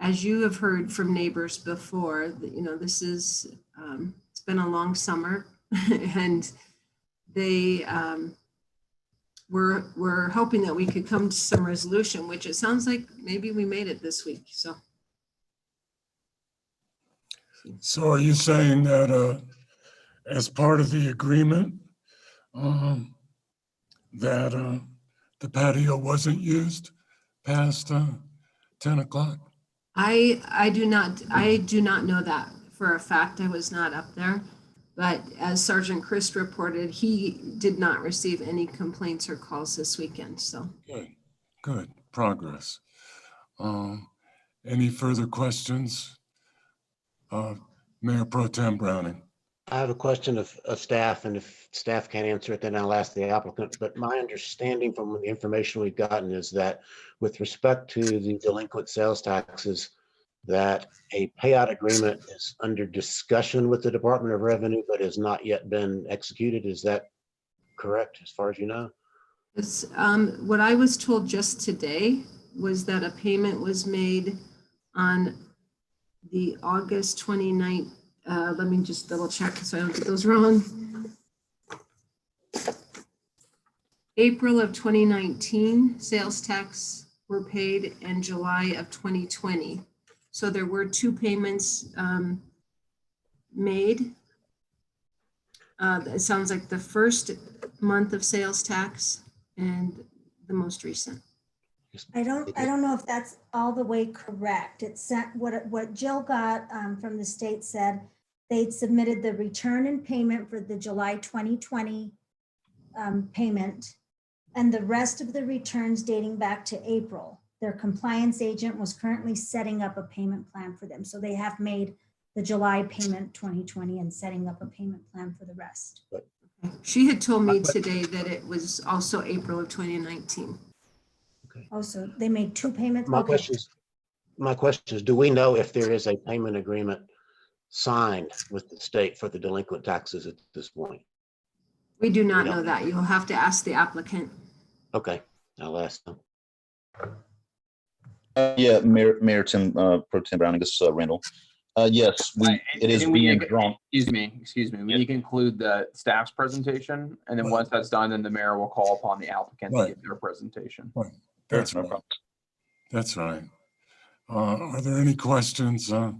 as you have heard from neighbors before, this is, it's been a long summer and they we're hoping that we could come to some resolution, which it sounds like maybe we made it this week. So are you saying that as part of the agreement, that the patio wasn't used past 10 o'clock? I do not know that for a fact. I was not up there, but as Sergeant Christ reported, he did not receive any complaints or calls this weekend. So good progress. Any further questions? Mayor Pro Tem Browning. I have a question of staff, and if staff can't answer it, then I'll ask the applicant. But my understanding from the information we've gotten is that with respect to the delinquent sales taxes, that a payout agreement is under discussion with the Department of Revenue, but has not yet been executed. Is that correct, as far as you know? It's, what I was told just today was that a payment was made on the August 29th. Let me just double check so I don't get those wrong. April of 2019, sales tax were paid in July of 2020. So there were 2 payments made. It sounds like the first month of sales tax and the most recent. I don't know if that's all the way correct. It sent what Jill got from the state said they'd submitted the return and payment for the July 2020 payment, and the rest of the returns dating back to April. Their compliance agent was currently setting up a payment plan for them. So they have made the July payment 2020 and setting up a payment plan for the rest. She had told me today that it was also April of 2019. Also, they made 2 payments. My question is, do we know if there is a payment agreement signed with the state for the delinquent taxes at this point? We do not We know don't? that. You'll have to ask the applicant. Okay, I'll ask them. Yeah, Mayor Tim, Pro Tim Browning, this is Randall. Yes, it is being drawn. Excuse me. We need to conclude the staff's presentation, and then once that's done, then the mayor will call upon the applicant to give their presentation. Right. That's no right. problem. That's right. Are there any questions for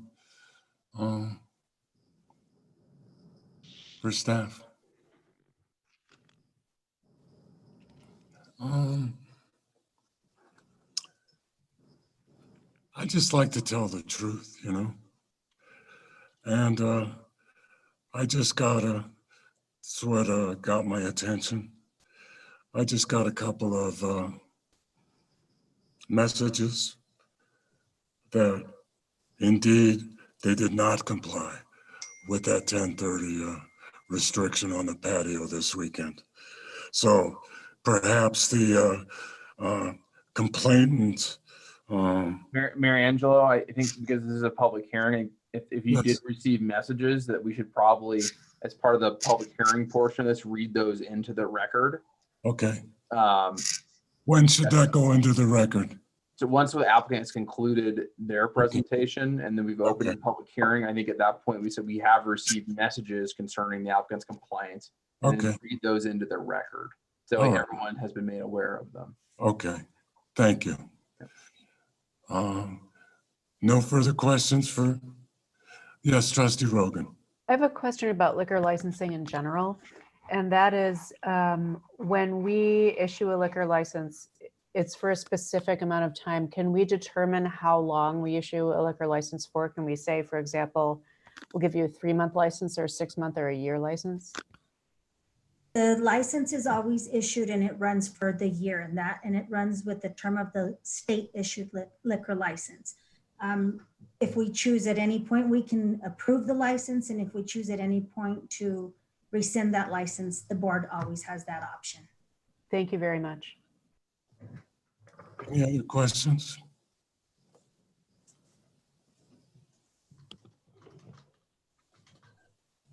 staff? I just like to tell the truth, you know? And I just that's what got my attention. I just got a couple of messages that indeed they did not comply with that 10:30 restriction on the patio this weekend. So perhaps the complainant. Mary Angelo, I think because this is a public hearing, if you did receive messages, that we should probably, as part of the public hearing portion of this, read those into the record. Okay. When should that go into the record? So once the applicant has concluded their presentation and then we've opened a public hearing, I think at that point we said we have received messages concerning the applicant's compliance, and then read those into the record. So everyone has been made aware of them. Okay, thank you. No further questions for, yes, Trustee Rogan. I have a question about liquor licensing in general, and that is when we issue a liquor license, it's for a specific amount of time. Can we determine how long we issue a liquor license for? Can we say, for example, we'll give you a 3-month license or a 6-month or a year license? The license is always issued and it runs for the year, and it runs with the term of the state issued liquor license. If we choose at any point, we can approve the license, and if we choose at any point to rescind that license, the board always has that option. Thank you very much. Any other questions?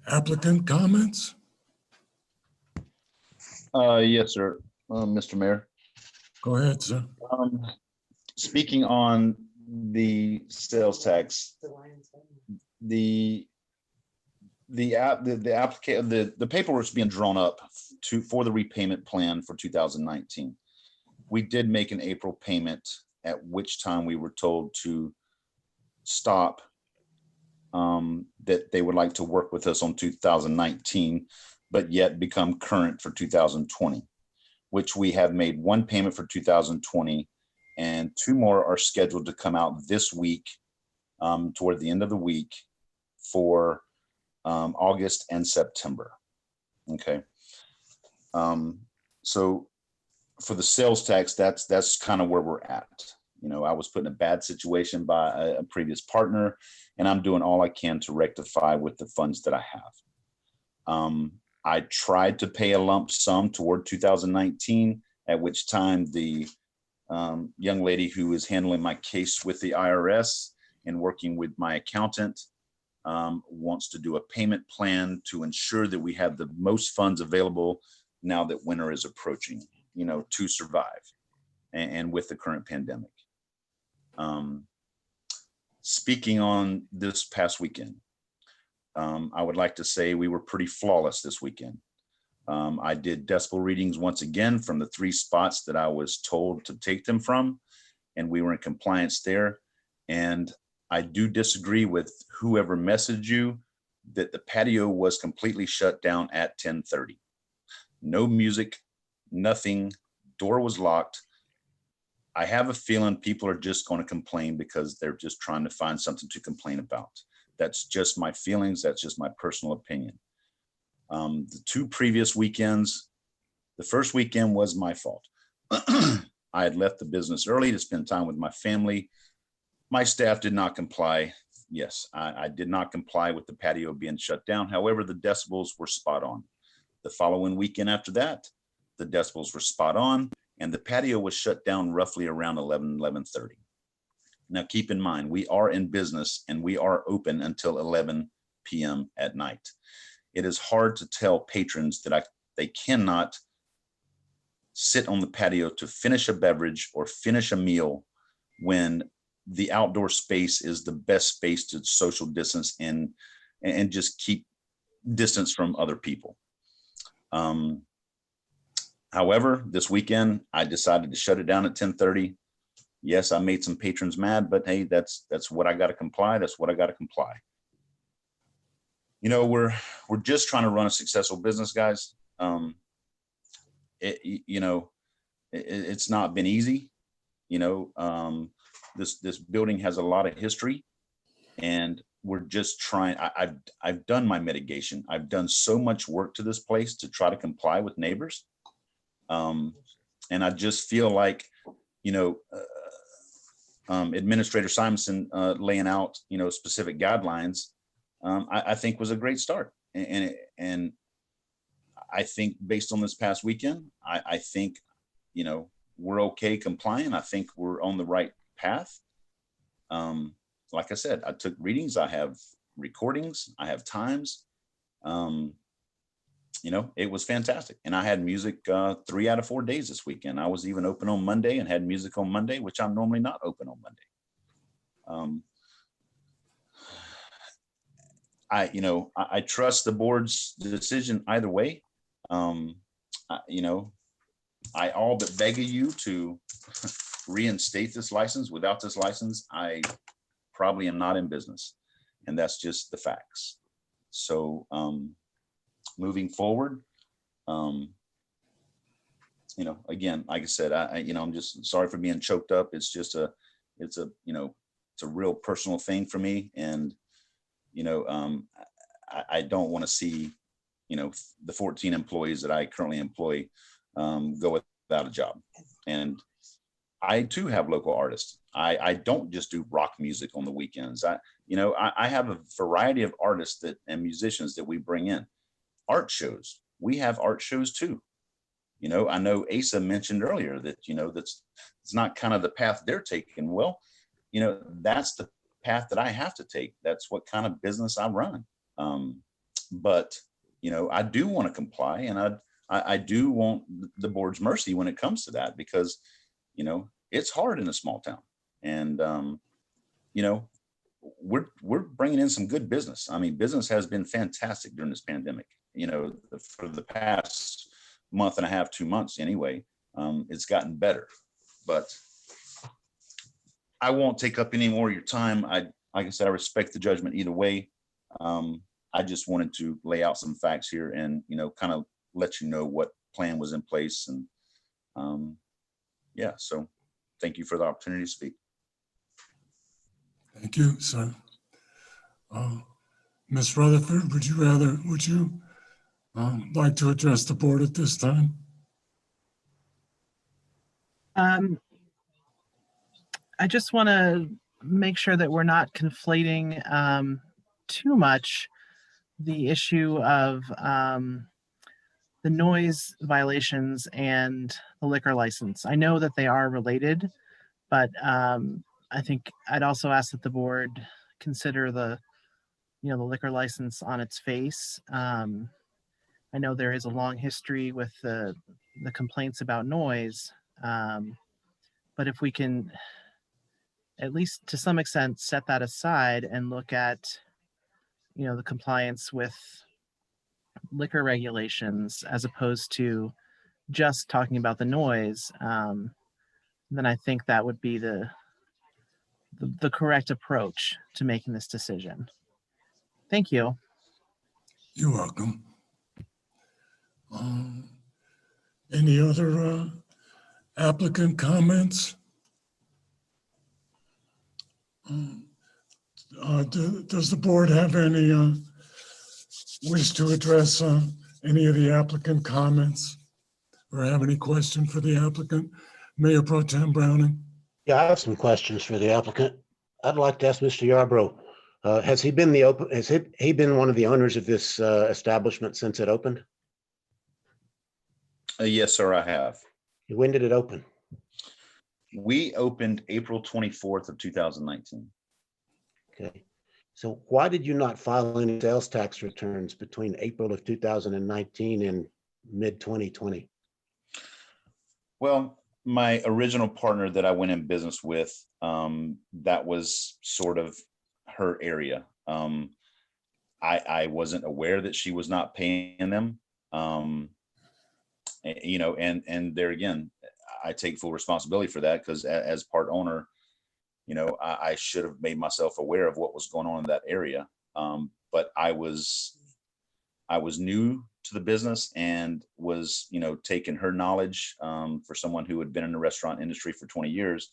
Applicant comments? Yes, sir, Mr. Mayor. Go ahead, sir. Speaking on the sales tax, the paperwork's being drawn up for the repayment plan for 2019. We did make an April payment, at which time we were told to stop, that they would like to work with us on 2019, but yet become current for 2020, which we have made one payment for 2020, and 2 more are scheduled to come out this week, toward the end of the week, for August and September. Okay. So for the sales tax, that's kind of where we're at. You know, I was put in a bad situation by a previous partner, and I'm doing all I can to rectify with the funds that I have. I tried to pay a lump sum toward 2019, at which time the young lady who is handling my case with the IRS and working with my accountant wants to do a payment plan to ensure that we have the most funds available now that winter is approaching, you know, to survive and with the current pandemic. Speaking on this past weekend, I would like to say we were pretty flawless this weekend. I did decibel readings once again from the 3 spots that I was told to take them from, and we were in compliance there. And I do disagree with whoever messaged you that the patio was completely shut down at 10:30. No music, nothing, door was locked. I have a feeling people are just going to complain because they're just trying to find something to complain about. That's just my feelings. That's just my personal opinion. The 2 previous weekends, the first weekend was my fault. I had left the business early to spend time with my family. My staff did not comply. Yes, I did not comply with the patio being shut down. However, the decibels were spot on. The following weekend after that, the decibels were spot on, and the patio was shut down roughly around 11:30. Now, keep in mind, we are in business and we are open until 11 p.m. at night. It is hard to tell patrons that They cannot sit on the patio to finish a beverage or finish a meal when the outdoor space is the best space to social distance and just keep distance from other people. However, this weekend I decided to shut it down at 10:30. Yes, I made some patrons mad, but hey, that's what I got to comply. That's what I got to comply. You know, we're just trying to run a successful business, guys. It's not been easy. You know, this building has a lot of history, and we're just trying. I've done my mitigation. I've done so much work to this place to try to comply with neighbors, and I just feel like, you know, Administrator Simonson laying out, you know, specific guidelines, I think was a great start, and I think based on this past weekend, I think, you know, we're okay complying. I think we're on the right path. Like I said, I took readings, I have recordings, I have times. You know, it was fantastic. And I had music 3 out of 4 days this weekend. I was even open on Monday and had music on Monday, which I'm normally not open on Monday. I trust the board's decision either way. You know, I all but beg of you to reinstate this license. Without this license, I probably am not in business, and that's just the facts. So moving forward, you know, again, like I said, I'm just sorry for being choked up. It's just it's a real personal thing for me, and you know, I don't want to see, you know, the 14 employees that I currently employ go without a job. And I too have local artists. I don't just do rock music on the weekends. I have a variety of artists and musicians that we bring in. Art shows. We have art shows too. You know, I know Asa mentioned earlier that, you know, it's not kind of the path they're taking. Well, you know, that's the path that I have to take. That's what kind of business I run. But, you know, I do want to comply, and I do want the board's mercy when it comes to that, because, you know, it's hard in a small town, and, you know, we're bringing in some good business. I mean, business has been fantastic during this pandemic. You know, for the past month and a half, 2 months anyway, it's gotten better. But I won't take up any more of your time. Like I said, I respect the judgment either way. I just wanted to lay out some facts here and, you know, kind of let you know what plan was in place. And yeah, so thank you for the opportunity to speak. Thank you, sir. Ms. Rutherford, would you like to address the board at this time? I just want to make sure that we're not conflating too much the issue of the noise violations and the liquor license. I know that they are related, but I think I'd also ask that the board consider the liquor license on its face. I know there is a long history with the complaints about noise, but if we can, at least to some extent, set that aside and look at, you know, the compliance with liquor regulations as opposed to just talking about the noise, then I think that would be the correct approach to making this decision. Thank you. You're welcome. Any other applicant comments? Does the board have any wish to address any of the applicant comments or have any question for the applicant? Mayor Pro Tem Browning. Yeah, I have some questions for the applicant. I'd like to ask Mr. Yarbrough, has he been one of the owners of this establishment since it opened? Yes, sir, I have. When did it open? We opened April 24th of 2019. Okay. So why did you not file any sales tax returns between April of 2019 and mid 2020? Well, my original partner that I went in business with, that was sort of her area. I wasn't aware that she was not paying them. You know, and there again, I take full responsibility for that because as part owner, you know, I should have made myself aware of what was going on in that area. But I was new to the business and was, you know, taking her knowledge for someone who had been in the restaurant industry for 20 years,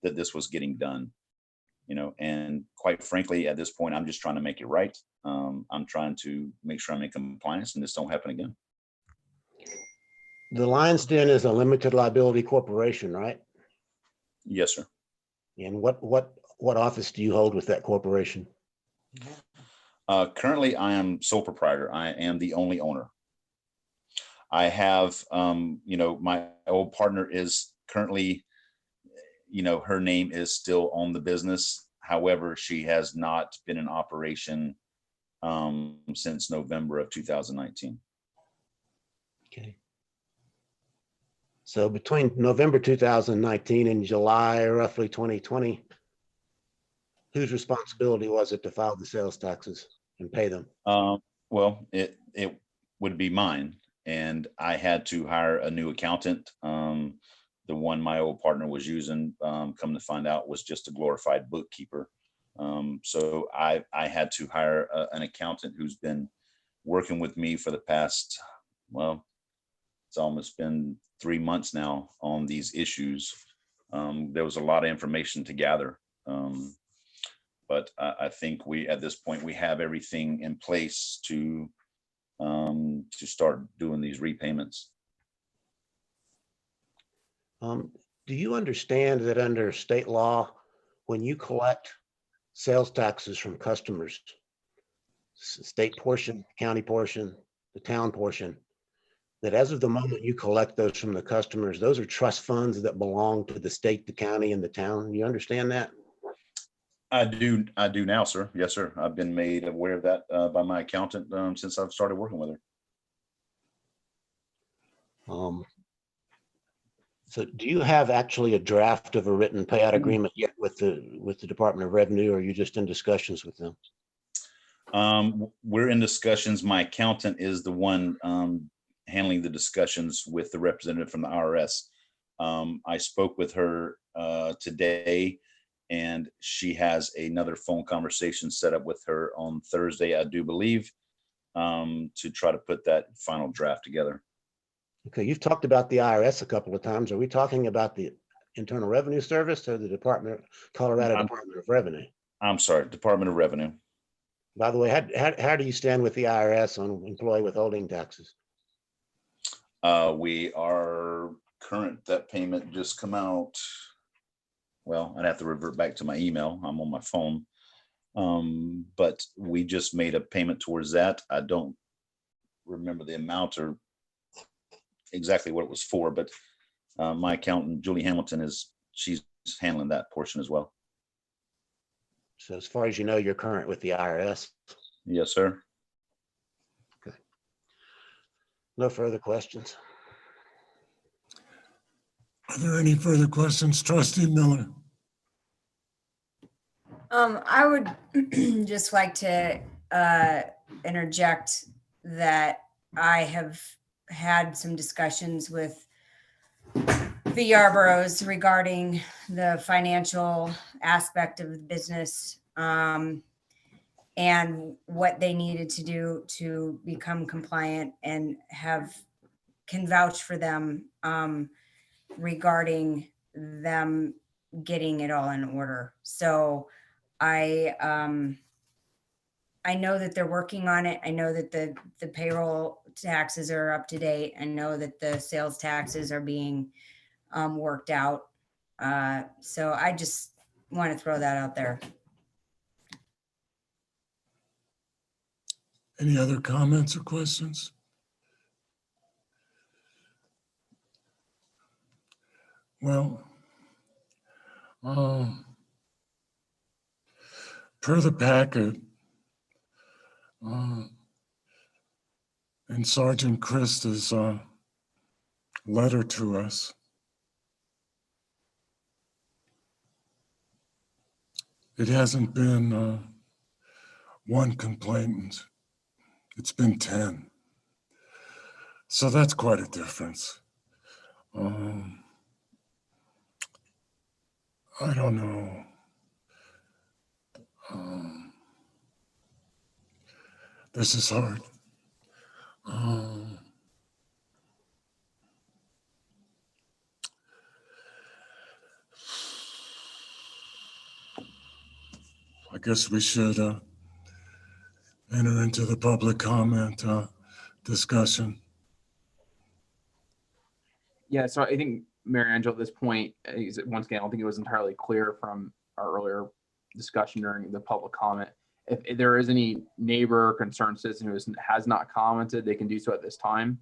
that this was getting done, you know, and quite frankly, at this point, I'm just trying to make it right. I'm trying to make sure I'm in compliance and this don't happen again. The Lion's Den is a limited liability corporation, right? Yes, sir. And what office do you hold with that corporation? Currently, I am sole proprietor. I am the only owner. I have, you know, my old partner is currently, you know, her name is still on the business. However, she has not been in operation since November of 2019. Okay. So between November 2019 and July, roughly 2020, whose responsibility was it to file the sales taxes and pay them? Well, it would be mine, and I had to hire a new accountant. The one my old partner was using, come to find out, was just a glorified bookkeeper. So I had to hire an accountant who's been working with me for the past, well, it's almost been 3 months now on these issues. There was a lot of information to gather. But I think at this point, we have everything in place to start doing these repayments. Do you understand that under state law, when you collect sales taxes from customers, state portion, county portion, the town portion, that as of the moment you collect those from the customers, those are trust funds that belong to the state, the county, and the town? You understand that? I do now, sir. Yes, sir. I've been made aware of that by my accountant since I've started working with her. So do you have actually a draft of a written payout agreement yet with the Department of Revenue, or are you just in discussions with them? We're in discussions. My accountant is the one handling the discussions with the representative from the IRS. I spoke with her today, and she has another phone conversation set up with her on Thursday, I do believe, to try to put that final draft together. Okay, you've talked about the IRS a couple of times. Are we talking about the Internal Revenue Service or the Colorado Department of Revenue? I'm sorry, Department of Revenue. By the way, how do you stand with the IRS on employee withholding taxes? We are current. That payment just come out. Well, I'd have to revert back to my email. I'm on my phone. But we just made a payment towards that. I don't remember the amount or exactly what it was for, but my accountant, Julie Hamilton, she's handling that portion as well. So as far as you know, you're current with the IRS? Yes, sir. Okay. No further questions. Are there any further questions, Trustee Miller? I would just like to interject that I have had some discussions with the Yarboroughs regarding the financial aspect of the business and what they needed to do to become compliant, and can vouch for them regarding them getting it all in order. So I know that they're working on it. I know that the payroll taxes are up to date. I know that the sales taxes are being worked out. So I just want to throw that out there. Any other comments or questions? Well, per the packet, and Sergeant Christ's letter to us. It hasn't been one complainant. It's been 10. So that's quite a difference. I don't know. This is hard. I guess we should enter into the public comment discussion. Yeah, so I think, Mary Angela, at this point, once again, I don't think it was entirely clear from our earlier discussion during the public comment. If there is any neighbor or concerned citizen who has not commented, they can do so at this time.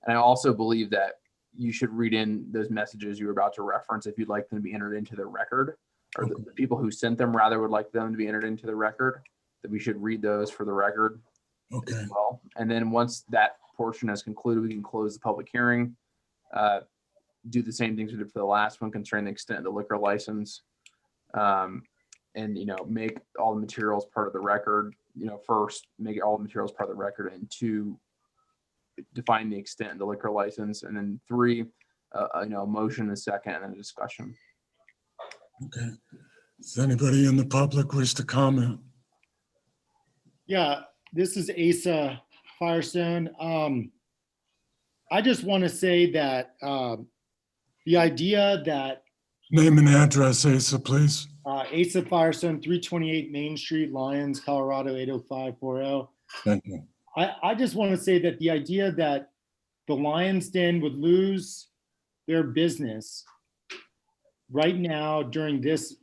And I also believe that you should read in those messages you were about to reference if you'd like them to be entered into the record, or the people who sent them rather would like them to be entered into the record, that we should read those for the record as well. And then once that portion is concluded, we can close the public hearing. Do the same things we did for the last one concerning the extent of the liquor license, and make all the materials part of the record. First, make all the materials part of the record, and 2, define the extent of the liquor license, and then 3, a motion, a second, and a discussion. Okay. Does anybody in the public wish to comment? Yeah, this is Asa Firestone. I just want to say that the idea that Name and address, Asa, please. Asa Firestone, 328 Main Street, Lyons, Colorado, 80540. Thank you. I just want to say that the idea that the Lions Den would lose their business right now during this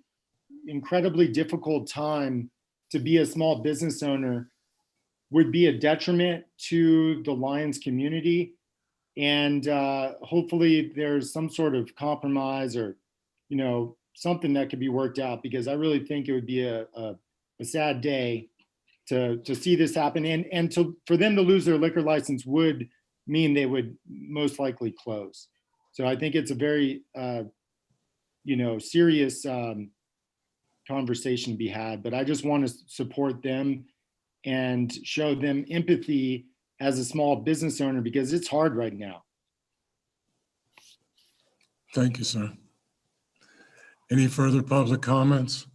incredibly difficult time to be a small business owner would be a detriment to the Lions community. And hopefully there's some sort of compromise or, something that could be worked out, because I really think it would be a sad day to see this happen. And for them to lose their liquor license would mean they would most likely close. So I think it's a very, serious conversation to be had, but I just want to support them and show them empathy as a small business owner, because it's hard right now. Thank you, sir. Any further public comments?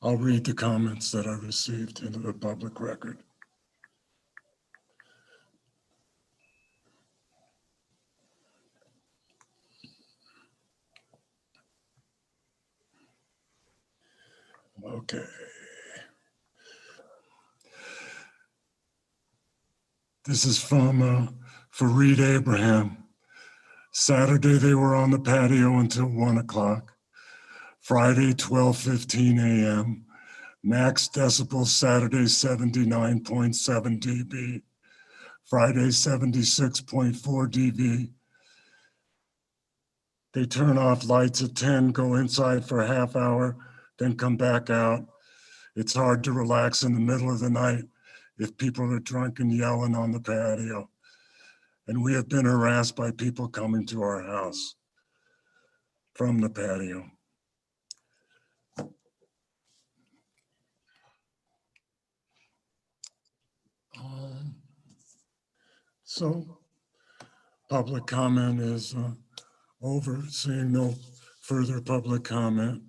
I'll read the comments that I received into the public record. Okay. This is from Fareed Abraham. Saturday, they were on the patio until 1 o'clock. Friday, 12:15 a.m. Max decibels Saturday, 79.7 dB. Friday, 76.4 dB. They turn off lights at 10, go inside for a half hour, then come back out. It's hard to relax in the middle of the night if people are drunk and yelling on the patio. And we have been harassed by people coming to our house from the patio. So public comment is over. Seeing no further public comment.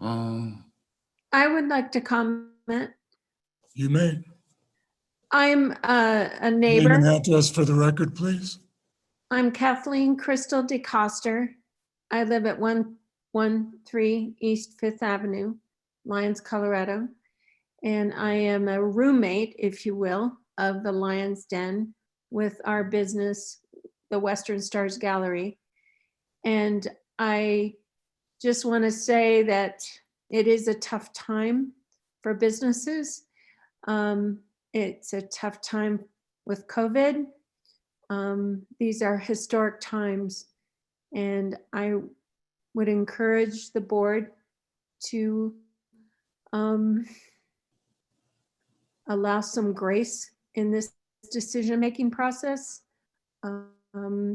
I would like to comment. You may. I'm a Name neighbor. and address for the record, please. I'm Kathleen Crystal DeCoster. I live at 113 East Fifth Avenue, Lyons, Colorado. And I am a roommate, if you will, of the Lions Den with our business, the Western Stars Gallery. And I just want to say that it is a tough time for businesses. It's a tough time with COVID. These are historic times, and I would encourage the board to allow some grace in this decision-making process.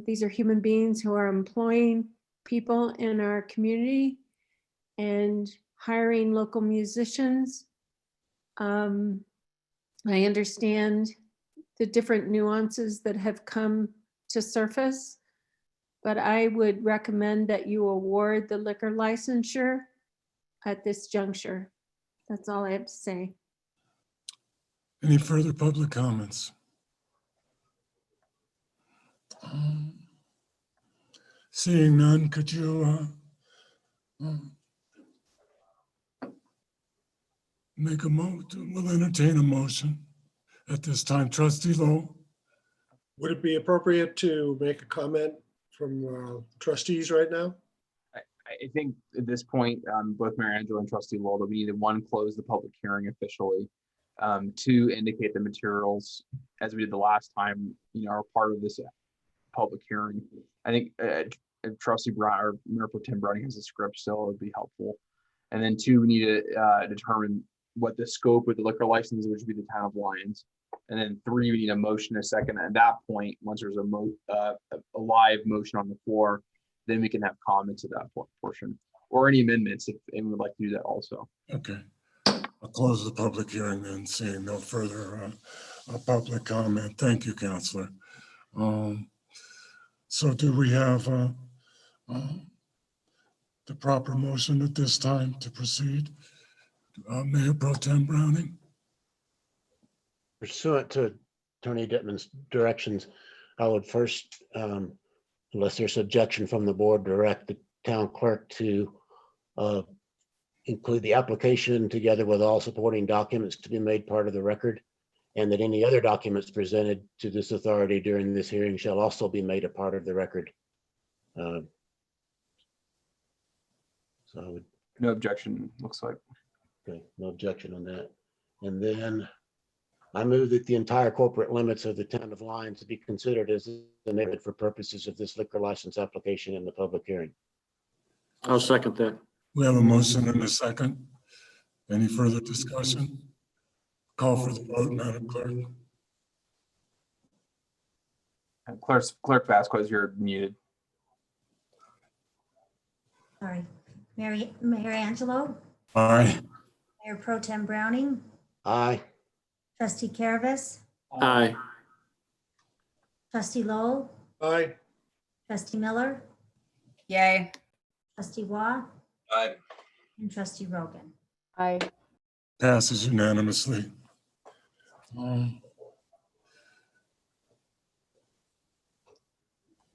These are human beings who are employing people in our community and hiring local musicians. I understand the different nuances that have come to surface, but I would recommend that you award the liquor licensure at this juncture. That's all I have to say. Any further public comments? Seeing none, could you make a motion? We'll entertain a motion at this time. Trustee Lowe? Would it be appropriate to make a comment from trustees right now? I think at this point, both Mayor Angelo and Trustee Lowell, that we need to, one, close the public hearing officially, two, indicate the materials as we did the last time, are part of this public hearing. I think if Trustee Brown or Mayor Pro Tem Browning has a script still, it would be helpful. And then two, we need to determine what the scope of the liquor license, which would be the town of Lyons. And then three, we need a motion, a second. At that point, once there's a live motion on the floor, then we can have comments at that portion or any amendments if anyone would like to do that also. Okay. I'll close the public hearing then, seeing no further public comment. Thank you, Counselor. So do we have the proper motion at this time to proceed? Mayor Pro Tem Browning? Pursuant to Attorney Dittman's directions, I would first, unless there's objection from the board, direct the town clerk to include the application together with all supporting documents to be made part of the record, and that any other documents presented to this authority during this hearing shall also be made a part of the record. So I would. No objection, looks like. Okay, no objection on that. And then I move that the entire corporate limits of the town of Lyons be considered as the neighborhood for purposes of this liquor license application in the public hearing. I'll second that. We have a motion and a second. Any further discussion? Call for the vote, Madam Clerk. Clerk Vasquez, you're muted. Sorry. Mayor Angelo, Aye. Mayor Pro Tem Browning, Aye. Trustee Caravas, Aye. Trustee Lowell, Aye. Trustee Miller, Yay. Trustee Waugh, Aye. and Trustee Rogan. Aye. Passes unanimously. I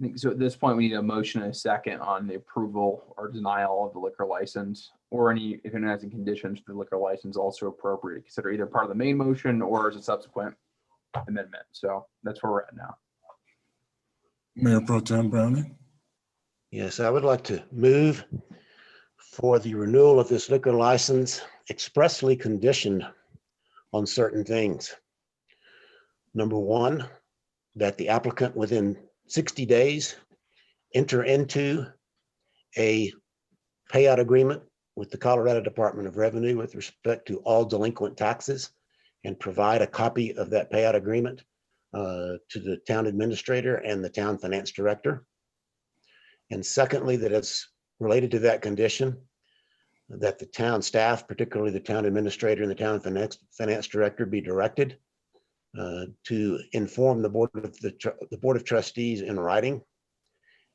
think so at this point, we need a motion and a second on the approval or denial of the liquor license, or any, if anyone has any conditions for the liquor license, also appropriate to consider either part of the main motion or as a subsequent amendment. So that's where we're at now. Mayor Pro Tem Browning? Yes, I would like to move for the renewal of this liquor license expressly conditioned on certain things. Number one, that the applicant within 60 days enter into a payout agreement with the Colorado Department of Revenue with respect to all delinquent taxes and provide a copy of that payout agreement to the town administrator and the town finance director. And secondly, that it's related to that condition, that the town staff, particularly the town administrator and the town finance director, be directed to inform the board of trustees in writing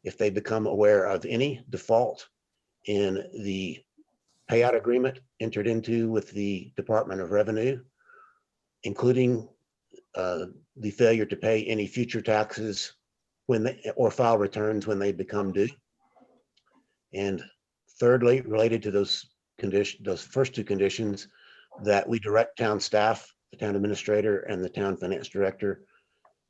if they become aware of any default in the payout agreement entered into with the Department of Revenue, including the failure to pay any future taxes when they, or file returns when they become due. And thirdly, related to those conditions, those first two conditions, that we direct town staff, the town administrator and the town finance director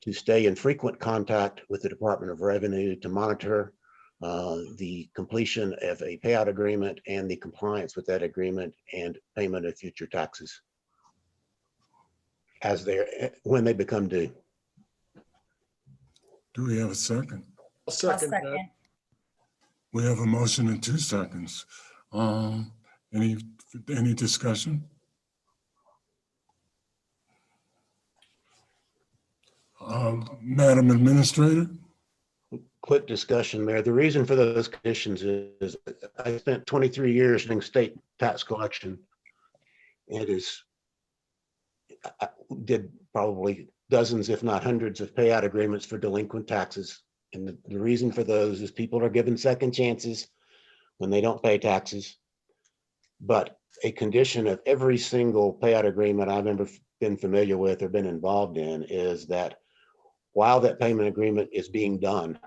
to stay in frequent contact with the Department of Revenue to monitor the completion of a payout agreement and the compliance with that agreement and payment of future taxes as when they become due. Do we have a second? I'll second that. We have a motion in 2 seconds. Any discussion? Madam Administrator? Quick discussion, Mayor. The reason for those conditions is I spent 23 years doing state tax collection. It is, I did probably dozens, if not hundreds of payout agreements for delinquent taxes. And the reason for those is people are given second chances when they don't pay taxes. But a condition of every single payout agreement I've ever been familiar with or been involved in is that while that payment agreement is being done,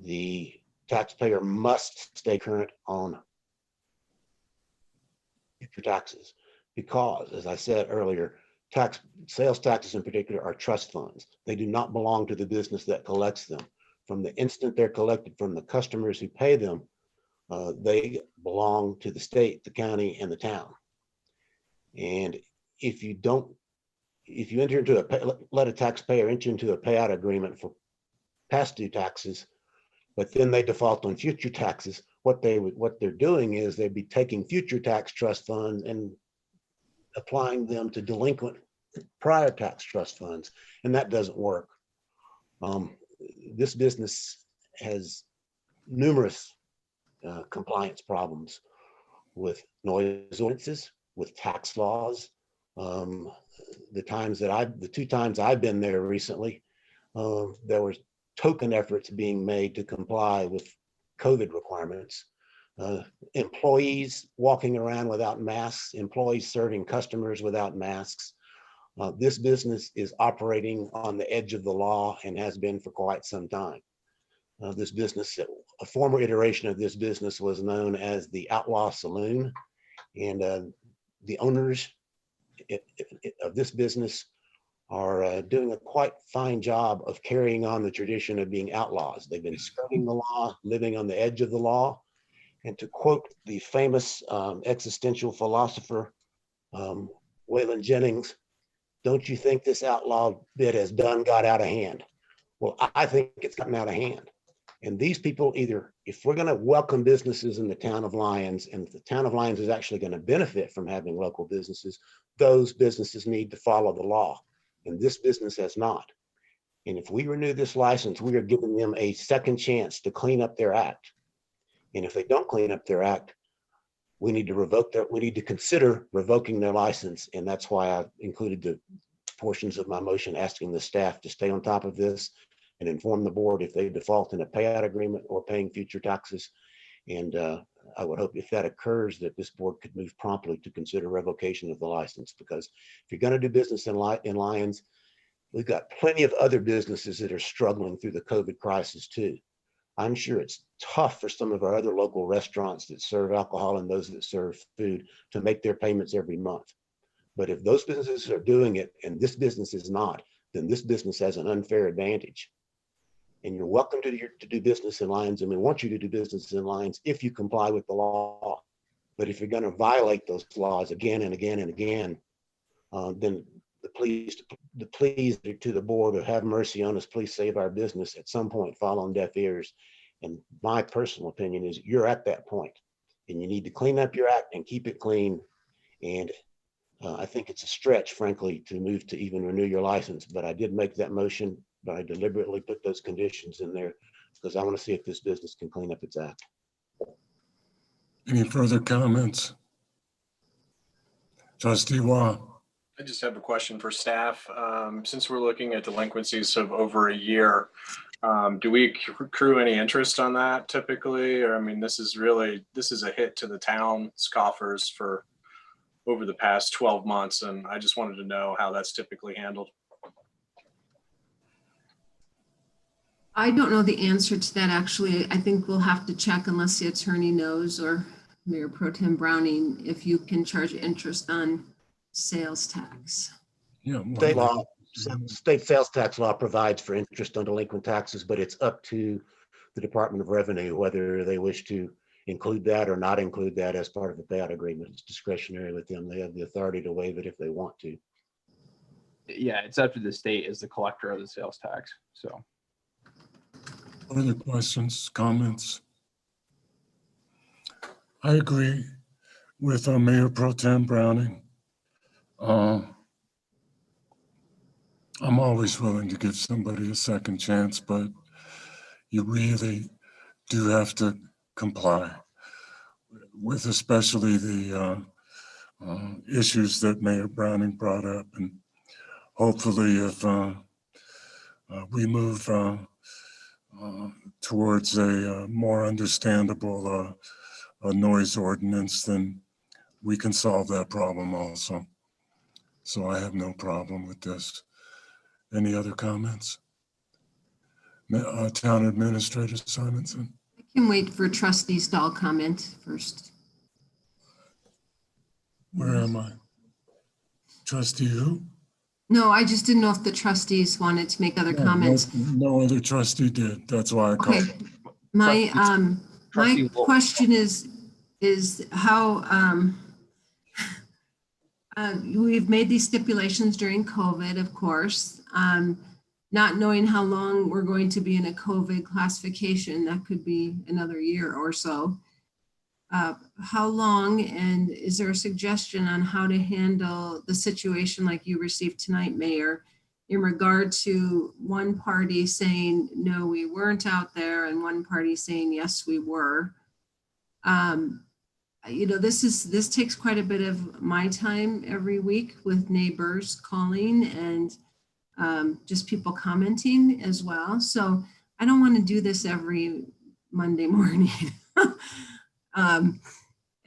the taxpayer must stay current on future taxes, because, as I said earlier, sales taxes in particular are trust funds. They do not belong to the business that collects them. From the instant they're collected from the customers who pay them, they belong to the state, the county, and the town. And if you enter into let a taxpayer enter into a payout agreement for past due taxes, but then they default on future taxes, what they're doing is they'd be taking future tax trust funds and applying them to delinquent prior tax trust funds, and that doesn't work. This business has numerous compliance problems with noise ordinances, with tax laws. The 2 times I've been there recently, there was token efforts being made to comply with COVID requirements. Employees walking around without masks, employees serving customers without masks. This business is operating on the edge of the law and has been for quite some time. This business, a former iteration of this business was known as the Outlaw Saloon, and the owners of this business are doing a quite fine job of carrying on the tradition of being outlaws. They've been skirting the law, living on the edge of the law. And to quote the famous existential philosopher, Waylon Jennings, "Don't you think this outlaw bit has done got out of hand?" Well, I think it's gotten out of hand. And these people if we're going to welcome businesses in the town of Lyons, and if the town of Lyons is actually going to benefit from having local businesses, those businesses need to follow the law. And this business has not. And if we renew this license, we are giving them a second chance to clean up their act. And if they don't clean up their act, we need to consider revoking their license. And that's why I included the portions of my motion asking the staff to stay on top of this and inform the board if they default in a payout agreement or paying future taxes. And I would hope if that occurs that this board could move promptly to consider revocation of the license, because if you're going to do business in Lyons, we've got plenty of other businesses that are struggling through the COVID crisis too. I'm sure it's tough for some of our other local restaurants that serve alcohol and those that serve food to make their payments every month. But if those businesses are doing it and this business is not, then this business has an unfair advantage. And you're welcome to do business in Lyons, and we want you to do business in Lyons if you comply with the law. But if you're going to violate those laws again and again and again, then the pleas to the board of have mercy on us, please save our business, at some point fall on deaf ears. And my personal opinion is you're at that point and you need to clean up your act and keep it clean. And I think it's a stretch, frankly, to move to even renew your license, but I did make that motion, but I deliberately put those conditions in there because I want to see if this business can clean up its act. Any further comments? Trustee Wah. I just have a question for staff. Since we're looking at delinquencies of over a year, do we accrue any interest on that typically? Or, I mean, this is a hit to the town's coffers for over the past 12 months. And I just wanted to know how that's typically handled. I don't know the answer to that, actually. I think we'll have to check unless the attorney knows, or Mayor Pro Tem Browning, if you can charge interest on sales tax. Yeah, state sales tax law provides for interest on delinquent taxes, but it's up to the Department of Revenue whether they wish to include that or not include that as part of the payout agreement. It's discretionary with them. They have the authority to waive it if they want to. Yeah, it's up to the state as the collector of the sales tax. So. Further questions, comments? I agree with Mayor Pro Tem Browning. I'm always willing to give somebody a second chance, but you really do have to comply with especially the issues that Mayor Browning brought up. And hopefully if we move towards a more understandable noise ordinance, then we can solve that problem also. So I have no problem with this. Any other comments? Town Administrator Simonson. I can wait for trustees to all comment first. Where am I? Trustee who? No, I just didn't know if the trustees wanted to make other comments. No other trustee did. That's why I Okay, called. my my Trustee Wolf. question is how we've made these stipulations during COVID, of course, not knowing how long we're going to be in a COVID classification. That could be another year or so. How long, and is there a suggestion on how to handle the situation like you received tonight, Mayor, in regard to one party saying, no, we weren't out there, and one party saying, yes, we were? You know, this takes quite a bit of my time every week with neighbors calling and just people commenting as well. So I don't want to do this every Monday morning.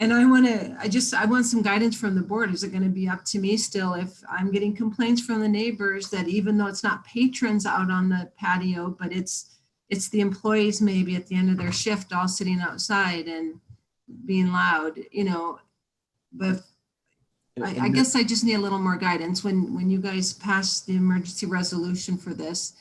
And I want some guidance from the board. Is it going to be up to me still if I'm getting complaints from the neighbors that even though it's not patrons out on the patio, but it's the employees maybe at the end of their shift all sitting outside and being loud, you know? But I guess I just need a little more guidance. When you guys passed the emergency resolution for this,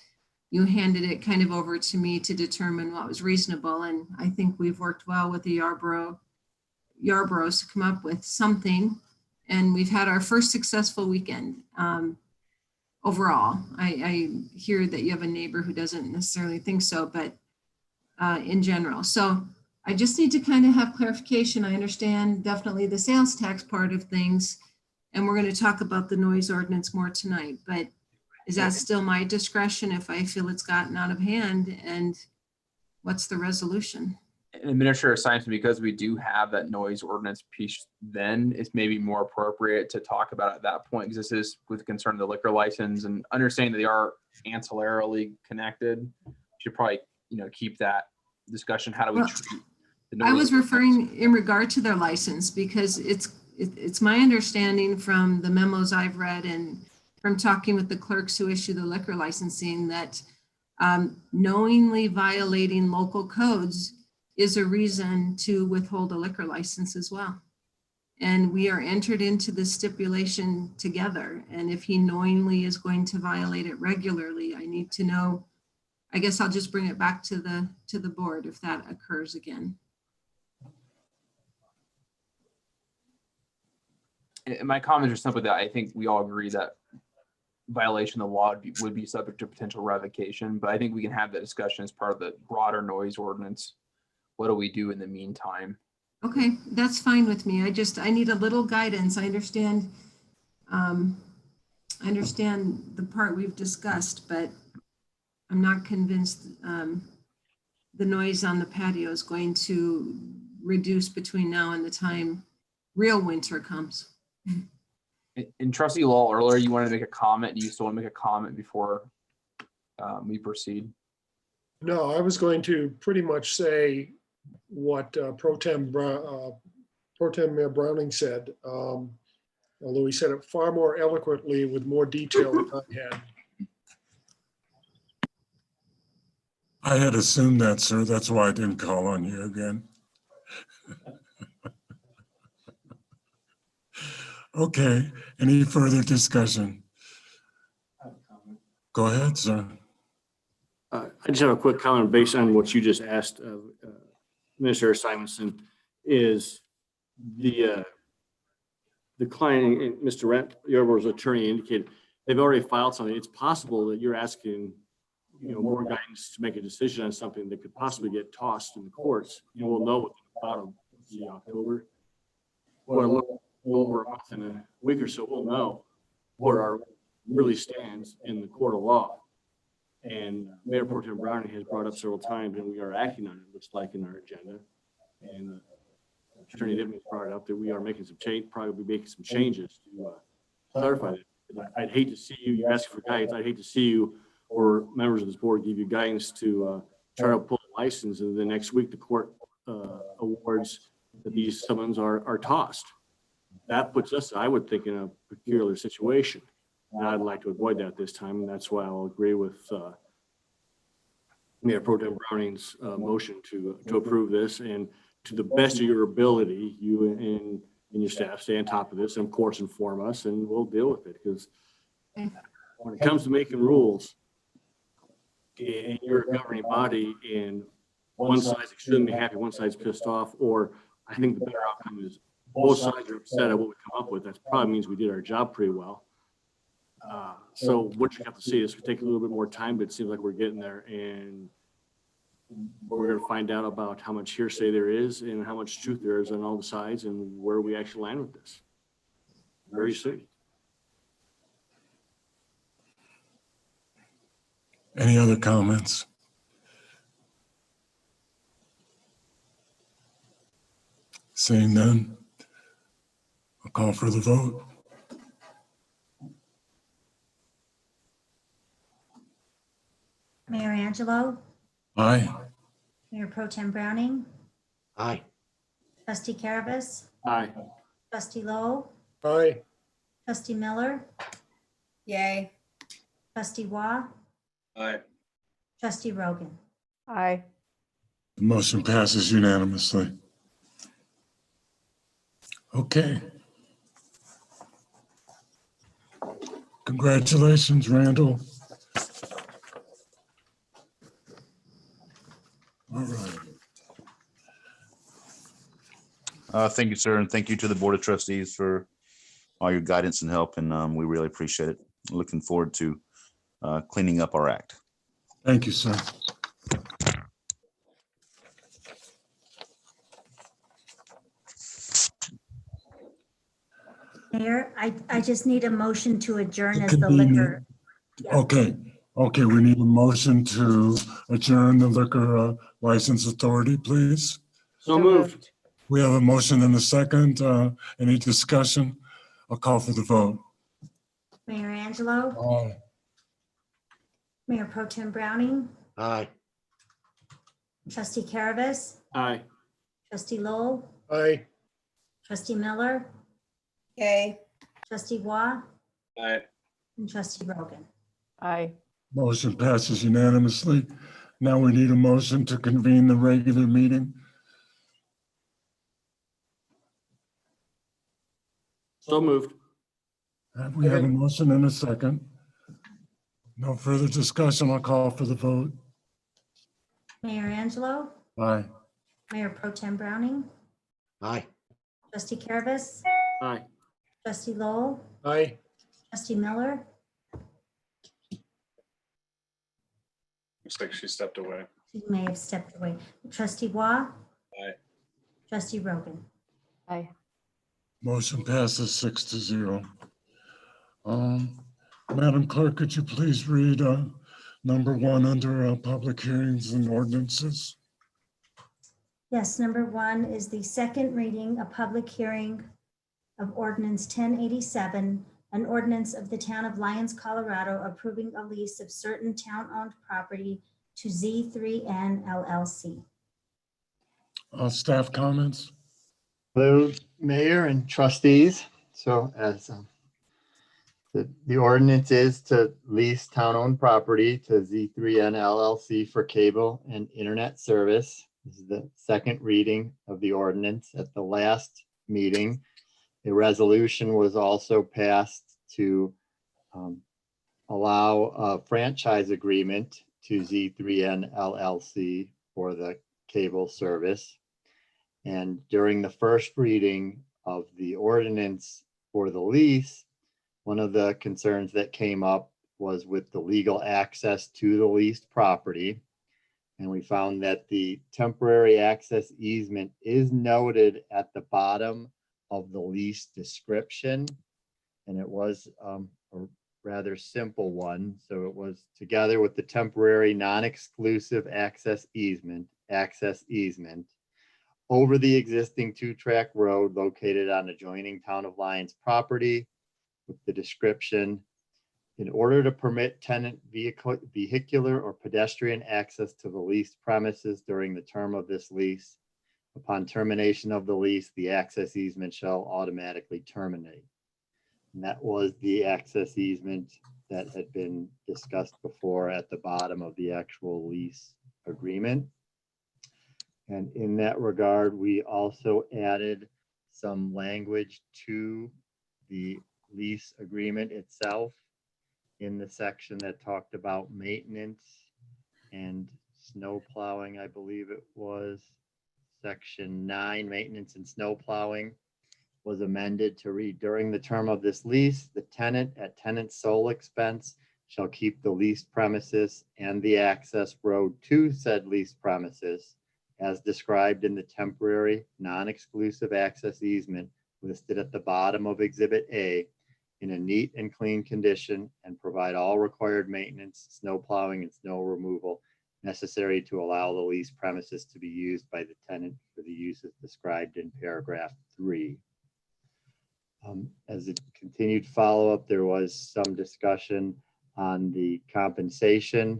you handed it kind of over to me to determine what was reasonable. And I think we've worked well with the Yarboroughs to come up with something. And we've had our first successful weekend overall. I hear that you have a neighbor who doesn't necessarily think so, but in general. So I just need to kind of have clarification. I understand definitely the sales tax part of things, and we're going to talk about the noise ordinance more tonight, but is that still my discretion if I feel it's gotten out of hand? And what's the resolution? Administrator Simonson, because we do have that noise ordinance piece, then it's maybe more appropriate to talk about it at that point, because this is with concern of the liquor license and understanding that they are ancillarily connected. Should probably, keep that discussion. How do we treat the noise? I was referring in regard to their license because it's my understanding from the memos I've read and from talking with the clerks who issue the liquor licensing that knowingly violating local codes is a reason to withhold a liquor license as well. And we are entered into this stipulation together. And if he knowingly is going to violate it regularly, I need to know. I guess I'll just bring it back to the board if that occurs again. And my comments are simply that I think we all agree that violation of the law would be subject to potential revocation, but I think we can have that discussion as part of the broader noise ordinance. What do we do in the meantime? Okay, that's fine with me. I need a little guidance. I understand the part we've discussed, but I'm not convinced the noise on the patio is going to reduce between now and the time real winter comes. And Trustee Law, earlier you wanted to make a comment. Do you still want to make a comment before we proceed? No, I was going to pretty much say what Pro Tem Mayor Browning said, although he said it far more eloquently with more detail than I had. I had assumed that, sir. That's why I didn't call on you again. Okay, any further discussion? Go ahead, sir. I just have a quick comment based on what you just asked of Minister Simonson. Is the client, Mr. Yarborough's attorney, indicated they've already filed something. It's possible that you're asking, more guidance to make a decision on something that could possibly get tossed in the courts. You will know about October. Or a little over a month in a week or so, we'll know what our really stands in the court of law. And Mayor Pro Tem Browning has brought up several times, and we are acting on it, looks like in our agenda. And Attorney Nivens brought it up that we are making some change, probably making some changes to clarify that. I'd hate to see you, you're asking for guidance, I'd hate to see you or members of this board give you guidance to try to pull a license, and the next week the court awards that these summons are tossed. That puts us, I would think, in a peculiar situation. And I'd like to avoid that this time, and that's why I'll agree with Mayor Pro Tem Browning's motion to approve this, and to the best of your ability, you and your staff stay on top of this, and of course inform us, and we'll deal with it. Because when it comes to making rules, and you're a governing body, and one side's extremely happy, one side's pissed off, or I think the better outcome is both sides are upset at what we come up with. That probably means we did our job pretty well. So what you have to see is going to take a little bit more time, but it seems like we're getting there, and we're going to find out about how much hearsay there is and how much truth there is on all the sides, and where we actually land with this very soon. Any other comments? Seeing none, I'll call for the vote. Mayor Angelo, Aye. Mayor Pro Tem Browning, Aye. Trustee Caravas, Aye. Trustee Lowell, Aye. Trustee Miller, Yay. Trustee Waugh, Aye. Trustee Rogan. Aye. The motion passes unanimously. Okay. Congratulations, Randall. All right. Thank you, sir, and thank you to the Board of Trustees for all your guidance and help, and we really appreciate it. Looking forward to cleaning up our act. Thank you, sir. Mayor, I just need a motion to adjourn as Could the be- liquor. Okay, we need a motion to adjourn the liquor license authority, please. So moved. We have a motion and a second. Any discussion? I'll call for the vote. Mayor Angelo, Aye. Mayor Pro Tem Browning, Aye. Trustee Caravas, Aye. Trustee Lowell, Aye. Trustee Miller, Yay. Trustee Waugh, Aye. and Trustee Rogan. Aye. Motion passes unanimously. Now we need a motion to convene the regular meeting. So moved. We have a motion and a second. No further discussion. I'll call for the vote. Mayor Angelo, Aye. Mayor Pro Tem Browning, Aye. Trustee Caravas, Aye. Trustee Lowell, Aye. Trustee Miller, Looks like she stepped away. she may have stepped away, Trustee Waugh, Aye. Trustee Rogan. Aye. Motion passes 6-0. Madam Clerk, could you please read number 1 under public hearings and ordinances? Yes, number 1 is the second reading, a public hearing of ordinance 1087, an ordinance of the town of Lyons, Colorado, approving a lease of certain town-owned property to Z3N LLC. Staff comments? Hello, Mayor and trustees. So as the ordinance is to lease town-owned property to Z3N LLC for cable and internet service. This is the second reading of the ordinance. At the last meeting, a resolution was also passed to allow a franchise agreement to Z3N LLC for the cable service. And during the first reading of the ordinance for the lease, one of the concerns that came up was with the legal access to the leased property. And we found that the temporary access easement is noted at the bottom of the lease description. And it was rather simple one. So it was together with the temporary non-exclusive access easement over the existing 2-track road located on adjoining Town of Lyons property with the description, in order to permit tenant vehicular or pedestrian access to the leased premises during the term of this lease, upon termination of the lease, the access easement shall automatically terminate. And that was the access easement that had been discussed before at the bottom of the actual lease agreement. And in that regard, we also added some language to the lease agreement itself in the section that talked about maintenance and snow plowing. I believe it was section 9, maintenance and snow plowing was amended to read, during the term of this lease, the tenant at tenant's sole expense shall keep the leased premises and the access road to said leased premises as described in the temporary non-exclusive access easement listed at the bottom of Exhibit A in a neat and clean condition, and provide all required maintenance, snow plowing, and snow removal necessary to allow the leased premises to be used by the tenant for the uses described in paragraph 3. As a continued follow-up, there was some discussion on the compensation,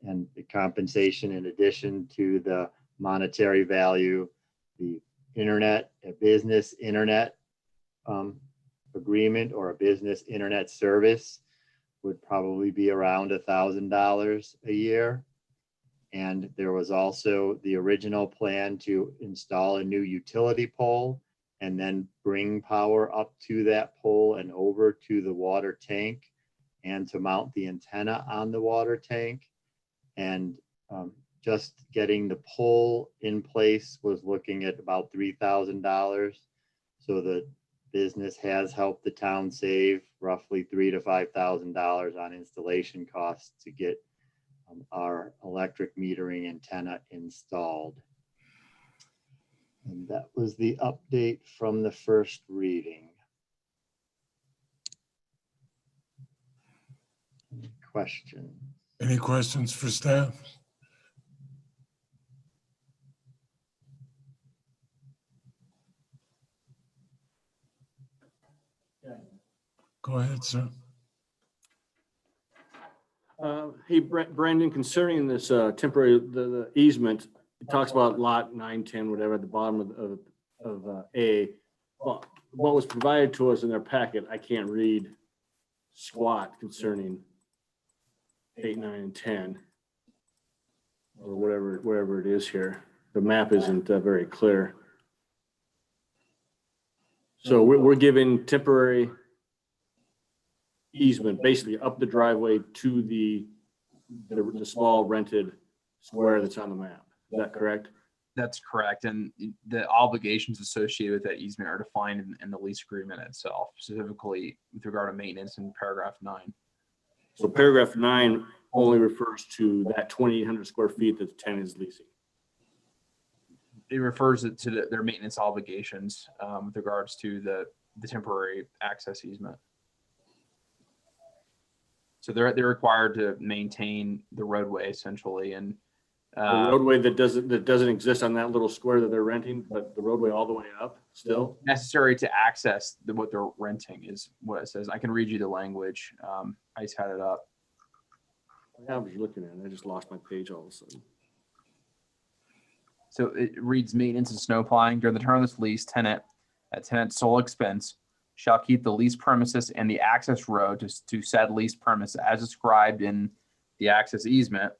and the compensation in addition to the monetary value, the internet, a business internet agreement or a business internet service would probably be around $1,000 a year. And there was also the original plan to install a new utility pole and then bring power up to that pole and over to the water tank and to mount the antenna on the water tank. And just getting the pole in place was looking at about $3,000. So the business has helped the town save roughly $3,000 to $5,000 on installation costs to get our electric metering antenna installed. And that was the update from the first reading. Any questions? Any questions for staff? Go ahead, sir. Hey, Brandon, concerning this temporary, the easement, it talks about lot 9, 10, whatever, at the bottom of A. Well, what was provided to us in their packet, I can't read squat concerning 8, 9, and 10, or wherever it is here. The map isn't very clear. So we're giving temporary easement basically up the driveway to the small rented square that's on the map. Is that correct? That's correct. And the obligations associated with that easement are defined in the lease agreement itself, specifically with regard to maintenance in paragraph 9. So paragraph 9 only refers to that 2,800 square feet that the tenant is leasing. It refers to their maintenance obligations with regards to the temporary access easement. So they're required to maintain the roadway essentially, and the roadway that doesn't exist on that little square that they're renting, but the roadway all the way up still necessary to access what they're renting is what it says. I can read you the language. I just had it up. I was looking at it. I just lost my page all of a sudden. So it reads, maintenance and snow plowing during the term of this lease, tenant at tenant's sole expense shall keep the leased premises and the access road to said leased premise as described in the access easement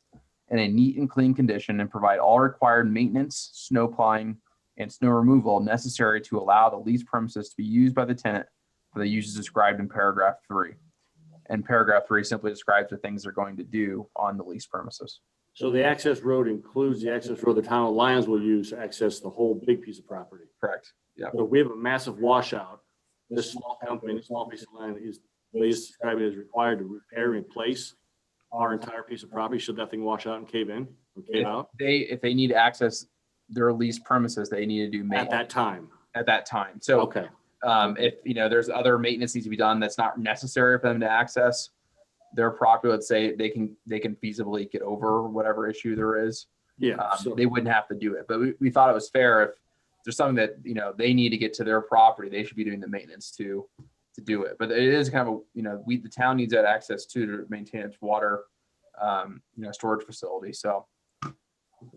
in a neat and clean condition, and provide all required maintenance, snow plowing, and snow removal necessary to allow the leased premises to be used by the tenant for the uses described in paragraph 3. And paragraph 3 simply describes the things they're going to do on the leased premises. So the access road includes the access road the town of Lyons will use to access the whole big piece of property. Correct. Yeah. So we have a massive washout. This small company, this small piece of land is described as required to repair and replace our entire piece of property should that thing wash out and cave in or cave out. If they need to access their leased premises, they need to do maintenance at that time. At that time. So okay. If, there's other maintenance needs to be done that's not necessary for them to access their property, let's say they can feasibly get over whatever issue there is. Yeah. So They wouldn't have to do it. But we thought it was fair if there's something that, they need to get to their property, they should be doing the maintenance to do it. But it is kind of, the town needs that access too to maintain its water, storage facility. So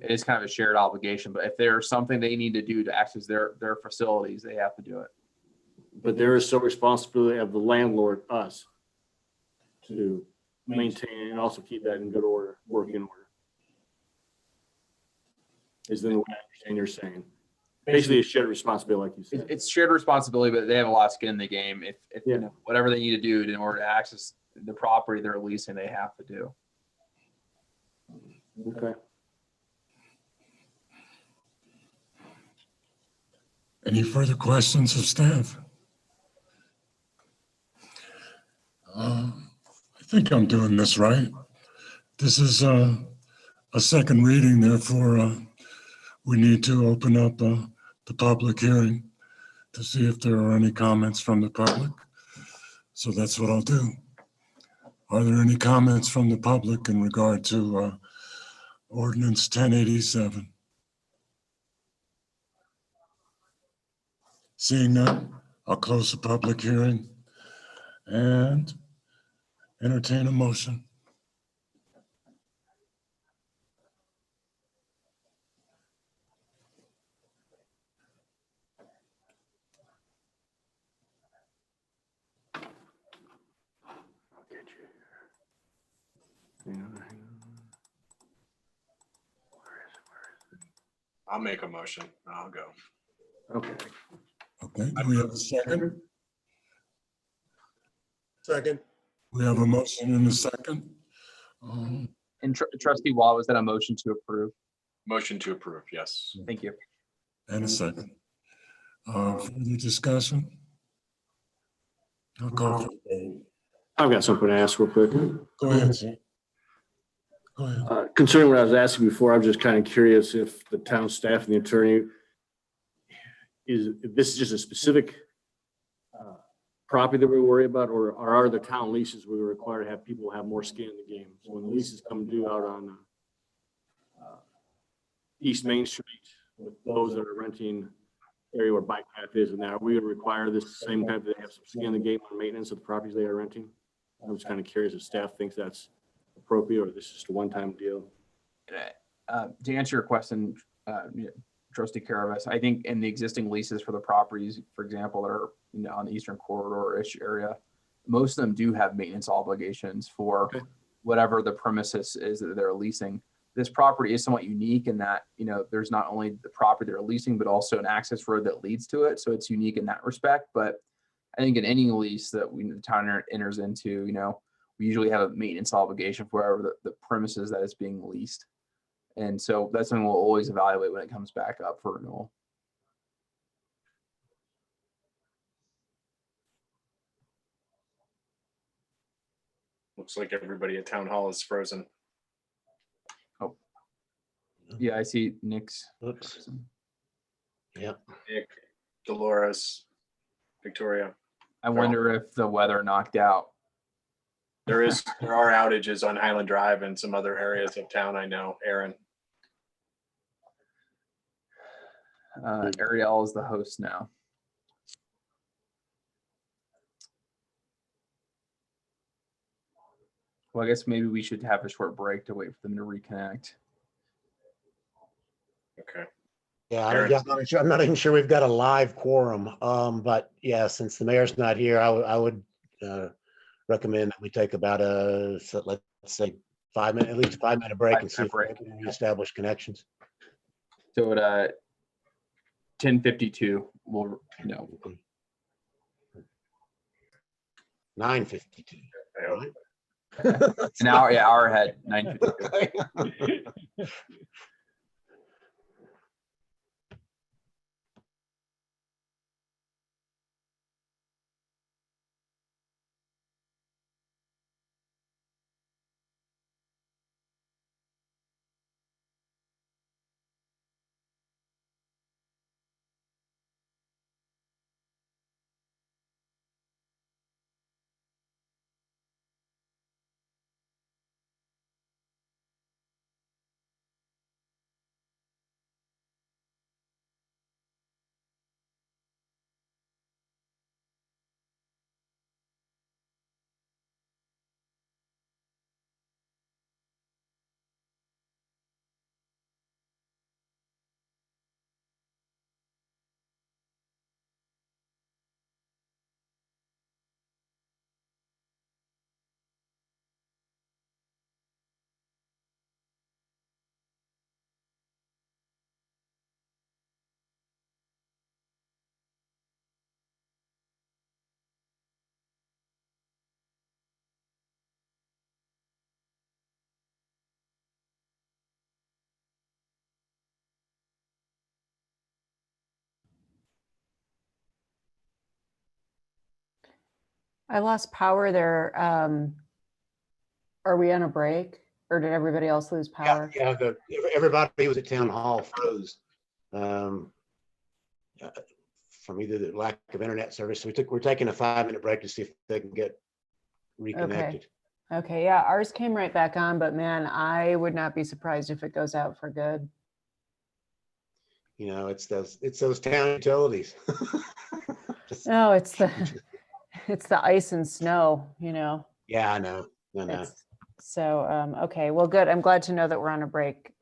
it is kind of a shared obligation. But if there's something they need to do to access their facilities, they have to do it. but there is some responsibility of the landlord, us, to maintain and also keep that in good order, working order. Is the way I understand you're saying. Basically, a shared responsibility, like you said. It's shared responsibility, but they have a lot of skin in the game. If whatever they need to do in order to access the property they're leasing, they have to do. Okay. Any further questions of staff? I think I'm doing this right. This is a second reading, therefore we need to open up the public hearing to see if there are any comments from the public. So that's what I'll do. Are there any comments from the public in regard to ordinance 1087? Seeing none, I'll close the public hearing and entertain a motion. I'll make a motion. I'll go. Okay. Okay, do we have a second? Second. We have a motion and a second. And Trustee Wall, was that a motion to approve? Motion to approve, yes. Thank you. And a second. Further discussion? I'll call for the vote. I've got something to ask real quick. Go ahead, sir. Go ahead. Concerning what I was asking before, I'm just kind of curious if the town staff and the attorney if this is just a specific property that we worry about, or are the town leases we require to have people have more skin in the game? So when the leases come due out on East Main Street with those that are renting area where bike path is, and now we would require this same type that they have some skin in the game on maintenance of the properties they are renting. I was kind of curious if staff thinks that's appropriate or this is just a one-time deal. To answer your question, Trustee Caravas, I think in the existing leases for the properties, for example, that are on the Eastern Corridor-ish area, most of them do have maintenance obligations for whatever the premises is that they're leasing. This property is somewhat unique in that, there's not only the property they're leasing, but also an access road that leads to it. So it's unique in that respect. But I think in any lease that the town enters into, we usually have a maintenance obligation for wherever the premises that is being leased. And so that's something we'll always evaluate when it comes back up for renewal. Looks like everybody at town hall is frozen. Oh, yeah, I see Nick's. Oops. Yep. Nick, Dolores, Victoria. I wonder if the weather knocked out. There are outages on Highland Drive and some other areas of town. I know, Aaron. Ariel is the host now. Well, I guess maybe we should have a short break to wait for them to reconnect. Okay. Yeah, I'm not even sure we've got a live quorum. But yeah, since the mayor's not here, I would recommend that we take about let's say 5 minute, at least 5 minute break and see if we can establish connections. So at 10:52, we'll 9:52. Right? An hour, yeah, hour ahead, 9:52. I lost power there. Are we on a break or did everybody else lose power? Yeah, everybody who was at town hall froze. Um, from either the lack of internet service. So we're taking a 5-minute break to see if they can get reconnected. Okay, yeah, ours came right back on, but man, I would not be surprised if it goes out for good. You know, it's those town utilities. No, it's the ice and snow, you know. Yeah, I know. So, okay, well, good. I'm glad to know that we're on a break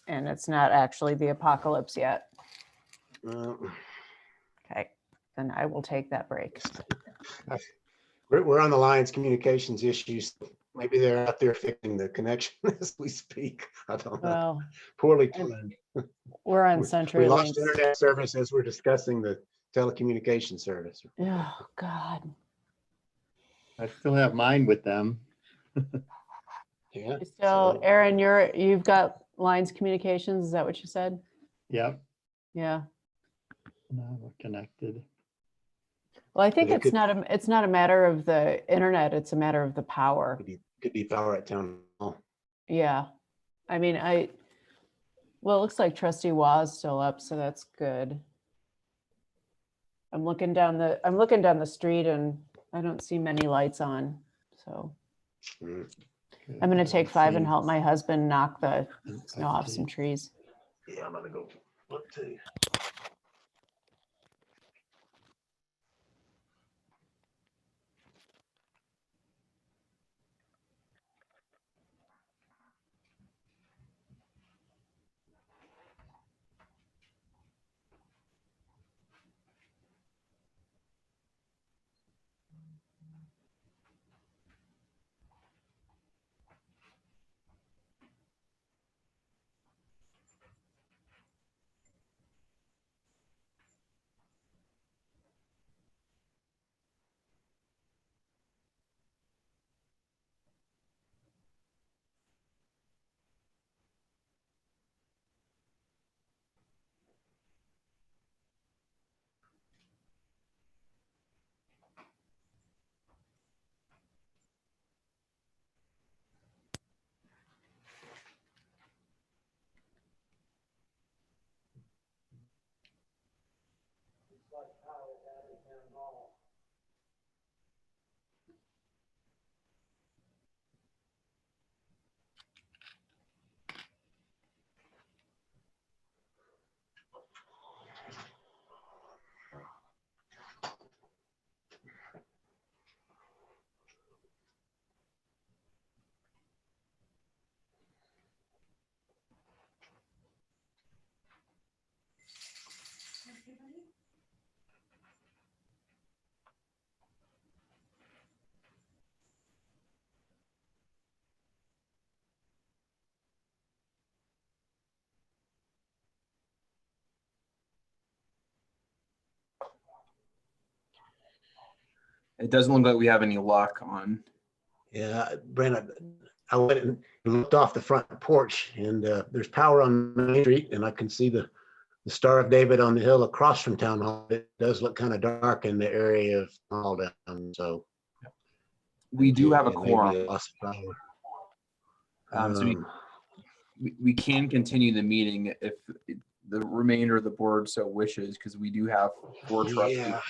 and it's not actually the apocalypse yet. Okay, then I will take that break. We're on the Lions communications issues. Maybe they're out there fixing the connection as we speak. I don't know. Well, poorly planned. We're on We CenturyLink. lost internet service as we're discussing the telecommunication service. Oh, God. I still have mine with them. Yeah. So, Aaron, you've got Lines Communications. Is that what you said? Yep. Yeah. Now we're connected. Well, I think it's not a matter of the internet. It's a matter of the power. Could be power at town hall. Yeah. I mean, well, it looks like Trustee Waz still up, so that's good. I'm looking down the street and I don't see many lights on. So I'm going to take 5 and help my husband knock the snow off some trees. Yeah, I'm gonna go look too. It doesn't look like we have any luck on. Yeah, Brandon, I went and looked off the front porch and there's power on Main Street and I can see the Star of David on the hill across from Town Hall. It does look kind of dark in the area of all down. So we do have a it may be quorum. loss of power. So we can continue the meeting if the remainder of the board so wishes, because we do have 4 trustees. Yeah.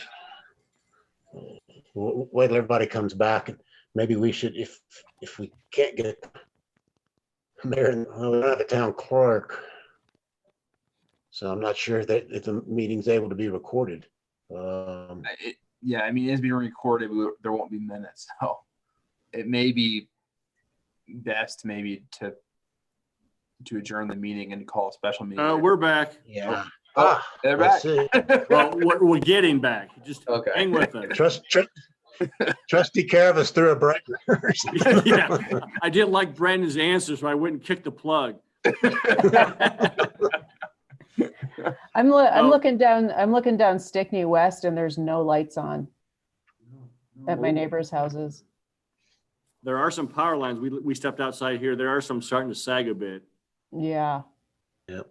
We'll wait till everybody comes back and maybe we should, if we can't get mayor, well, we don't have a town clerk. So I'm not sure that if the meeting's able to be recorded. Yeah, I mean, it's being recorded. There won't be minutes, so it may be best maybe to adjourn the meeting and call a special meeting. We're back. Yeah. They're back. Well, we're getting back. Just hang with us. Trustee Caravas threw a break. Yeah, I didn't like Brandon's answer, so I went and kicked the plug. I'm looking down Stickney West and there's no lights on at my neighbors' houses. There are some power lines. We stepped outside here. There are some starting to sag a bit. Yeah. Yep.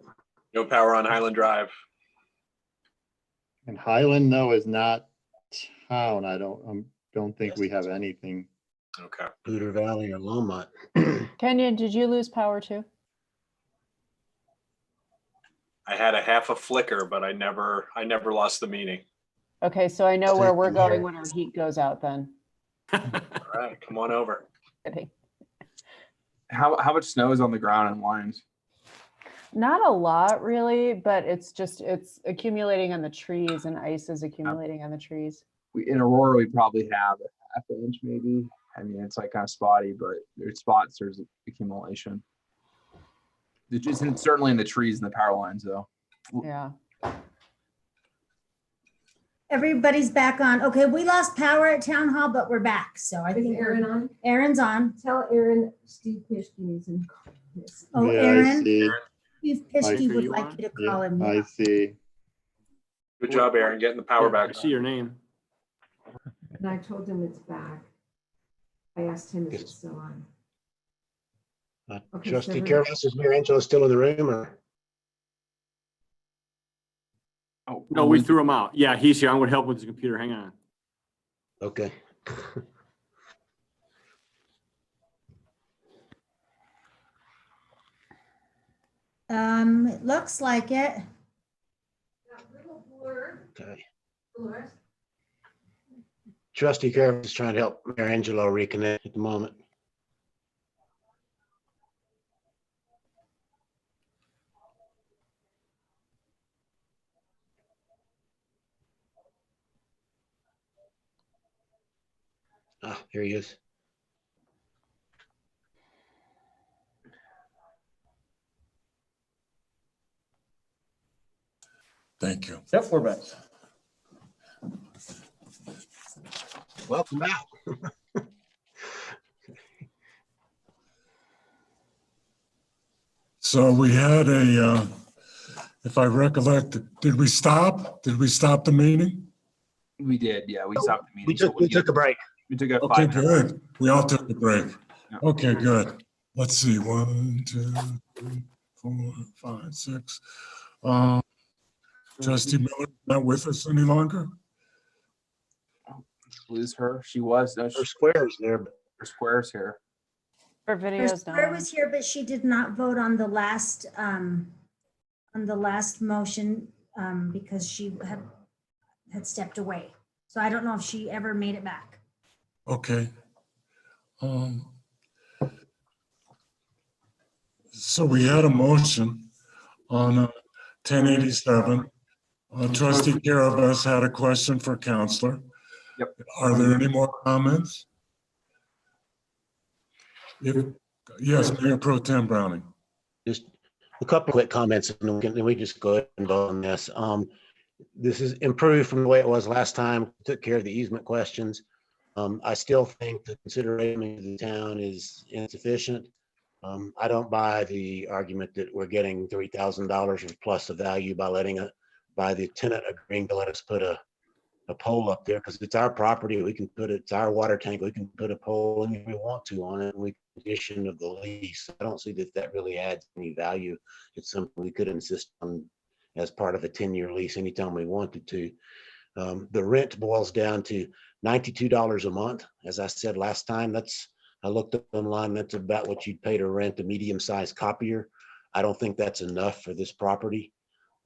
No power on Highland Drive. And Highland, though, is not town. don't think we have anything. Okay. Poudre Valley or Longmont. Kenyon, did you lose power too? I had a half a flicker, but I never lost the meeting. Okay, so I know where we're Same going here. when our heat goes out then. All right, come on over. Kidding. How much snow is on the ground in Lyons? Not a lot really, but it's accumulating on the trees and ice is accumulating on the trees. In Aurora, we probably have a half inch maybe. I mean, it's like kind of spotty, but there's spots, there's accumulation. It's certainly in the trees and the power lines though. Yeah. Everybody's back on. Okay, we lost power at town hall, but we're back. So I think Aaron on? Aaron's on. Tell Aaron Steve Pishkin is in. Oh, Yeah, I Aaron, see. Steve I Pishke see would you like on? you to call him. I see. Good job, Aaron, getting the power Yeah, back. I see your name. And I told him it's back. I asked him, is it still on? Okay, Trustee so Caravas, is Mayor Angelo still in the room or? Oh No, we threw him out. Yeah, he's here. I'm gonna help with his computer. Hang on. Okay. It looks like it. Okay. Trustee Caravas is trying to help Mayor Angelo reconnect at the moment. Ah, here he is. Thank you. Yep, we're back. Welcome back. So we had if I recollect, did we stop? Did we stop the meeting? We did, yeah. We stopped the meeting. We took a break. We took a Okay, 5 minute good. We all took a break. Yeah. Okay, good. Let's see, 1, 2, 3, 4, 5, 6. Trustee Miller not with us any longer? lose her. She was. No, Her squares there. her squares here. Her Her video's square done. was here, but she did not vote on the last motion because she had stepped away. So I don't know if she ever made it back. Okay. So we had a motion on 1087. Trustee Caravas had a question for Counselor. Yep. Are there any more comments? Yes, Mayor Pro Tem Browning. Just a couple quick comments and then we just go ahead and vote on this. This is improved from the way it was last time, took care of the easement questions. I still think the consideration of the town is insufficient. I don't buy the argument that we're getting $3,000 plus of value by the tenant agreeing to let us put a pole up there because it's our property. We can put it's our water tank. We can put a pole if we want to on it. We condition of the lease. I don't see that really adds any value. It's something we could insist on as part of a 10-year lease anytime we wanted to. The rent boils down to $92 a month. As I said last time, I looked up online, that's about what you'd pay to rent a medium-sized copier. I don't think that's enough for this property.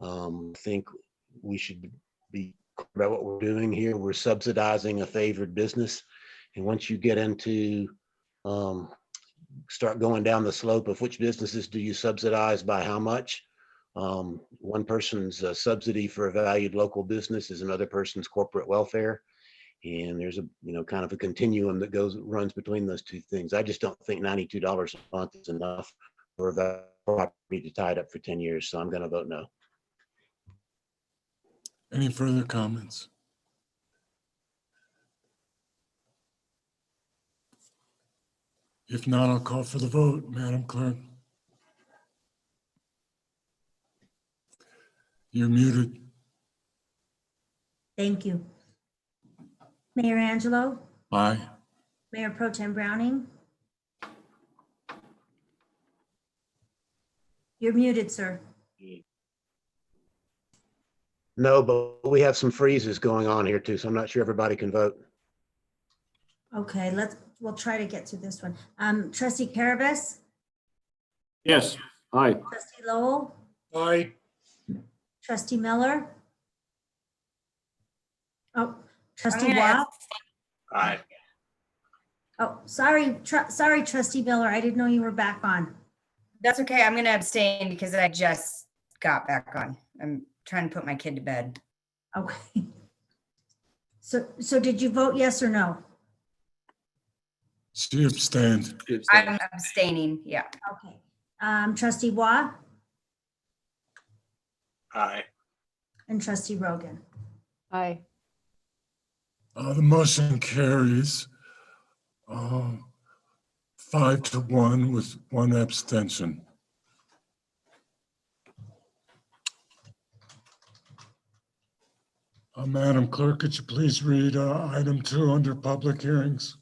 I think we should be clear about what we're doing here. We're subsidizing a favored business. And once you get into start going down the slope of which businesses do you subsidize by how much, one person's subsidy for a valued local business is another person's corporate welfare. And there's a kind of a continuum that runs between those two things. I just don't think $92 a month is enough for a property to tie it up for 10 years. So I'm going to vote no. Any further comments? If not, I'll call for the vote, Madam Clerk. You're muted. Thank you. Mayor Angelo, Aye. Mayor Pro Tem Browning. You're muted, sir. No, but we have some freezes going on here too, so I'm not sure everybody can vote. Okay, we'll try to get through this one. Trustee Carabas, Yes, aye. trustee Lowell, Aye. trustee Miller. Oh, trustee gonna Watt. Aye. Oh, sorry, trustee Miller. I didn't know you were back on. That's okay. I'm going to abstain because I just got back on. I'm trying to put my kid to bed. Okay. So did you vote yes or no? She abstained. I'm abstaining. Yeah. Okay. Trustee Watt Aye. and trustee Rogan. Aye. The motion carries 5-1 with one abstention. Madam Clerk, could you please read item 2 under public hearings?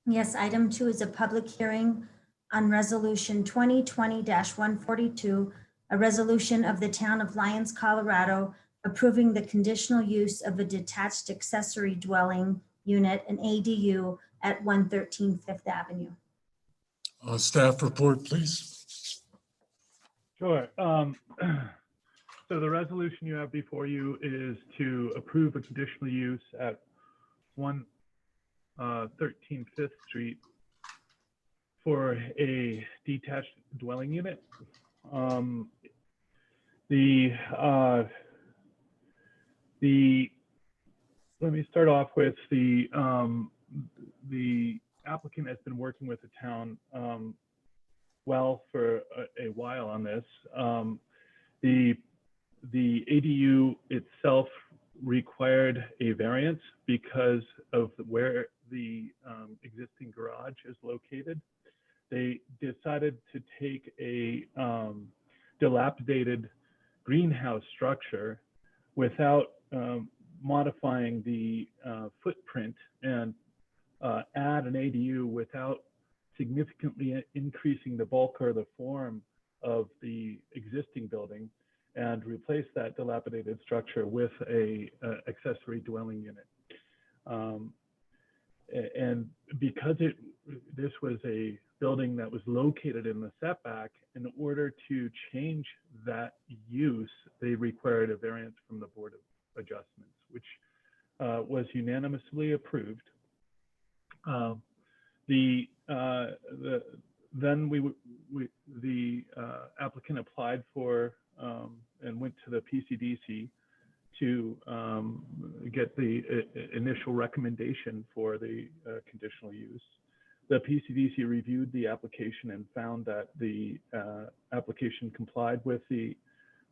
Yes, item 2 is a public hearing on resolution 2020-142, a resolution of the town of Lyons, Colorado, approving the conditional use of a detached accessory dwelling unit, an ADU, at 113 Fifth Avenue. Staff report, please. Sure. So the resolution you have before you is to approve a conditional use at 113 Fifth Street for a detached dwelling unit. Let me start off with the applicant has been working with the town well for a while on this. The ADU itself required a variance because of where the existing garage is located. They decided to take a dilapidated greenhouse structure without modifying the footprint and add an ADU without significantly increasing the bulk or the form of the existing building, and replace that dilapidated structure with a accessory dwelling unit. And because this was a building that was located in the setback, in order to change that use, they required a variance from the Board of Adjustments, which was unanimously approved. Then the applicant applied for and went to the PCDC to get the initial recommendation for the conditional use. The PCDC reviewed the application and found that the application complied with the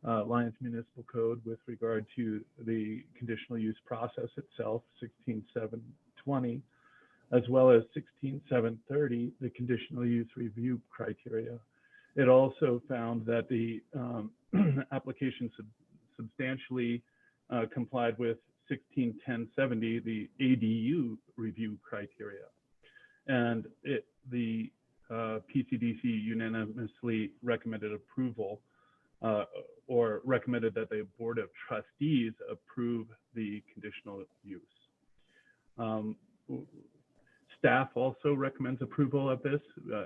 Lyons Municipal Code with regard to the conditional use process itself, 16720, as well as 16730, the conditional use review criteria. It also found that the application substantially complied with 161070, the ADU review criteria. And the PCDC unanimously recommended approval or recommended that the Board of Trustees approve the conditional use. Staff also recommends approval of this.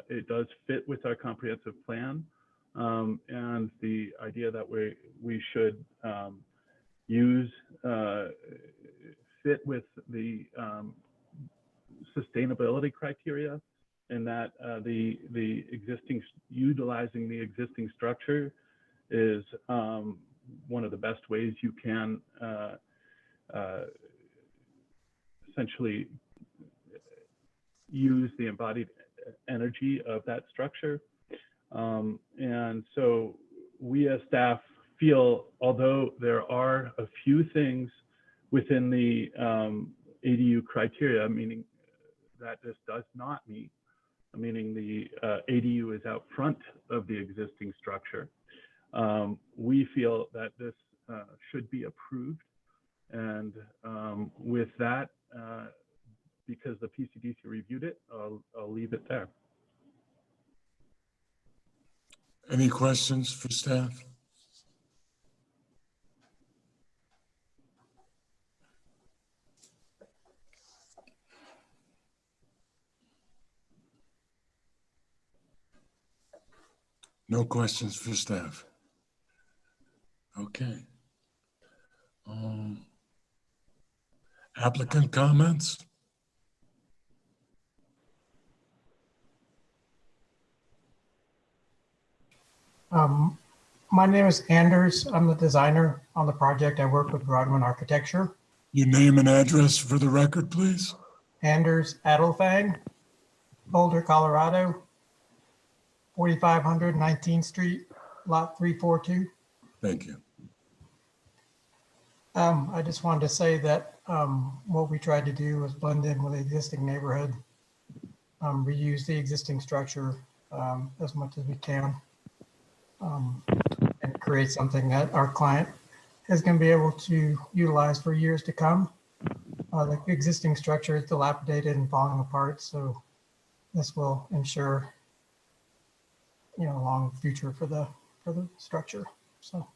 It does fit with our comprehensive plan, and the idea that we should use fit with the sustainability criteria, and that the utilizing the existing structure is one of the best ways you can essentially use the embodied energy of that structure. And so we as staff feel, although there are a few things within the ADU criteria, meaning that this does not meet, meaning the ADU is out front of the existing structure, we feel that this should be approved. And with that, because the PCDC reviewed it, I'll leave it there. Any questions for staff? No questions for staff. Okay. Applicant comments? My name is Anders. I'm the designer on the project. I work with Broadwin Architecture. Your name and address for the record, please. Anders Adelfang, Boulder, Colorado, 4500 19th Street, lot 342. Thank you. I just wanted to say that what we tried to do was blend in with the existing neighborhood, reuse the existing structure as much as we can, and create something that our client is going to be able to utilize for years to come. The existing structure is dilapidated and falling apart, so this will ensure, a long future for the structure. So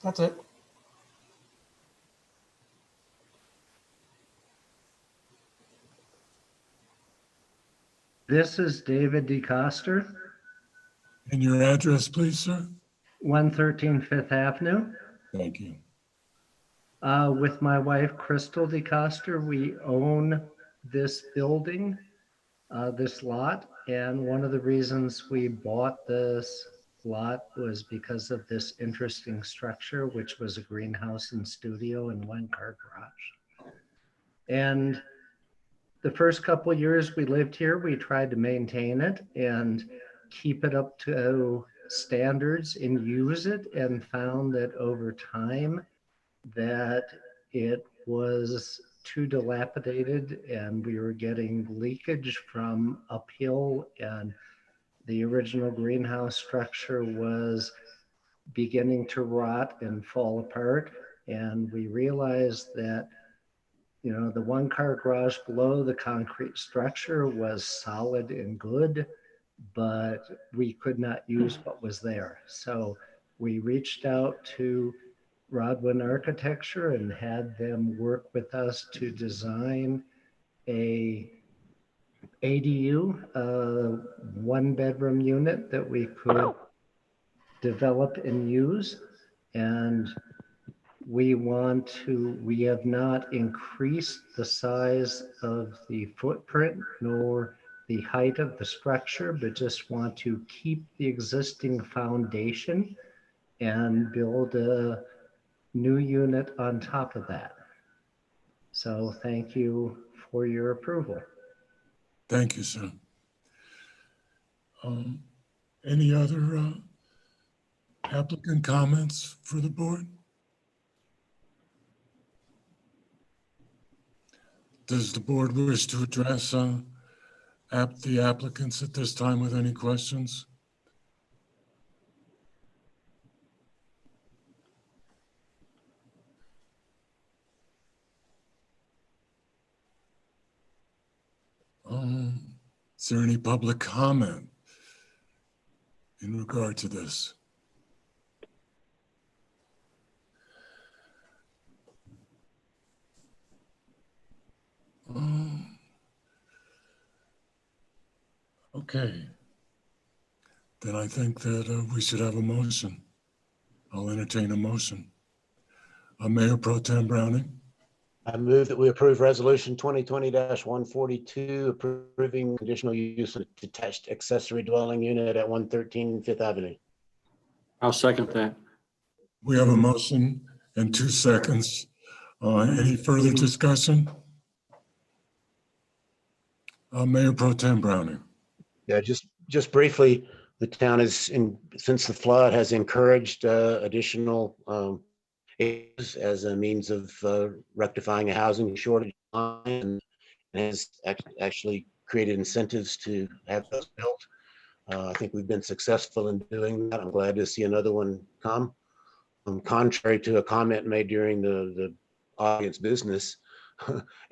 that's it. This is David DeCoster. And your address, please, sir? 113 Fifth Avenue. Thank you. With my wife, Crystal DeCoster, we own this building, this lot. And one of the reasons we bought this lot was because of this interesting structure, which was a greenhouse and studio and one-car garage. And the first couple of years we lived here, we tried to maintain it and keep it up to standards and use it, and found that over time that it was too dilapidated and we were getting leakage from uphill, and the original greenhouse structure was beginning to rot and fall apart. And we realized that the one-car garage below the concrete structure was solid and good, but we could not use what was there. So we reached out to Broadwin Architecture and had them work with us to design a ADU, a one-bedroom unit that we could develop and use. And we have not increased the size of the footprint nor the height of the structure, but just want to keep the existing foundation and build a new unit on top of that. So thank you for your approval. Thank you, sir. Any other applicant comments for the board? Does the board wish to address the applicants at this time with any questions? Is there any public comment in regard to this? Okay. Then I think that we should have a motion. I'll entertain a motion. Mayor Pro Tem Browning. I move that we approve resolution 2020-142, approving conditional use of detached accessory dwelling unit at 113 Fifth Avenue. I'll second that. We have a motion and 2 seconds. Any further discussion? Mayor Pro Tem Browning. Yeah, just briefly, the town since the flood has encouraged additional as a means of rectifying a housing shortage, and has actually created incentives to have those built. I think we've been successful in doing that. I'm glad to see another one come. Contrary to a comment made during the audience business,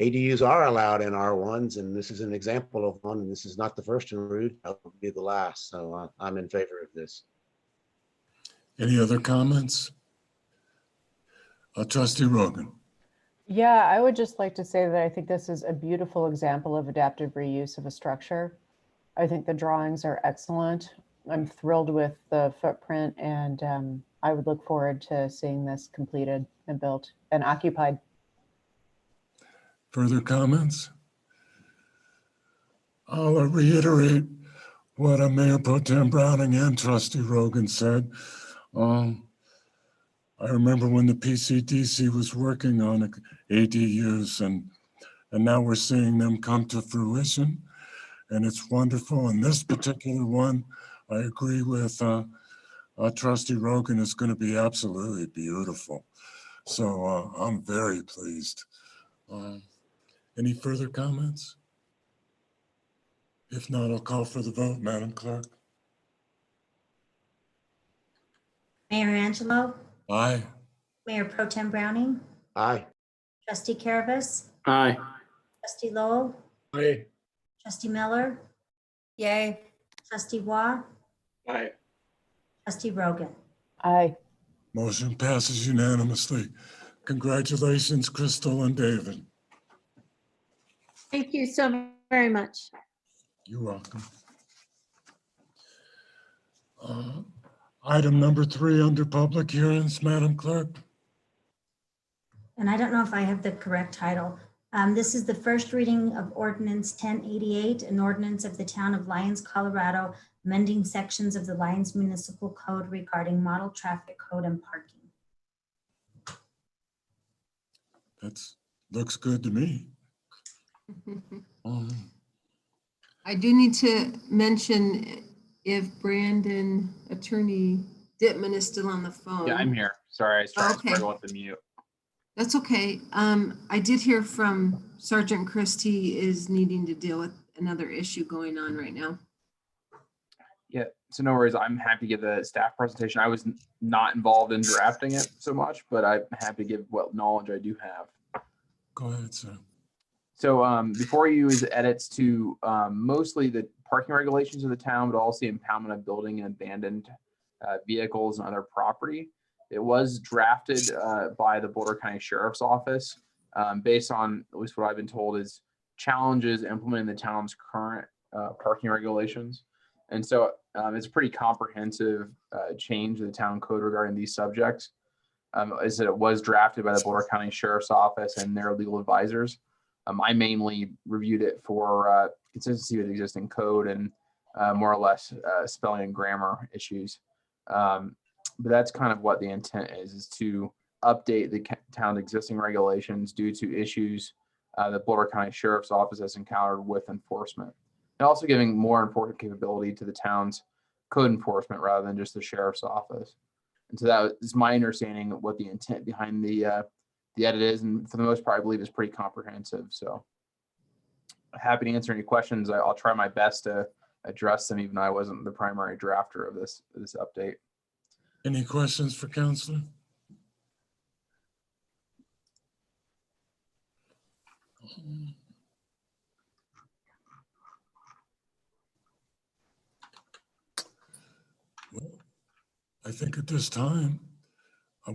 ADUs are allowed in R1s, and this is an example of one, and this is not the first in route, that will be the last. So I'm in favor of this. Any other comments? Trustee Rogan. Yeah, I would just like to say that I think this is a beautiful example of adaptive reuse of a structure. I think the drawings are excellent. I'm thrilled with the footprint, and I would look forward to seeing this completed and built and occupied. Further comments? I'll reiterate what Mayor Pro Tem Browning and Trustee Rogan said. I remember when the PCDC was working on ADUs, and now we're seeing them come to fruition, and it's wonderful. And this particular one, I agree with Trustee Rogan, is going to be absolutely beautiful. So I'm very pleased. Any further comments? If not, I'll call for the vote, Madam Clerk. Mayor Angelo, Aye. Mayor Pro Tem Browning, Aye. Trustee Caravas, Aye. Trustee Lowell, Aye. Trustee Miller, Yay. Trustee Waugh, Aye. Trustee Rogan. Aye. Motion passes unanimously. Congratulations, Crystal and David. Thank you so very much. You're welcome. Item number 3 under public hearings, Madam Clerk. And I don't know if I have the correct title. This is the first reading of ordinance 1088, an ordinance of the town of Lyons, Colorado, amending sections of the Lyons Municipal Code regarding model traffic code and parking. That's looks good to me. I do need to mention if Brandon, Attorney Dittman is still on the phone. Yeah, I'm here. Sorry, I was trying Okay. to struggle with the mute. That's okay. I did hear from Sergeant Christie is needing to deal with another issue going on right now. Yeah, so no worries. I'm happy to give the staff presentation. I was not involved in drafting it so much, but I'm happy to give what knowledge I do have. Go ahead, sir. So before you use edits to mostly the parking regulations of the town, but also the impoundment of building and abandoned vehicles and other property. It was drafted by the Boulder County Sheriff's Office based on, at least what I've been told, is challenges implementing the town's current parking regulations. And so it's a pretty comprehensive change to the town code regarding these subjects. Is that it was drafted by the Boulder County Sheriff's Office and their legal advisors. I mainly reviewed it for consistency with existing code and more or less spelling and grammar issues. But that's kind of what the intent is to update the town's existing regulations due to issues the Boulder County Sheriff's Office has encountered with enforcement. And also giving more important capability to the town's code enforcement rather than just the Sheriff's Office. And so that is my understanding of what the intent behind the edit is, and for the most part, I believe is pretty comprehensive. So happy to answer any questions. I'll try my best to address them, even though I wasn't the primary drafter of this update. Any questions for Counselor? Well, I think at this time,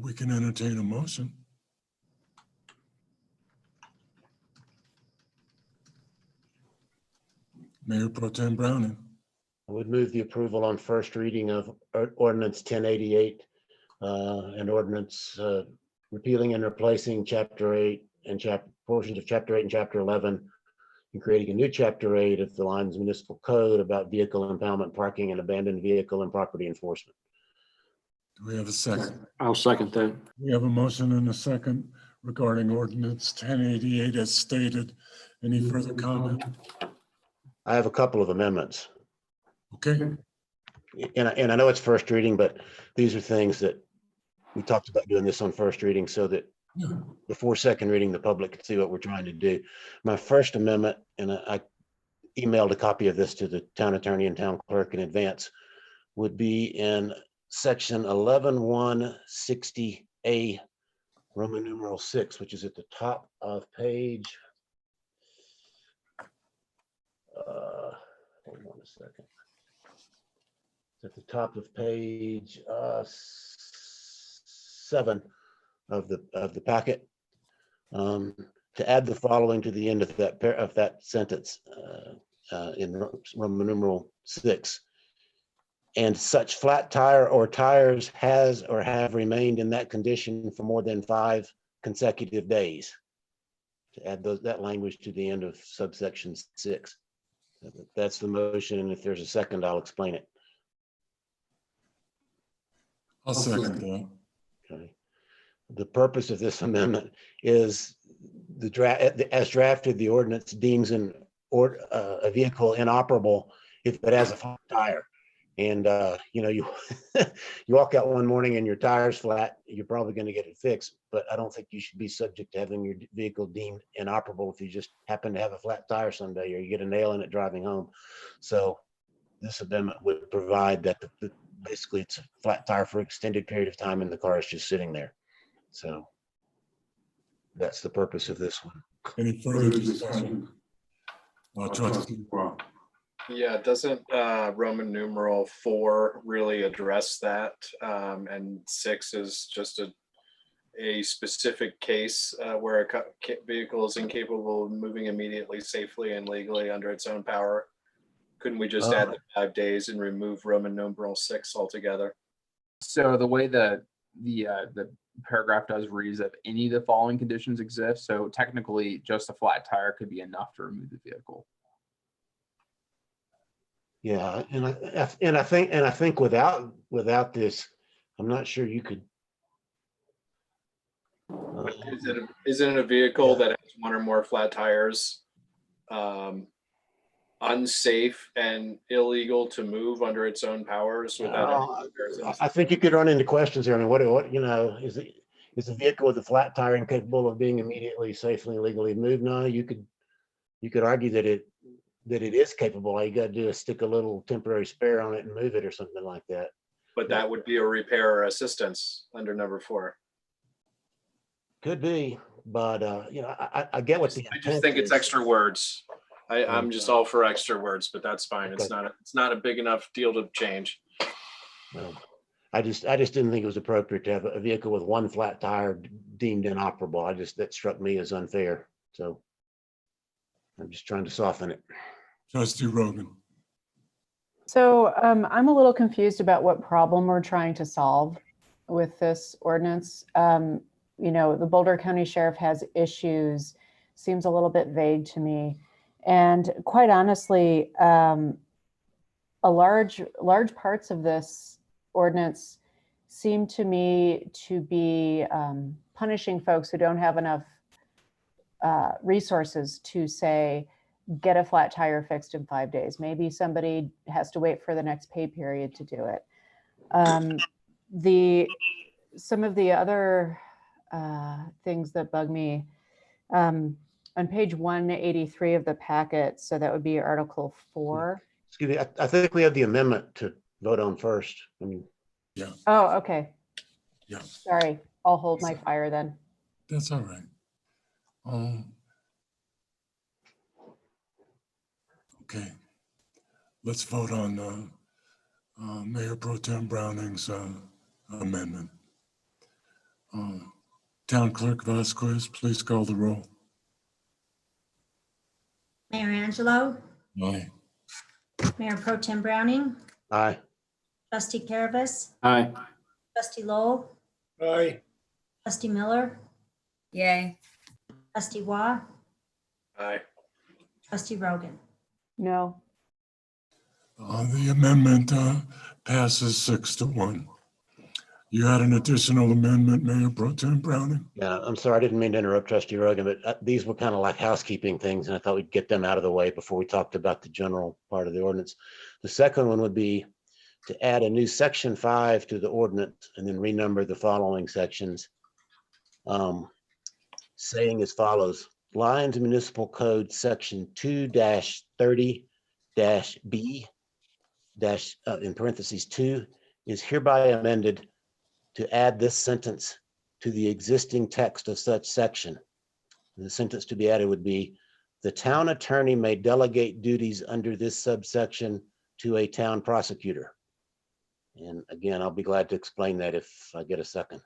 we can entertain a motion. Mayor Pro Tem Browning. I would move the approval on first reading of ordinance 1088, an ordinance repealing and replacing chapter 8 and portions of chapter 8 and chapter 11, and creating a new chapter 8 of the Lyons Municipal Code about vehicle impoundment, parking, and abandoned vehicle and property enforcement. Do we have a second? I'll second that. We have a motion and a second regarding ordinance 1088 as stated. Any further comment? I have a couple of amendments. Okay. And I know it's first reading, but these are things that we talked about doing this on first reading so that before second reading, the public can see what we're trying to do. My first amendment, and I emailed a copy of this to the town attorney and town clerk in advance, would be in section 11-160A, Roman numeral 6, which is at the top of page. Hold on a second. It's at the top of page 7 of the packet. To add the following to the end of that sentence in Roman numeral 6. And such flat tire or tires has or have remained in that condition for more than 5 consecutive days. To add that language to the end of subsection 6. That's the motion, and if there's a second, I'll explain it. I'll second that. Okay. The purpose of this amendment is as drafted, the ordinance deems a vehicle inoperable if it has a flat tire. And you know, you walk out one morning and your tire's flat, you're probably going to get it fixed. But I don't think you should be subject to having your vehicle deemed inoperable if you just happen to have a flat tire someday, or you get a nail in it driving home. So this amendment would provide that basically it's a flat tire for an extended period of time and the car is just sitting there. So that's the purpose of this one. Any further discussion? Trustee Roy. Yeah, doesn't Roman numeral 4 really address that? And 6 is just a specific case where a vehicle is incapable of moving immediately, safely, and legally under its own power. Couldn't we just add the 5 days and remove Roman numeral 6 altogether? So the way the paragraph does read is if any of the following conditions exist. So technically, just a flat tire could be enough to remove the vehicle. Yeah, and I think without this, I'm not sure you could. Isn't it a vehicle that has one or more flat tires unsafe and illegal to move under its own powers without? I think you could run into questions here. I mean, what you know, is a vehicle with a flat tire incapable of being immediately, safely, and legally moved? No, you could argue that it is capable. All you got to do is stick a little temporary spare on it and move it or something like that. But that would be a repair or assistance under number 4. Could be, but you know, I get what the I just think it's extra words. I'm just all for extra words, but that's fine. Okay. It's not a big enough deal to change. No, I just didn't think it was appropriate to have a vehicle with one flat tire deemed inoperable. That struck me as unfair. So I'm just trying to soften it. Trustee Rogan. So I'm a little confused about what problem we're trying to solve with this ordinance. You know, the Boulder County Sheriff has issues, seems a little bit vague to me. And quite honestly, a large parts of this ordinance seem to me to be punishing folks who don't have enough resources to say, get a flat tire fixed in 5 days. Maybe somebody has to wait for the next pay period to do it. Some of the other things that bug me, on page 183 of the packet, so that would be Article 4. Excuse me, I think we have the amendment to vote on first. I mean, yeah. Oh, okay. Yeah. Sorry, I'll hold my fire then. That's all right. Okay, let's vote on Mayor Pro Tem Browning's amendment. Town Clerk Vasquez, please call the roll. Mayor Angelo, Aye. Mayor Pro Tem Browning, aye. Trustee Caravas, Aye. Trustee Lowell, Aye. Trustee Miller, Yay. Trustee Waugh, Aye. Trustee Rogan. No. The amendment passes 6-1. You had an additional amendment, Mayor Pro Tem Browning? Yeah, I'm sorry, I didn't mean to interrupt Trustee Rogan, but these were kind of like housekeeping things, and I thought we'd get them out of the way before we talked about the general part of the ordinance. The second one would be to add a new section 5 to the ordinance and then renumber the following sections, saying as follows: Lyons Municipal Code Section 2-30-B in parentheses 2 is hereby amended to add this sentence to the existing text of such section. The sentence to be added would be, the town attorney may delegate duties under this subsection to a town prosecutor. And again, I'll be glad to explain that if I get a second.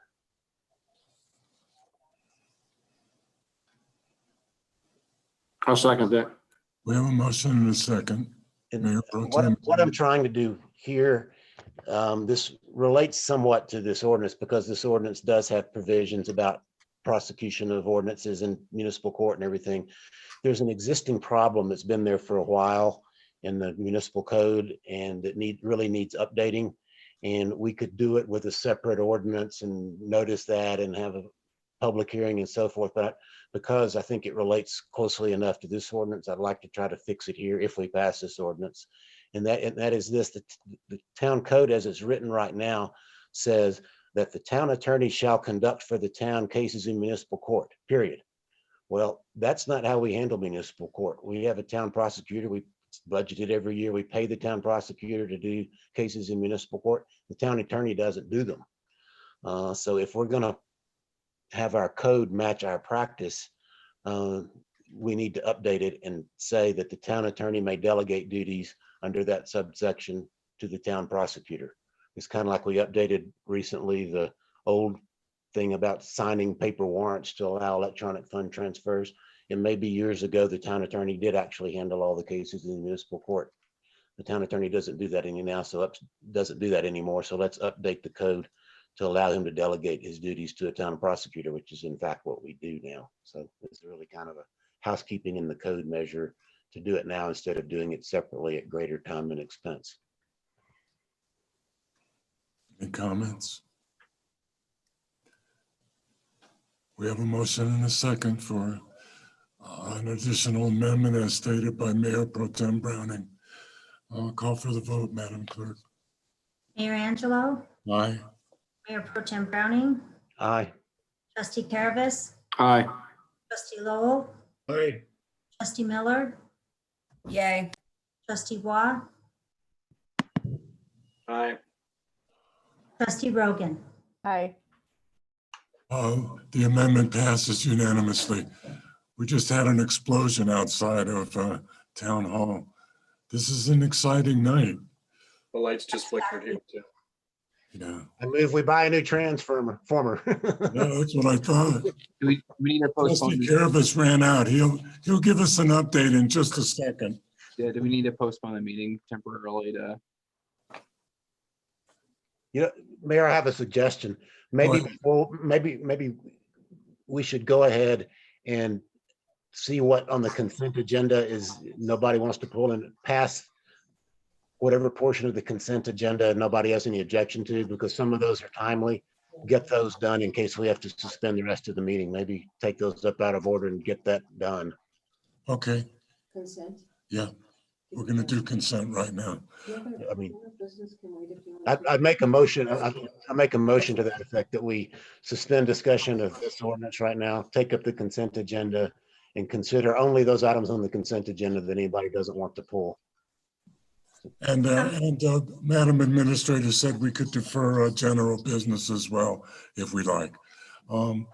I'll second that. We have a motion and a second. And Mayor Pro what, Tem. what I'm trying to do here, this relates somewhat to this ordinance because this ordinance does have provisions about prosecution of ordinances in municipal court and everything. There's an existing problem that's been there for a while in the municipal code and it really needs updating. And we could do it with a separate ordinance and notice that and have a public hearing and so forth. But because I think it relates closely enough to this ordinance, I'd like to try to fix it here if we pass this ordinance. And that is this, the town code as it's written right now says that the town attorney shall conduct for the town cases in municipal court, period. Well, that's not how we handle municipal court. We have a town prosecutor. We budget it every year. We pay the town prosecutor to do cases in municipal court. The town attorney doesn't do them. So if we're gonna have our code match our practice, we need to update it and say that the town attorney may delegate duties under that subsection to the town prosecutor. It's kind of like we updated recently the old thing about signing paper warrants to allow electronic fund transfers. And maybe years ago, the town attorney did actually handle all the cases in the municipal court. The town attorney doesn't do that anymore, doesn't do that anymore. So let's update the code to allow him to delegate his duties to a town prosecutor, which is in fact what we do now. So it's really kind of a housekeeping in the code measure to do it now instead of doing it separately at greater time and expense. Any comments? We have a motion and a second for an additional amendment as stated by Mayor Pro Tem Browning. I'll call for the vote, Madam Clerk. Mayor Angelo, Aye. Mayor Pro Tem Browning, Aye. Trustee Caravas, Aye. Trustee Lowell, Aye. Trustee Miller, Yay. Trustee Waugh, Aye. Trustee Rogan. Aye. The amendment passes unanimously. We just had an explosion outside of Town Hall. This is an exciting night. The lights just flickered here too. Yeah, I move we buy a new transformer. yeah, that's what I thought. Do we need to postpone? Trustee Caravas ran out. He'll give us an update in just a second. Yeah, do we need to postpone the meeting temporarily to? You know, Mayor, I have a suggestion. Maybe What? before, maybe we should go ahead and see what on the consent agenda is nobody wants to pull and pass whatever portion of the consent agenda nobody has any objection to, because some of those are timely. Get those done in case we have to suspend the rest of the meeting. Maybe take those up out of order and get that done. Okay, Consent. yeah, we're gonna do consent right now. I mean, I'd make a motion, I make a motion to that effect that we suspend discussion of this ordinance right now, take up the consent agenda and consider only those items on the consent agenda that anybody doesn't want to pull. And Madam Administrator said we could defer general business as well, if we like. Real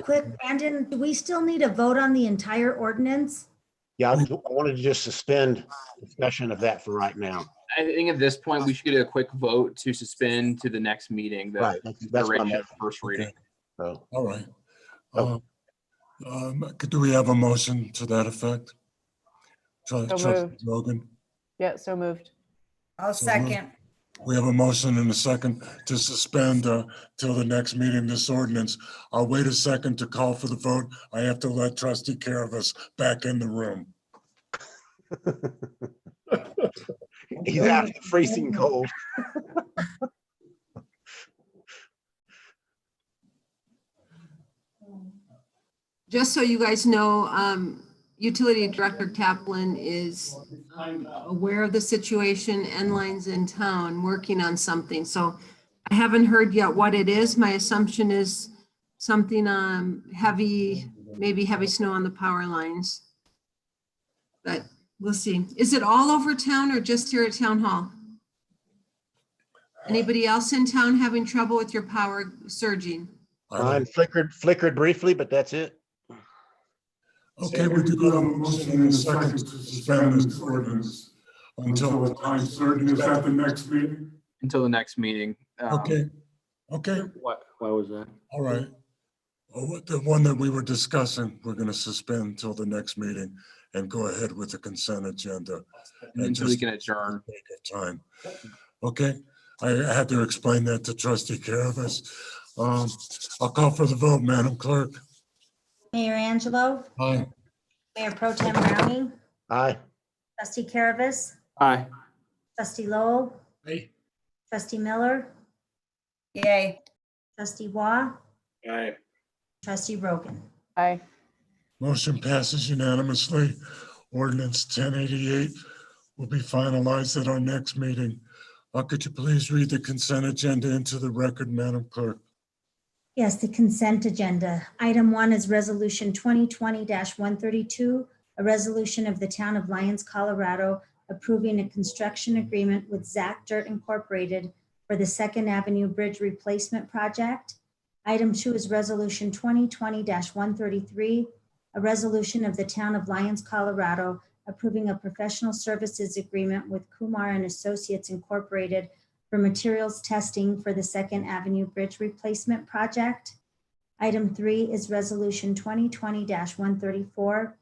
quick, Brandon, do we still need a vote on the entire ordinance? Yeah, I wanted to just suspend discussion of that for right now. I think at this point, we should get a quick vote to suspend to the next meeting. Right, that's what I'm duration of first reading. So, all right. Do we have a motion to that effect? Trustee moved. Rogan? Yeah, so moved. I'll second. We have a motion and a second to suspend till the next meeting this ordinance. I'll wait a second to call for the vote. I have to let Trustee Caravas back in the room. he's out in the freezing cold. Just so you guys know, Utility Director Kaplan is aware of the situation. Enline's in town working on something. So I haven't heard yet what it is. My assumption is something heavy, maybe heavy snow on the power lines. But we'll see. Is it all over town or just here at Town Hall? Anybody else in town having trouble with your power surging? Mine flickered briefly, but that's it. Okay, we do have a motion in a second to suspend this ordinance until the time certain. Is that the next meeting? Until the next meeting. Okay, okay, Why was that? all right. Oh, the one that we were discussing, we're going to suspend until the next meeting and go ahead with the consent agenda. And then so we just can adjourn. for the sake of time. Okay, I had to explain that to Trustee Caravas. I'll call for the vote, Madam Clerk. Mayor Angelo, Aye. Mayor Pro Tem Browning, Aye. Trustee Caravas, Aye. Trustee Lowell, Aye. Trustee Miller, Yay. Trustee Waugh, Aye. Trustee Rogan. Aye. Motion passes unanimously. Ordinance 1088 will be finalized at our next meeting. Could you please read the consent agenda into the record, Madam Clerk? Yes, the consent agenda. Item 1 is Resolution 2020-132, a resolution of the Town of Lyons, Colorado, approving a construction agreement with Zach Dirt Incorporated for the Second Avenue Bridge Replacement Project. Item 2 is Resolution 2020-133, a resolution of the Town of Lyons, Colorado, approving a professional services agreement with Kumar and Associates Incorporated for materials testing for the Second Avenue Bridge Replacement Project. Item 3 is Resolution 2020-134,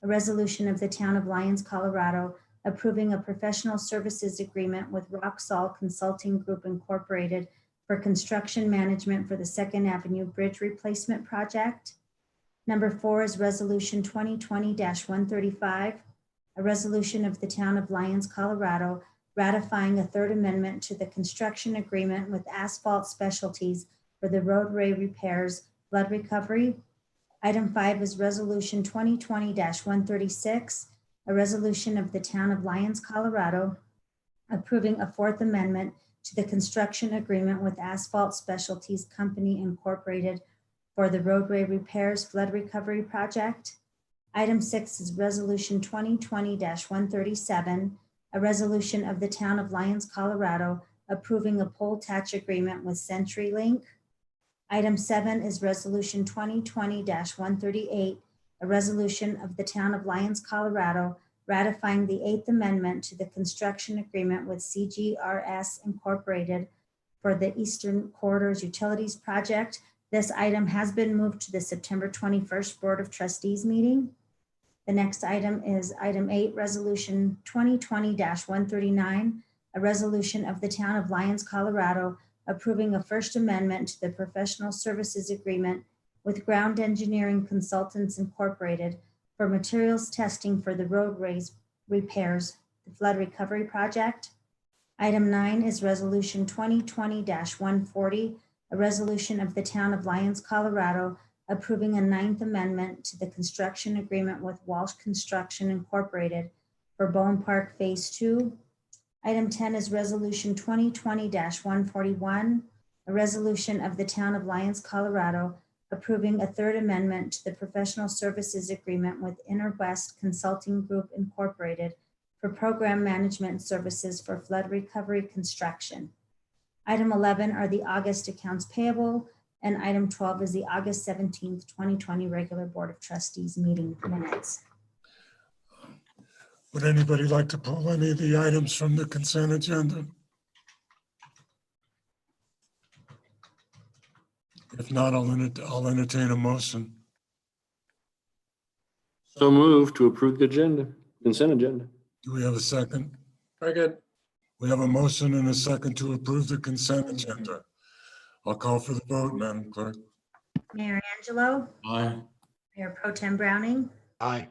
a resolution of the Town of Lyons, Colorado, approving a professional services agreement with Roxall Consulting Group Incorporated for construction management for the Second Avenue Bridge Replacement Project. Number 4 is Resolution 2020-135, a resolution of the Town of Lyons, Colorado, ratifying a third amendment to the construction agreement with Asphalt Specialties for the roadway repairs flood recovery. Item 5 is Resolution 2020-136, a resolution of the Town of Lyons, Colorado, approving a fourth amendment to the construction agreement with Asphalt Specialties Company Incorporated for the roadway repairs flood recovery project. Item 6 is Resolution 2020-137, a resolution of the Town of Lyons, Colorado, approving a pole attach agreement with CenturyLink. Item 7 is Resolution 2020-138, a resolution of the Town of Lyons, Colorado, ratifying the 8th Amendment to the construction agreement with CGRS Incorporated for the Eastern Corridors Utilities Project. This item has been moved to the September 21st Board of Trustees meeting. The next item is item 8, Resolution 2020-139, a resolution of the Town of Lyons, Colorado, approving a First Amendment to the professional services agreement with Ground Engineering Consultants Incorporated for materials testing for the roadways repairs, the flood recovery project. Item 9 is Resolution 2020-140, a resolution of the Town of Lyons, Colorado, approving a 9th Amendment to the construction agreement with Walsh Construction Incorporated for Bowen Park Phase 2. Item 10 is Resolution 2020-141, a resolution of the Town of Lyons, Colorado, approving a third amendment to the professional services agreement with Inner West Consulting Group Incorporated for program management services for flood recovery construction. Item 11 are the August accounts payable, and item 12 is the August 17th, 2020 regular Board of Trustees meeting minutes. Would anybody like to pull any of the items from the consent agenda? If not, I'll entertain a motion. So move to approve the agenda, consent agenda. Do we have a second? Second. We have a motion and a second to approve the consent agenda. I'll call for the vote, Madam Clerk. Mayor Angelo, Aye. Mayor Pro Tem Browning, Aye.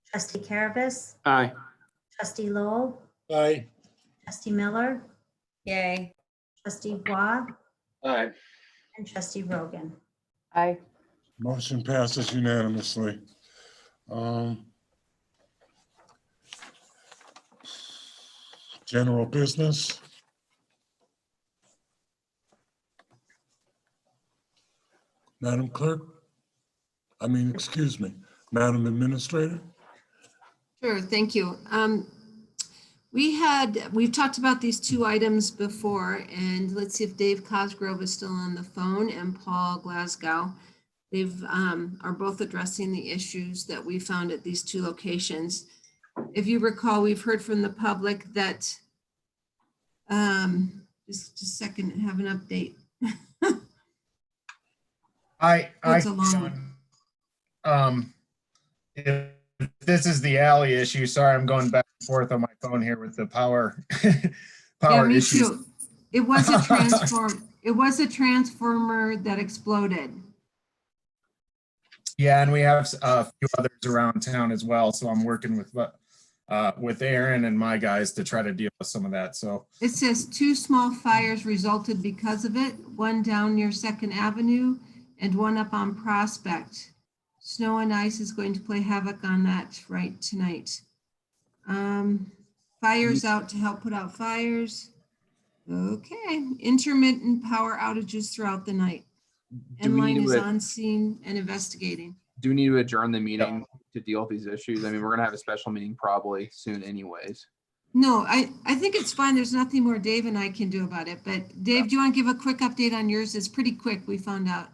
Trustee Caravas, Aye. Trustee Lowell, Aye. Trustee Miller, Yay. Trustee Waugh, Aye. and Trustee Rogan. Aye. Motion passes unanimously. General business. Madam Clerk? Excuse me, Madam Administrator? Sure, thank you. We've talked about these two items before, and let's see if Dave Cosgrove is still on the phone and Paul Glasgow. They've are both addressing the issues that we found at these two locations. If you recall, we've heard from the public that, just a second, have an update. It's a long. If this is the alley issue, sorry, I'm going back and forth on my phone here with the power Yeah, me issues. too. It was a transformer that exploded. Yeah, and we have a few others around town as well. So I'm working with Aaron and my guys to try to deal with some of that. So It says 2 small fires resulted because of it, one down near 2nd Avenue and one up on Prospect. Snow and ice is going to play havoc on that right tonight. Fires out to help put out fires. Okay, intermittent power outages throughout the night. Do we Enline need is to- on scene and investigating. Do we need to adjourn the meeting to deal with these issues? I mean, we're gonna have a special meeting probably soon anyways. No, I think it's fine. There's nothing more Dave and I can do about it. But Dave, do you want to give a quick update on yours? It's pretty quick, we found out.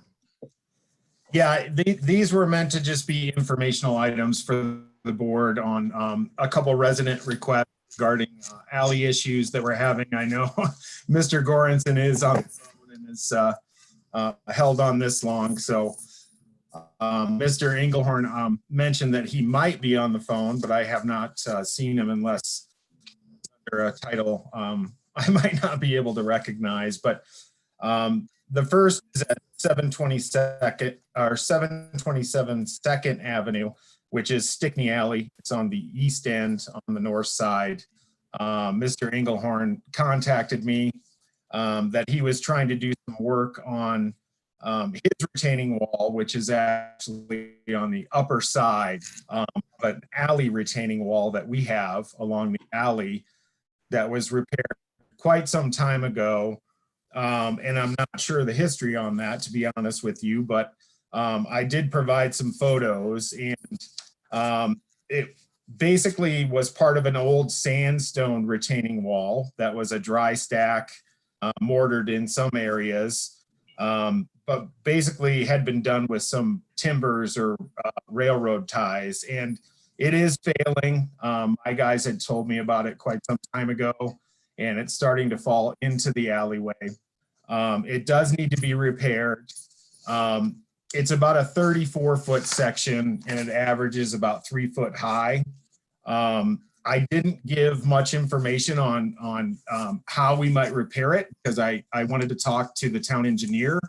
yeah, these were meant to just be informational items for the board on a couple resident requests regarding alley issues that we're having. I know Mr. Goranson is on the phone and is held on this long. So Mr. Engelhorn mentioned that he might be on the phone, but I have not seen him unless under a title I might not be able to recognize. But the first is at 727 2nd Avenue, which is Stickney Alley. It's on the east end on the north side. Mr. Engelhorn contacted me that he was trying to do some work on his retaining wall, which is actually on the upper side, but an alley retaining wall that we have along the alley that was repaired quite some time ago. And I'm not sure the history on that, to be honest with you, but I did provide some photos, and it basically was part of an old sandstone retaining wall that was a dry stack, mortared in some areas, but basically had been done with some timbers or railroad ties, and it is failing. My guys had told me about it quite some time ago, and it's starting to fall into the alleyway. It does need to be repaired. It's about a 34-foot section, and it averages about 3 foot high. I didn't give much information on how we might repair it because I wanted to talk to the town engineer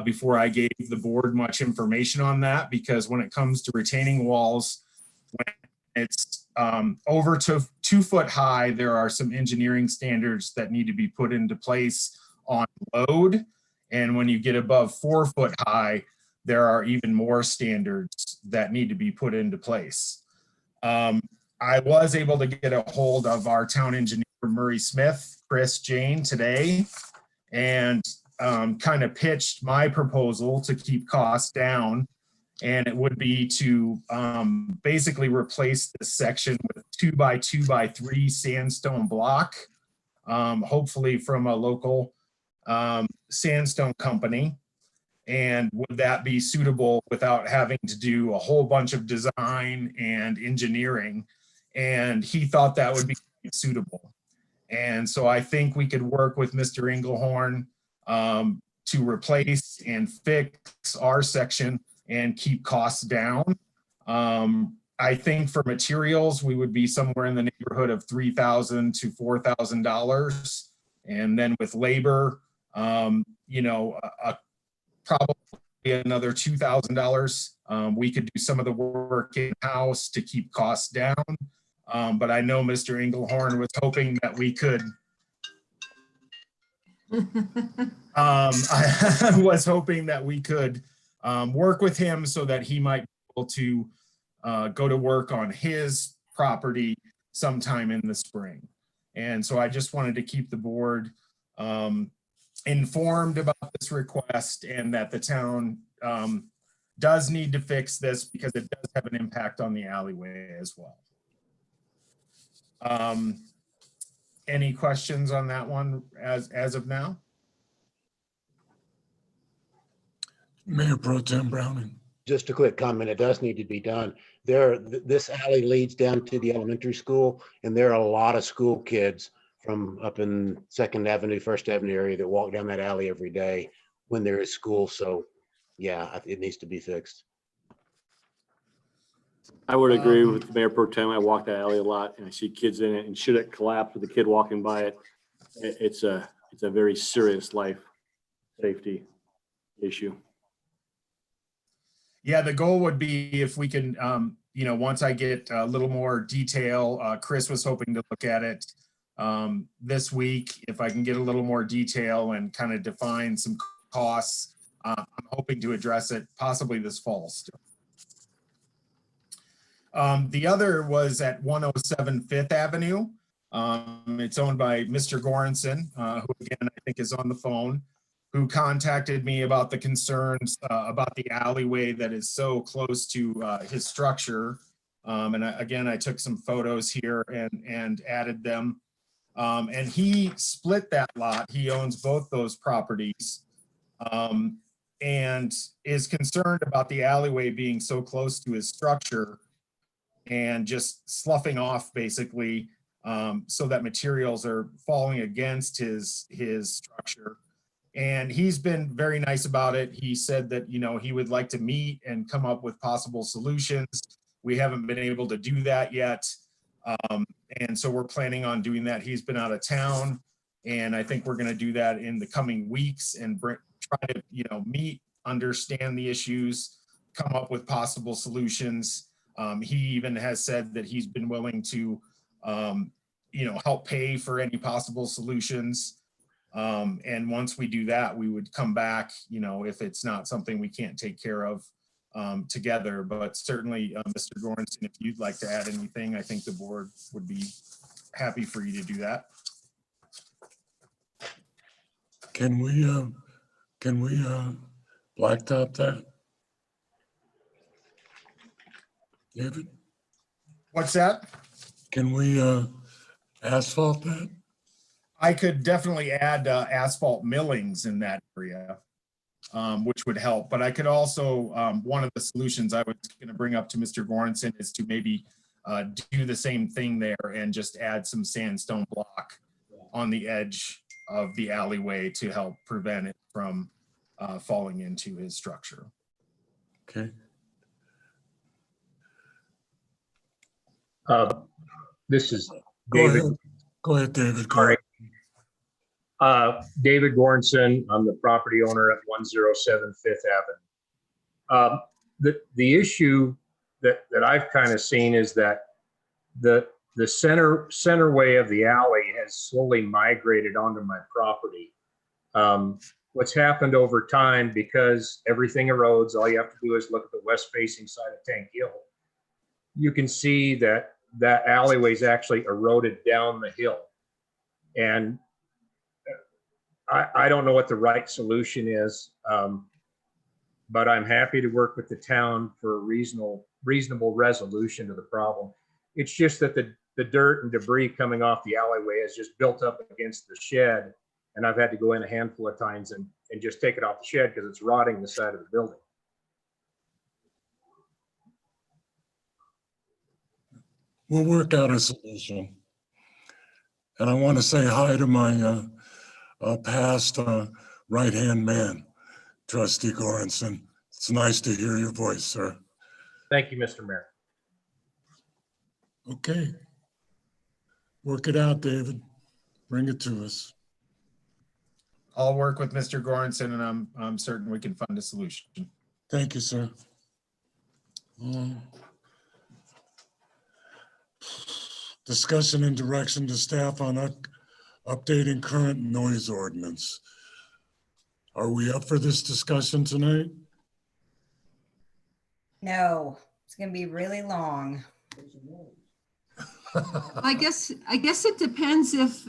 before I gave the board much information on that, because when it comes to retaining walls, when it's over to 2 foot high, there are some engineering standards that need to be put into place on load. And when you get above 4 foot high, there are even more standards that need to be put into place. I was able to get a hold of our town engineer, Murray Smith, Chris Jane, today, and kind of pitched my proposal to keep costs down. And it would be to basically replace this section with 2 by 2 by 3 sandstone block, hopefully from a local sandstone company. And would that be suitable without having to do a whole bunch of design and engineering? And he thought that would be suitable. And so I think we could work with Mr. Engelhorn to replace and fix our section and keep costs down. I think for materials, we would be somewhere in the neighborhood of $3,000 to $4,000. And then with labor, you know, probably another $2,000. We could do some of the work in-house to keep costs down. But I know Mr. Engelhorn was hoping that we could, I was hoping that we could work with him so that he might be able to go to work on his property sometime in the spring. And so I just wanted to keep the board informed about this request, and that the town does need to fix this because it does have an impact on the alleyway as well. Any questions on that one as of now? Mayor Pro Tem Browning. Just a quick comment, it does need to be done. This alley leads down to the elementary school, and there are a lot of school kids from up in 2nd Avenue, 1st Avenue area that walk down that alley every day when there is school. So yeah, it needs to be fixed. I would agree with Mayor Pro Tem. I walk that alley a lot and I see kids in it, and should it collapse with a kid walking by it, it's a very serious life safety issue. Yeah, the goal would be if we can, once I get a little more detail, Chris was hoping to look at it this week. If I can get a little more detail and kind of define some costs, I'm hoping to address it possibly this fall still. The other was at 107 Fifth Avenue. It's owned by Mr. Goranson, who again, I think is on the phone, who contacted me about the concerns about the alleyway that is so close to his structure. And I took some photos here and added them. And he split that lot. He owns both those properties. And is concerned about the alleyway being so close to his structure and just sloughing off basically, so that materials are falling against his structure. And he's been very nice about it. He said that, he would like to meet and come up with possible solutions. We haven't been able to do that yet. And so we're planning on doing that. He's been out of town, and I think we're going to do that in the coming weeks and try to, meet, understand the issues, come up with possible solutions. He even has said that he's been willing to, help pay for any possible solutions. And once we do that, we would come back, if it's not something we can't take care of together. But certainly, Mr. Goranson, if you'd like to add anything, I think the board would be happy for you to do that. Can we blacktop that? David? What's that? Can we asphalt that? I could definitely add asphalt millings in that area, which would help. But I could also, one of the solutions I was going to bring up to Mr. Goranson is to maybe do the same thing there and just add some sandstone block on the edge of the alleyway to help prevent it from falling into his structure. Okay. This is Go David. ahead. Go ahead, David. Sorry. David Goranson. I'm the property owner at 107 Fifth Avenue. The issue that I've kind of seen is that the center way of the alley has slowly migrated onto my property. What's happened over time, because everything erodes, all you have to do is look at the west facing side of Tank Hill. You can see that alleyway's actually eroded down the hill. And I don't know what the right solution is, but I'm happy to work with the town for a reasonable resolution to the problem. It's just that the dirt and debris coming off the alleyway has just built up against the shed, and I've had to go in a handful of times and just take it off the shed because it's rotting the side of the building. We'll work out a solution. And I want to say hi to my past right-hand man, Trustee Goranson. It's nice to hear your voice, sir. Thank you, Mr. Mayor. Okay. Work it out, David. Bring it to us. I'll work with Mr. Goranson, and I'm certain we can find a solution. Thank you, sir. Discussion and direction to staff on updating current noise ordinance. Are we up for this discussion tonight? No, it's going to be really long. I guess it depends if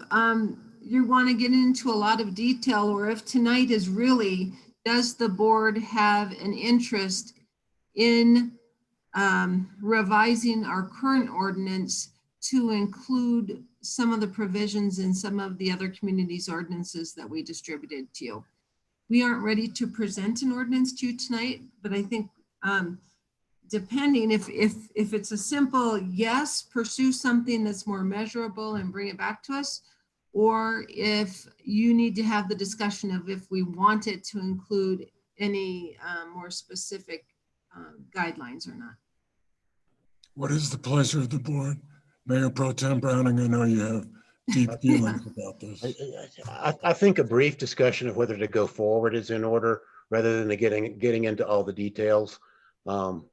you want to get into a lot of detail, or if tonight is really, does the board have an interest in revising our current ordinance to include some of the provisions in some of the other communities' ordinances that we distributed to you. We aren't ready to present an ordinance to you tonight, but I think depending if it's a simple yes, pursue something that's more measurable and bring it back to us, or if you need to have the discussion of if we want it to include any more specific guidelines or not. What is the pleasure of the board? Mayor Pro Tem Browning, I know you have deep feelings about this. I think a brief discussion of whether to go forward is in order rather than getting into all the details. And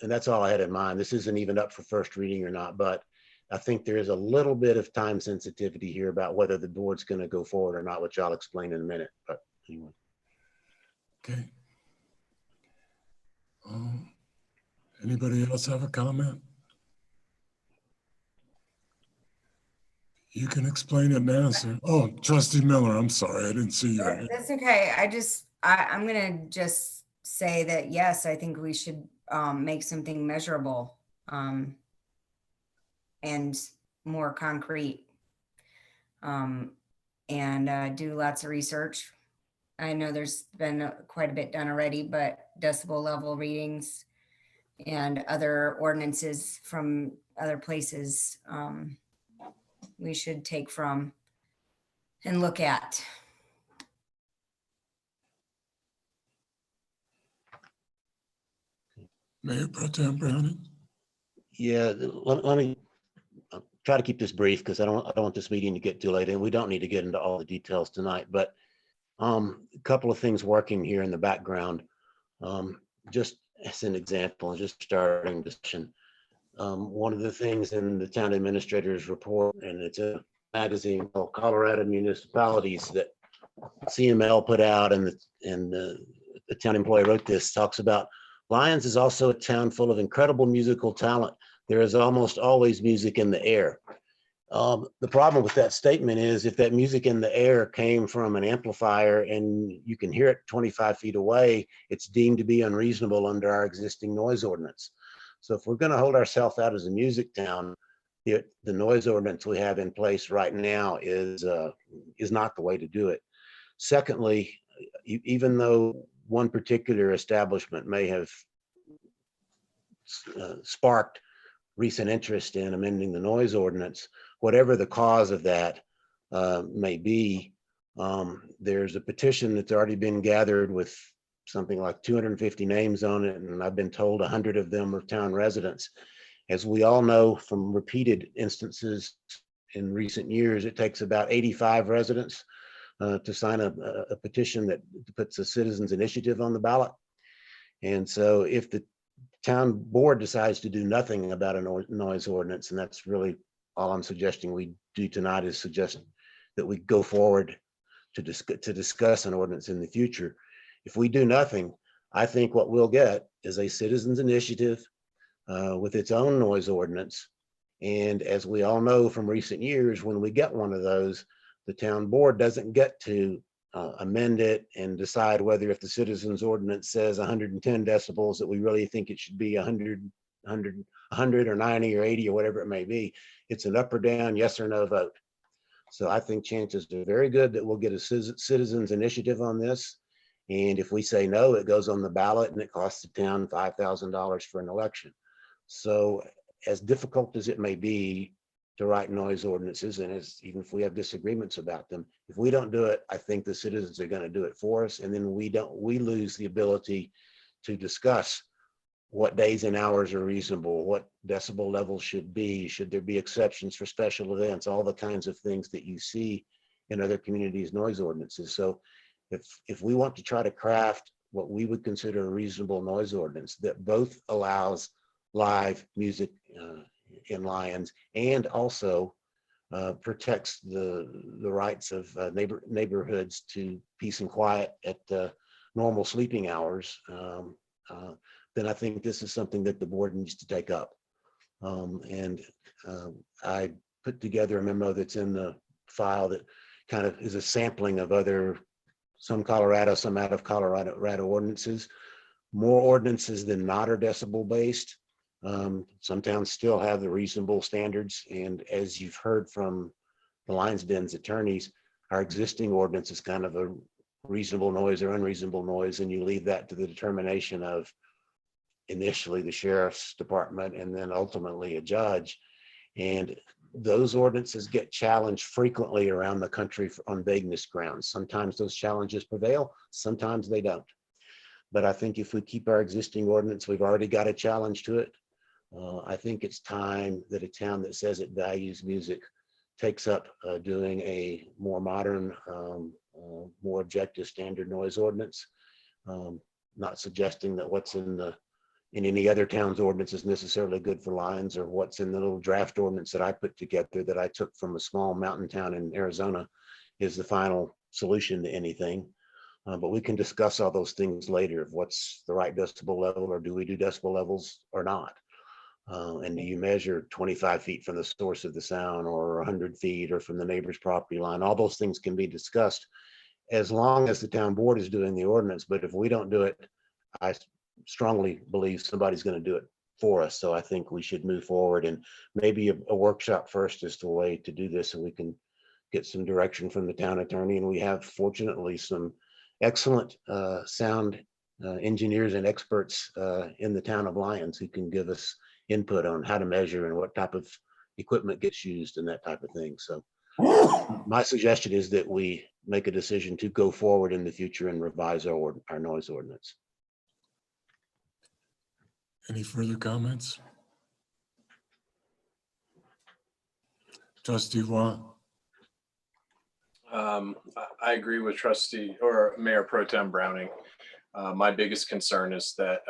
that's all I had in mind. This isn't even up for first reading or not, but I think there is a little bit of time sensitivity here about whether the board's going to go forward or not, which I'll explain in a minute. But anyway. Okay. Anybody else have a comment? You can explain it now, sir. Oh, Trustee Miller, I'm sorry, I didn't see your hand. That's okay. I'm gonna just say that, yes, I think we should make something measurable and more concrete and do lots of research. I know there's been quite a bit done already, but decibel level readings and other ordinances from other places we should take from and look at. Mayor Pro Tem Browning. Yeah, let me try to keep this brief because I don't want this meeting to get too late, and we don't need to get into all the details tonight. But a couple of things working here in the background. Just as an example, just starting discussion. One of the things in the town administrator's report, and it's a magazine called Colorado Municipalities that CML put out, and the town employee wrote this, talks about Lyons is also a town full of incredible musical talent. There is almost always music in the air. The problem with that statement is if that music in the air came from an amplifier and you can hear it 25 feet away, it's deemed to be unreasonable under our existing noise ordinance. So if we're going to hold ourselves out as a music town, the noise ordinance we have in place right now is not the way to do it. Secondly, even though one particular establishment may have sparked recent interest in amending the noise ordinance, whatever the cause of that may be, there's a petition that's already been gathered with something like 250 names on it, and I've been told 100 of them are town residents. As we all know from repeated instances in recent years, it takes about 85 residents to sign a petition that puts a citizens initiative on the ballot. And so if the town board decides to do nothing about a noise ordinance, and that's really all I'm suggesting we do tonight, is suggest that we go forward to discuss an ordinance in the future. If we do nothing, I think what we'll get is a citizens initiative with its own noise ordinance. And as we all know from recent years, when we get one of those, the town board doesn't get to amend it and decide whether, if the citizens ordinance says 110 decibels, that we really think it should be 100 or 90 or 80 or whatever it may be. It's an up or down, yes or no vote. So I think chances are very good that we'll get a citizens initiative on this. And if we say no, it goes on the ballot and it costs the town $5,000 for an election. So as difficult as it may be to write noise ordinances, and even if we have disagreements about them, if we don't do it, I think the citizens are going to do it for us. And then we lose the ability to discuss what days and hours are reasonable, what decibel levels should be, should there be exceptions for special events, all the kinds of things that you see in other communities' noise ordinances. So if we want to try to craft what we would consider a reasonable noise ordinance that both allows live music in Lyons and also protects the rights of neighborhoods to peace and quiet at normal sleeping hours, then I think this is something that the board needs to take up. I put together a memo that's in the file that kind of is a sampling of some Colorado, some out of Colorado ordinances. More ordinances than not are decibel based. Some towns still have the reasonable standards. And as you've heard from the Lyons Den's attorneys, our existing ordinance is kind of a reasonable noise or unreasonable noise. And you leave that to the determination of initially the sheriff's department and then ultimately a judge. And those ordinances get challenged frequently around the country on vagueness grounds. Sometimes those challenges prevail, sometimes they don't. But I think if we keep our existing ordinance, we've already got a challenge to it. I think it's time that a town that says it values music takes up doing a more modern, more objective standard noise ordinance. Not suggesting that what's in any other town's ordinance is necessarily good for Lyons, or what's in the little draft ordinance that I put together that I took from a small mountain town in Arizona is the final solution to anything. But we can discuss all those things later, of what's the right decibel level, or do we do decibel levels or not? And do you measure 25 feet from the source of the sound, or 100 feet, or from the neighbor's property line? All those things can be discussed as long as the town board is doing the ordinance. But if we don't do it, I strongly believe somebody's going to do it for us. So I think we should move forward, and maybe a workshop first is the way to do this, and we can get some direction from the town attorney. And we have, fortunately, some excellent sound engineers and experts in the town of Lyons who can give us input on how to measure and what type of equipment gets used and that type of thing. So my suggestion is that we make a decision to go forward in the future and revise our noise ordinance. Any further comments? Trustee Waugh. I agree with Trustee or Mayor Pro Tem Browning. My biggest concern is that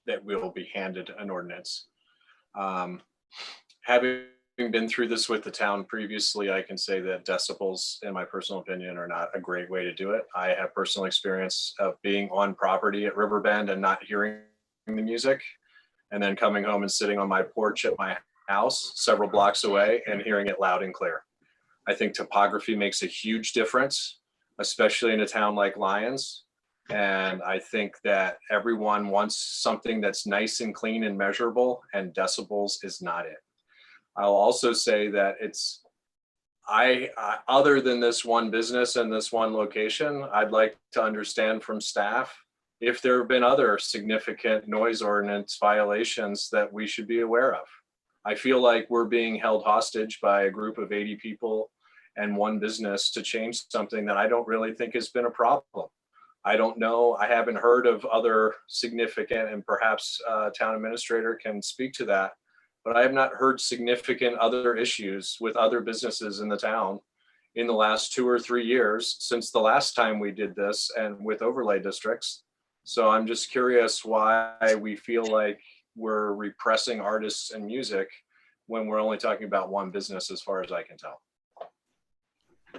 that we'll be handed an ordinance. Having been through this with the town previously, I can say that decibels, in my personal opinion, are not a great way to do it. I have personal experience of being on property at Riverbend and not hearing the music, and then coming home and sitting on my porch at my house several blocks away and hearing it loud and clear. I think topography makes a huge difference, especially in a town like Lyons. And I think that everyone wants something that's nice and clean and measurable, and decibels is not it. I'll also say that it's, other than this one business and this one location, I'd like to understand from staff if there have been other significant noise ordinance violations that we should be aware of. I feel like we're being held hostage by a group of 80 people and one business to change something that I don't really think has been a problem. I don't know, I haven't heard of other significant, and perhaps town administrator can speak to that, but I have not heard significant other issues with other businesses in the town in the last 2 or 3 years since the last time we did this, and with overlay districts. So I'm just curious why we feel like we're repressing artists and music when we're only talking about one business, as far as I can tell.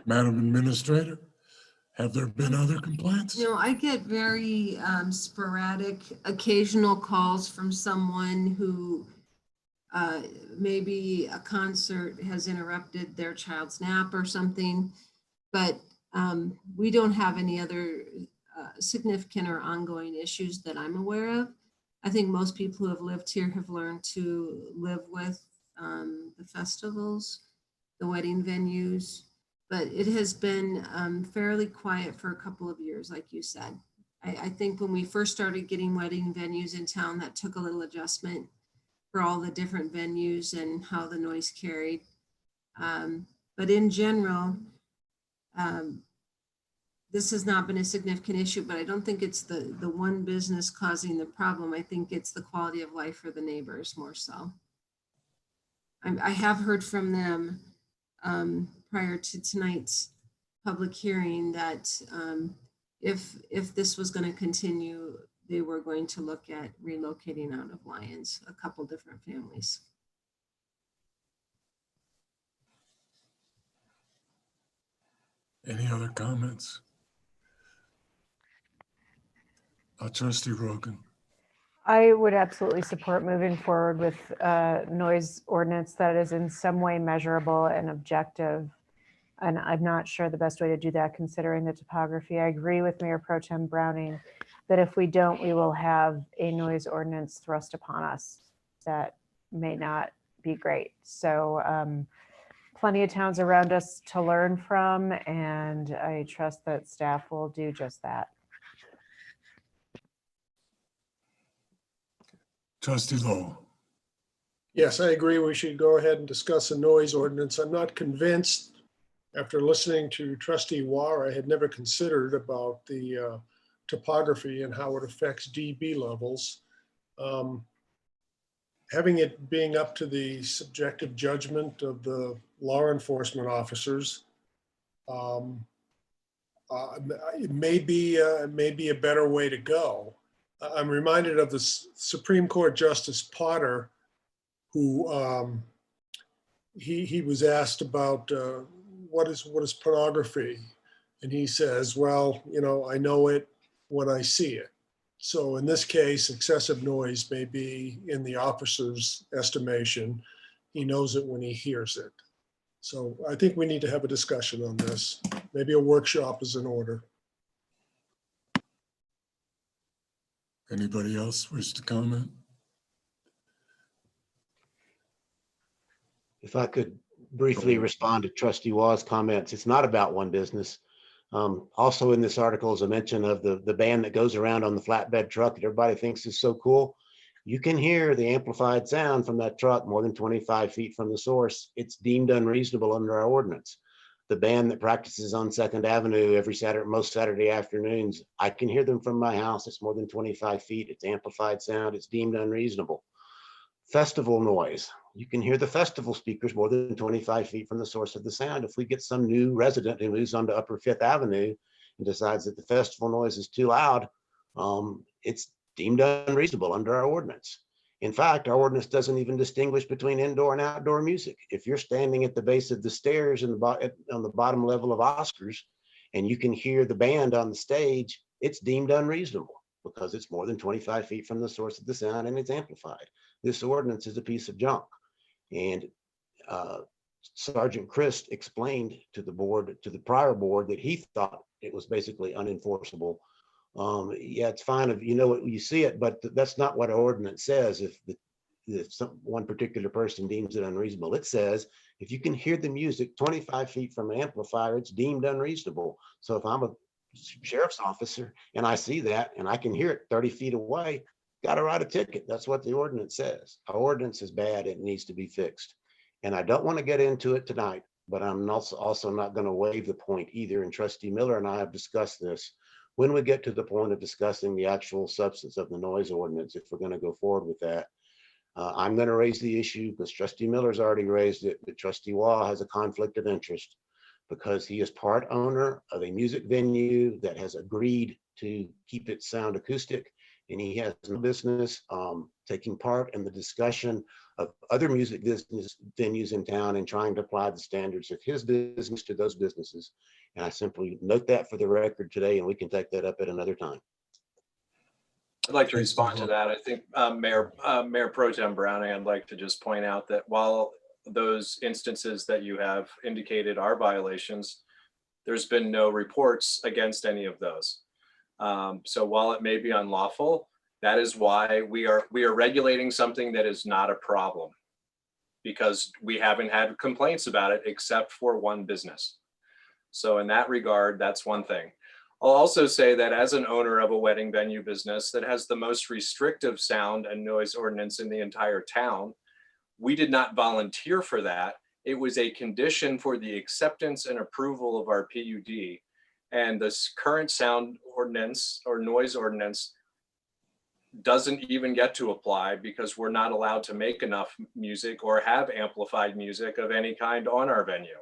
Madam Administrator, have there been other complaints? No, I get very sporadic, occasional calls from someone who maybe a concert has interrupted their child's nap or something, but we don't have any other significant or ongoing issues that I'm aware of. I think most people who have lived here have learned to live with the festivals, the wedding venues, but it has been fairly quiet for a couple of years, like you said. I think when we first started getting wedding venues in town, that took a little adjustment for all the different venues and how the noise carried. But in general, this has not been a significant issue, but I don't think it's the one business causing the problem. I think it's the quality of life for the neighbors more so. I have heard from them prior to tonight's public hearing that if this was going to continue, they were going to look at relocating out of Lyons, a couple different families. Any other comments? Trustee Rogan. I would absolutely support moving forward with noise ordinance that is in some way measurable and objective. And I'm not sure the best way to do that considering the topography. I agree with Mayor Pro Tem Browning that if we don't, we will have a noise ordinance thrust upon us that may not be great. So plenty of towns around us to learn from, and I trust that staff will do just that. Trustee Lowell. Yes, I agree. We should go ahead and discuss a noise ordinance. I'm not convinced, after listening to Trustee Waugh, I had never considered about the topography and how it affects dB levels. Having it being up to the subjective judgment of the law enforcement officers, it may be a better way to go. I'm reminded of the Supreme Court Justice Potter, who he was asked about what is pornography, and he says, well, you know, I know it when I see it. So in this case, excessive noise may be, in the officer's estimation, he knows it when he hears it. So I think we need to have a discussion on this. Maybe a workshop is in order. Anybody else wish to comment? If I could briefly respond to Trustee Waugh's comments, it's not about one business. Also in this article is a mention of the band that goes around on the flatbed truck that everybody thinks is so cool. You can hear the amplified sound from that truck more than 25 feet from the source. It's deemed unreasonable under our ordinance. The band that practices on 2nd Avenue every Saturday, most Saturday afternoons, I can hear them from my house. It's more than 25 feet. It's amplified sound. It's deemed unreasonable. Festival noise. You can hear the festival speakers more than 25 feet from the source of the sound. If we get some new resident who moves onto Upper 5th Avenue and decides that the festival noise is too loud, it's deemed unreasonable under our ordinance. In fact, our ordinance doesn't even distinguish between indoor and outdoor music. If you're standing at the base of the stairs on the bottom level of Oscars and you can hear the band on the stage, it's deemed unreasonable because it's more than 25 feet from the source of the sound and it's amplified. This ordinance is a piece of junk. And Sergeant Christ explained to the board, to the prior board, that he thought it was basically unenforceable. Yeah, it's fine if you know it, you see it, but that's not what our ordinance says. If one particular person deems it unreasonable, it says if you can hear the music 25 feet from an amplifier, it's deemed unreasonable. So if I'm a sheriff's officer and I see that and I can hear it 30 feet away, got to write a ticket. That's what the ordinance says. Our ordinance is bad. It needs to be fixed. And I don't want to get into it tonight, but I'm also not going to waive the point either. And Trustee Miller and I have discussed this. When we get to the point of discussing the actual substance of the noise ordinance, if we're going to go forward with that, I'm going to raise the issue because Trustee Miller's already raised it, but Trustee Waugh has a conflict of interest because he is part owner of a music venue that has agreed to keep its sound acoustic. And he has no business taking part in the discussion of other music business venues in town and trying to apply the standards of his business to those businesses. And I simply note that for the record today, and we can take that up at another time. I'd like to respond to that. I think Mayor Pro Tem Browning, I'd like to just point out that while those instances that you have indicated are violations, there's been no reports against any of those. So while it may be unlawful, that is why we are regulating something that is not a problem, because we haven't had complaints about it except for one business. So in that regard, that's one thing. I'll also say that as an owner of a wedding venue business that has the most restrictive sound and noise ordinance in the entire town, we did not volunteer for that. It was a condition for the acceptance and approval of our PUD. And this current sound ordinance or noise ordinance doesn't even get to apply because we're not allowed to make enough music or have amplified music of any kind on our venue.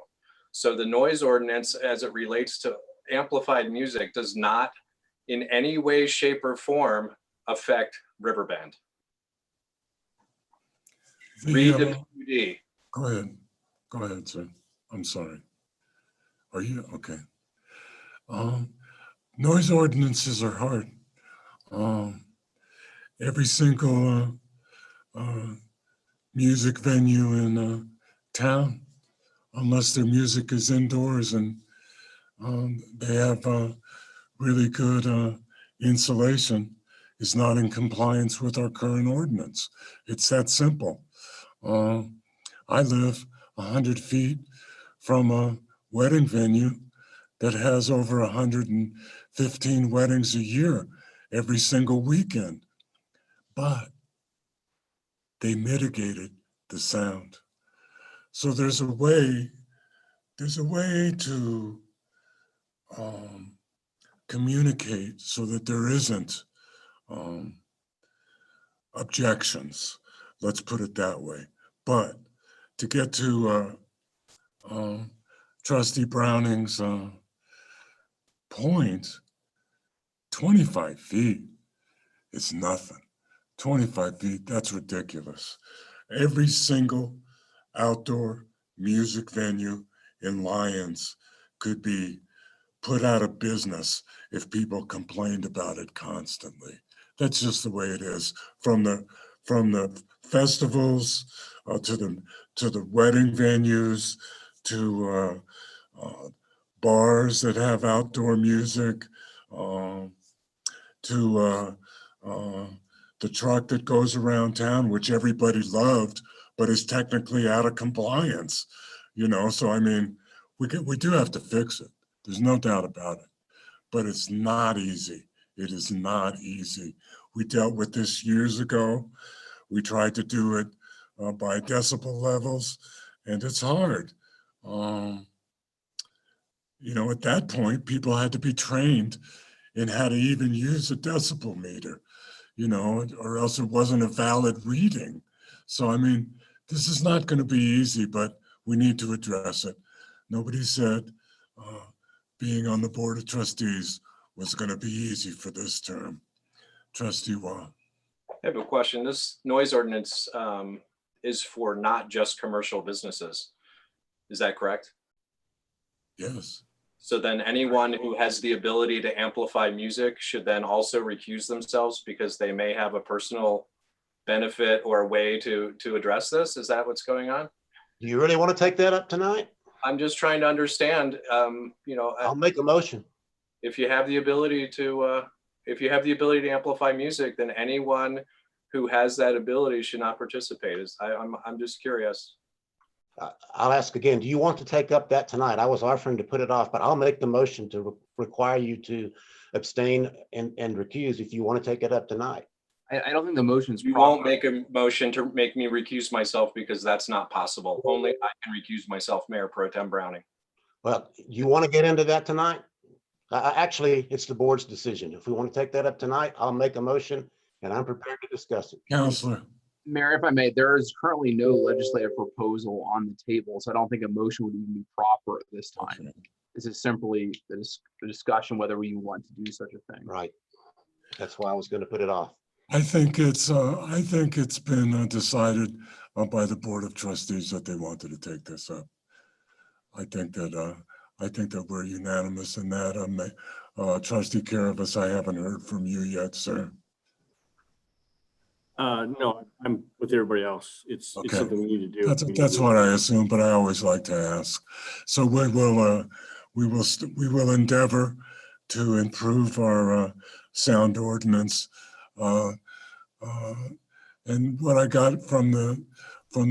So the noise ordinance as it relates to amplified music does not in any way, shape, or form affect Riverbend. Read the PUD. Go ahead, sir. I'm sorry. Are you okay? Noise ordinances are hard. Every single music venue in town, unless their music is indoors and they have really good insulation, is not in compliance with our current ordinance. It's that simple. I live 100 feet from a wedding venue that has over 115 weddings a year, every single weekend. But they mitigated the sound. So there's a way to communicate so that there isn't objections. Let's put it that way. But to get to Trustee Browning's point, 25 feet is nothing. 25 feet, that's ridiculous. Every single outdoor music venue in Lyons could be put out of business if people complained about it constantly. That's just the way it is. From the festivals to the wedding venues to bars that have outdoor music to the truck that goes around town, which everybody loved, but is technically out of compliance. So I mean, we do have to fix it. There's no doubt about it, but it's not easy. It is not easy. We dealt with this years ago. We tried to do it by decibel levels, and it's hard. At that point, people had to be trained in how to even use a decibel meter, or else it wasn't a valid reading. So, I mean, this is not going to be easy, but we need to address it. Nobody said being on the Board of Trustees was going to be easy for this term. Trustee Wah. I have a question. This noise ordinance is for not just commercial businesses. Is that correct? Yes. So then anyone who has the ability to amplify music should then also recuse themselves because they may have a personal benefit or a way to address this? Is that what's going on? Do you really want to take that up tonight? I'm just trying to understand, I'll make a motion. if you have the ability to amplify music, then anyone who has that ability should not participate. I'm just curious. I'll ask again, do you want to take up that tonight? I was offering to put it off, but I'll make the motion to require you to abstain and recuse if you want to take it up tonight. I don't think the motion's You won't make a motion to make me recuse myself because that's not possible. Only I can recuse myself, Mayor Pro Tem Browning. Well, you want to get into that tonight? Actually, it's the board's decision. If we want to take that up tonight, I'll make a motion and I'm prepared to discuss it. Counselor. Mayor, if I may, there is currently no legislative proposal on the table, so I don't think a motion would even be proper at this time. Okay. This is simply the discussion whether we want to do such a thing. Right. That's why I was going to put it off. I think it's been decided by the Board of Trustees that they wanted to take this up. I think that we're unanimous in that. Trustee Caravas, I haven't heard from you yet, sir. No, I'm with everybody else. It's something we need to do. That's what I assume, but I always like to ask. So we will endeavor to improve our sound ordinance. And what I got from the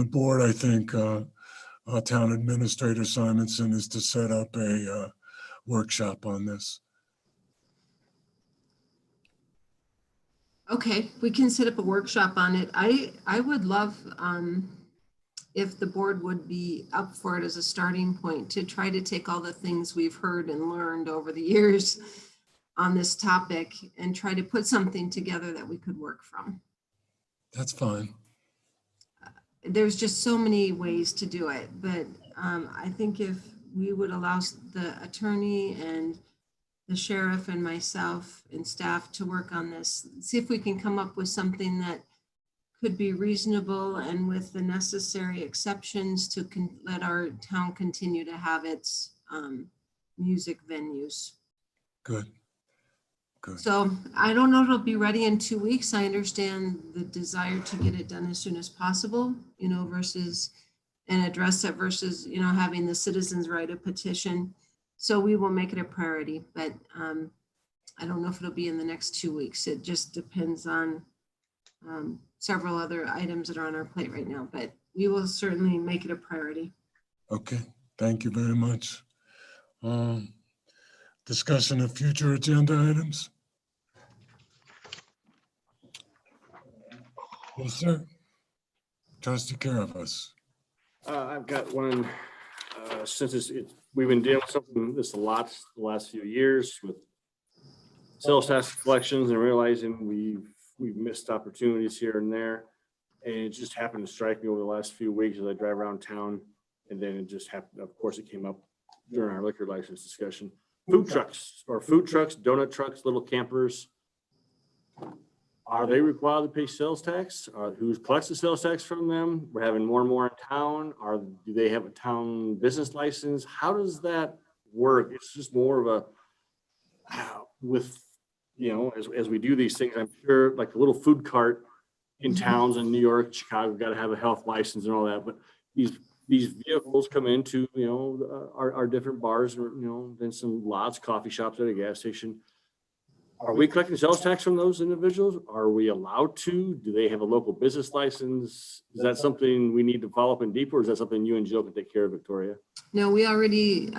board, I think Town Administrator Simonson is to set up a workshop on this. Okay, we can set up a workshop on it. I would love if the board would be up for it as a starting point to try to take all the things we've heard and learned over the years on this topic and try to put something together that we could work from. That's fine. There's just so many ways to do it, but I think if we would allow the attorney and the sheriff and myself and staff to work on this, see if we can come up with something that could be reasonable and with the necessary exceptions to let our town continue to have its music venues. Good. Good. So I don't know if it'll be ready in 2 weeks. I understand the desire to get it done as soon as possible, versus and address it versus, having the citizens write a petition. So we will make it a priority, but I don't know if it'll be in the next 2 weeks. It just depends on several other items that are on our plate right now, but we will certainly make it a priority. Okay, thank you very much. Discussion of future agenda items? Yes, sir. Trustee Caravas. I've got one, since we've been dealing with something this a lot the last few years with sales tax collections and realizing we've missed opportunities here and there. And it just happened to strike me over the last few weeks as I drive around town. And then it just happened, of course, it came up during our liquor license discussion. Food trucks, donut trucks, little campers. Are they required to pay sales tax? Who collects the sales tax from them? We're having more and more in town. Do they have a town business license? How does that work? It's just more of as we do these things, I'm sure like a little food cart in towns in New York, Chicago, got to have a health license and all that. But these vehicles come into, our different bars or, then some lots, coffee shops at a gas station. Are we collecting sales tax from those individuals? Are we allowed to? Do they have a local business license? Is that something we need to follow up in deeper, or is that something you and Jill can take care of, Victoria? No, we already,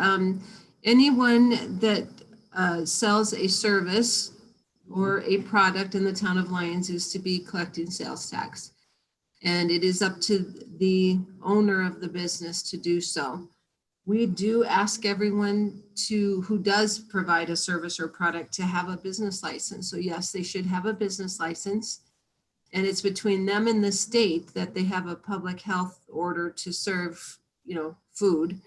anyone that sells a service or a product in the town of Lyons is to be collecting sales tax. And it is up to the owner of the business to do so. We do ask everyone who does provide a service or product to have a business license. So yes, they should have a business license. And it's between them and the state that they have a public health order to serve, food.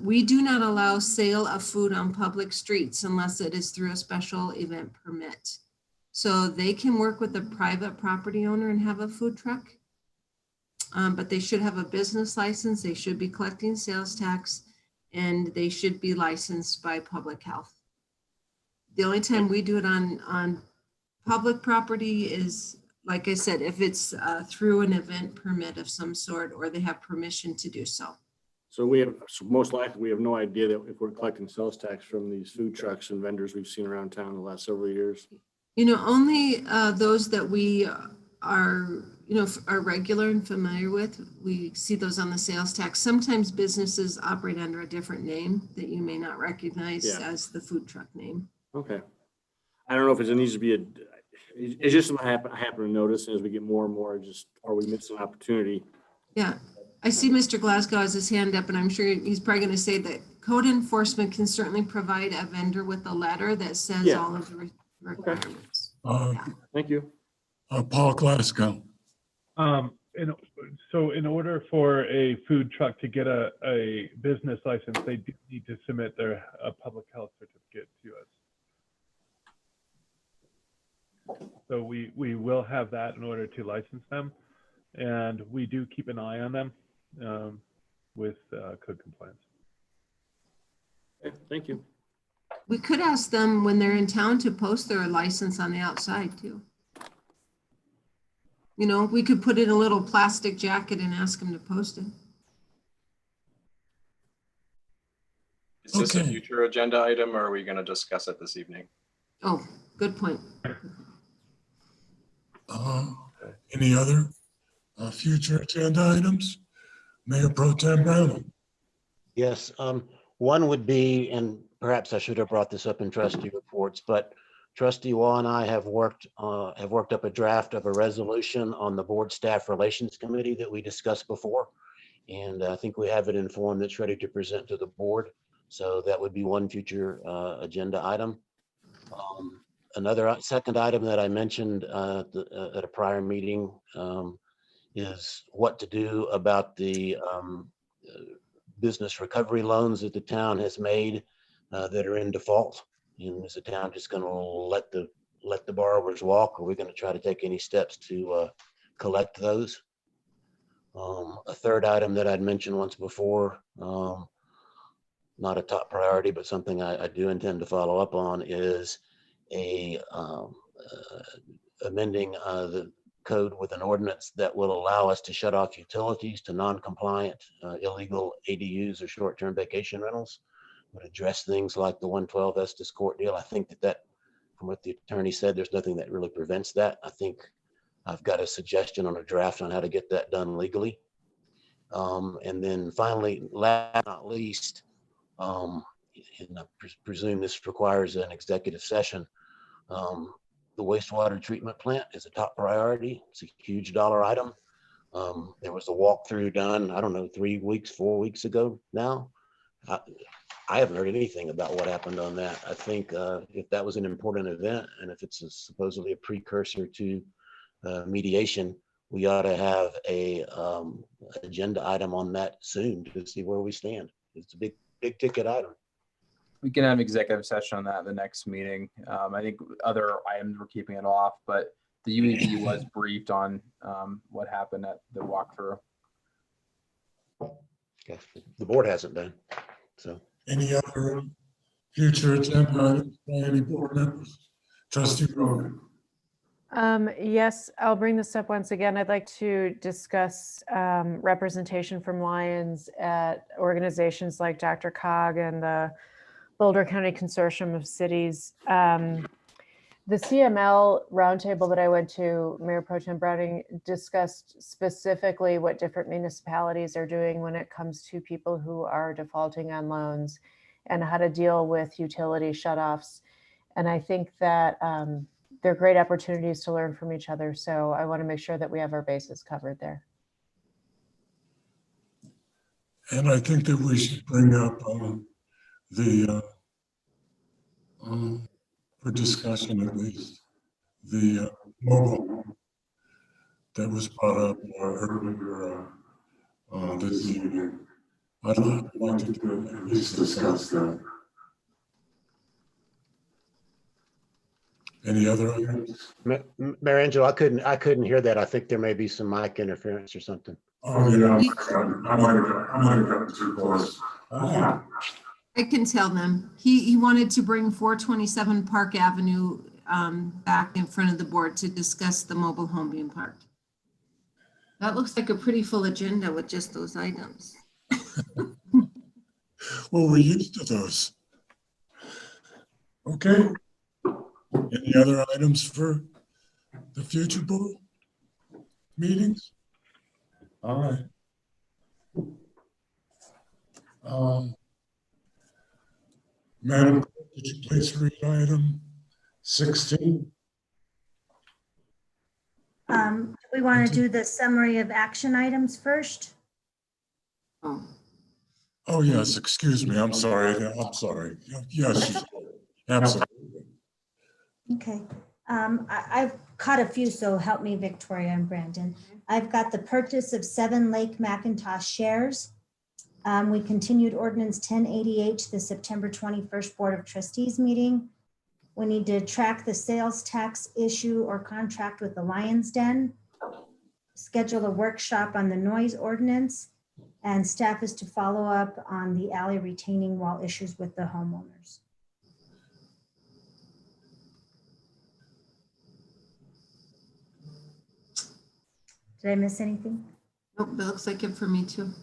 We do not allow sale of food on public streets unless it is through a special event permit. So they can work with a private property owner and have a food truck. But they should have a business license, they should be collecting sales tax, and they should be licensed by public health. The only time we do it on public property is, like I said, if it's through an event permit of some sort, or they have permission to do so. So most likely we have no idea that if we're collecting sales tax from these food trucks and vendors we've seen around town the last several years. Only those that we are regular and familiar with, we see those on the sales tax. Sometimes businesses operate under a different name that you may not recognize as the food truck name. Okay. I don't know if it needs to be it's just something I happen to notice as we get more and more, are we missing an opportunity? Yeah. I see Mr. Glasgow has his hand up, and I'm sure he's probably going to say that code enforcement can certainly provide a vendor with a letter that says all of the requirements. Thank you. Paul Glasgow. So in order for a food truck to get a business license, they do need to submit their public health certificate to us. So we will have that in order to license them, and we do keep an eye on them with code compliance. Okay, thank you. We could ask them when they're in town to post their license on the outside too. We could put in a little plastic jacket and ask them to post it. Is this a future agenda item, or are we going to discuss it this evening? Oh, good point. Any other future agenda items? Mayor Pro Tem Browning. Yes, one would be, and perhaps I should have brought this up in trustee reports, but Trustee Wall and I have worked up a draft of a resolution on the board staff relations committee that we discussed before. And I think we have it in form that's ready to present to the board. So that would be one future agenda item. Another second item that I mentioned at a prior meeting is what to do about the business recovery loans that the town has made that are in default. And is the town just going to let the borrowers walk, or are we going to try to take any steps to collect those? A third item that I'd mentioned once before, not a top priority, but something I do intend to follow up on, is amending the code with an ordinance that will allow us to shut off utilities to non-compliant illegal ADUs or short-term vacation rentals. Would address things like the 112 Estes Court deal. I think that from what the attorney said, there's nothing that really prevents that. I think I've got a suggestion on a draft on how to get that done legally. And then finally, last but not least, and I presume this requires an executive session, the wastewater treatment plant is a top priority. It's a huge dollar item. There was a walkthrough done, I don't know, 4 weeks ago now. I haven't heard anything about what happened on that. I think if that was an important event and if it's supposedly a precursor to mediation, we ought to have a agenda item on that soon to see where we stand. It's a big ticket item. We can have executive session on that at the next meeting. I think other items we're keeping it off, but the UAV was briefed on what happened at the walkthrough. Okay. The board hasn't been, so. Any other future agenda items by any board members? Trustee Rogan. Yes, I'll bring this up once again. I'd like to discuss representation from Lions at organizations like DRCOG and the Boulder County Consortium of Cities. The CML roundtable that I went to, Mayor Pro Tem Browning, discussed specifically what different municipalities are doing when it comes to people who are defaulting on loans and how to deal with utility shutoffs. And I think that they're great opportunities to learn from each other. So I want to make sure that we have our bases covered there. And I think that we should bring up for discussion at least, the mobile that was brought up earlier this evening. I'd like to do at least discuss that. Any other items? Mayor Angelo, I couldn't hear that. I think there may be some mic interference or something. Oh yeah, I might have gotten too close. I can tell them. He wanted to bring 427 Park Avenue back in front of the board to discuss the mobile home being parked. That looks like a pretty full agenda with just those items. Well, we're used to those. Okay. Any other items for the future board meetings? All right. Madam Clerk, could you please read item 16? Do we want to do the summary of action items first? Oh, yes, excuse me. I'm sorry. Yes, absolutely. Okay. I've caught a few, so help me, Victoria and Brandon. I've got the purchase of 7 Lake Macintosh shares. We continued ordinance 1088 to the September 21st Board of Trustees meeting. We need to track the sales tax issue or contract with the Lions Den, schedule a workshop on the noise ordinance, and staff is to follow up on the alley retaining wall issues with the homeowners. Did I miss anything? Nope, that looks like it for me too.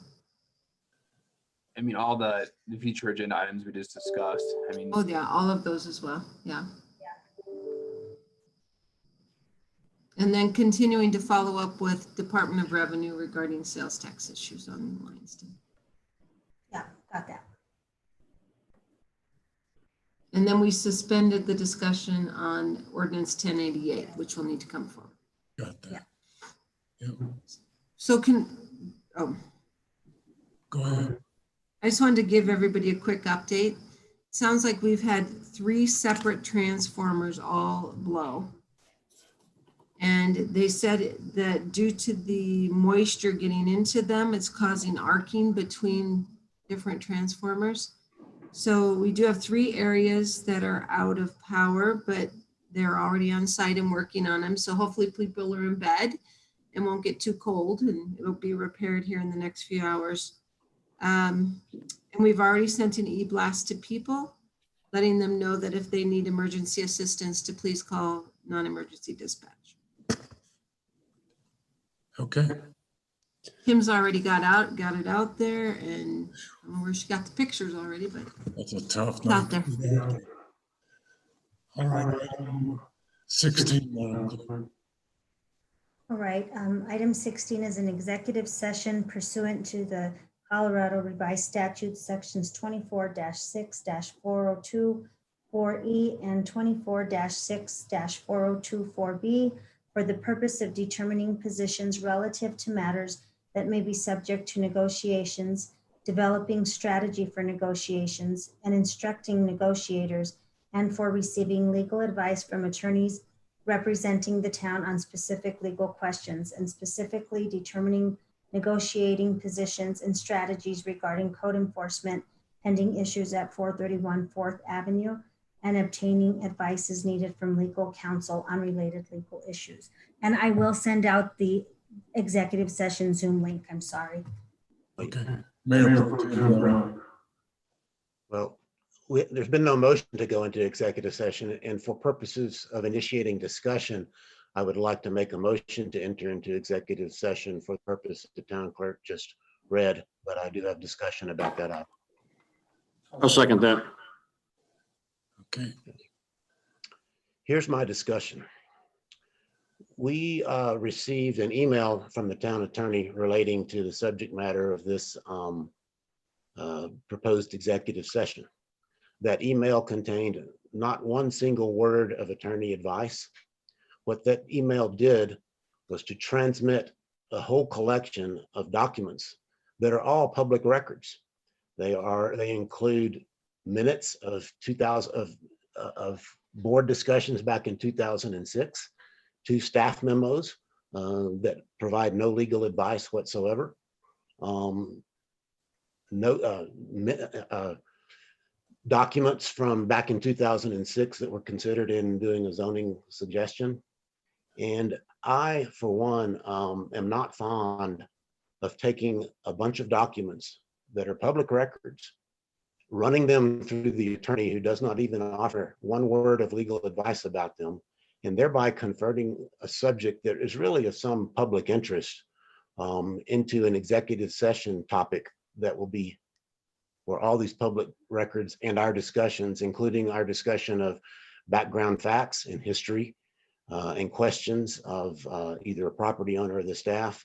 I mean, all the future agenda items we just discussed. I mean, Oh yeah, all of those as well. Yeah. And then continuing to follow up with Department of Revenue regarding sales tax issues on Lions Den. Yeah, got that. And then we suspended the discussion on ordinance 1088, which will need to come forward. Got that. Yeah. So go ahead. I just wanted to give everybody a quick update. Sounds like we've had 3 separate transformers all blow. And they said that due to the moisture getting into them, it's causing arcing between different transformers. So we do have 3 areas that are out of power, but they're already on site and working on them. So hopefully people are in bed and won't get too cold, and it'll be repaired here in the next few hours. And we've already sent an e-blast to people, letting them know that if they need emergency assistance to please call non-emergency dispatch. Okay. Kim's already got it out there, and I don't know where she got the pictures already, but That's a tough it's out there. night. All right. 16, Madam Clerk. All right, item 16 is an executive session pursuant to the Colorado Revised Statutes, sections 24-6-402 4E and 24-6-402 4B, for the purpose of determining positions relative to matters that may be subject to negotiations, developing strategy for negotiations, and instructing negotiators, and for receiving legal advice from attorneys representing the town on specific legal questions, and specifically determining negotiating positions and strategies regarding code enforcement pending issues at 431 4th Avenue, and obtaining advice as needed from legal counsel on related legal issues. And I will send out the executive session Zoom link. I'm sorry. Okay. Mayor Pro Tem Brown. Well, there's been no motion to go into executive session, and for purposes of initiating discussion, I would like to make a motion to enter into executive session for the purpose the town clerk just read, but I do have discussion about that. I'll second that. Okay. Here's my discussion. We received an email from the town attorney relating to the subject matter of this proposed executive session. That email contained not one single word of attorney advice. What that email did was to transmit a whole collection of documents that are all public records. They include minutes of board discussions back in 2006, 2 staff memos that provide no legal advice whatsoever. Documents from back in 2006 that were considered in doing a zoning suggestion. And I, for one, am not fond of taking a bunch of documents that are public records, running them through the attorney who does not even offer one word of legal advice about them, and thereby converting a subject that is really of some public interest into an executive session topic that will be where all these public records and our discussions, including our discussion of background facts and history and questions of either a property owner or the staff,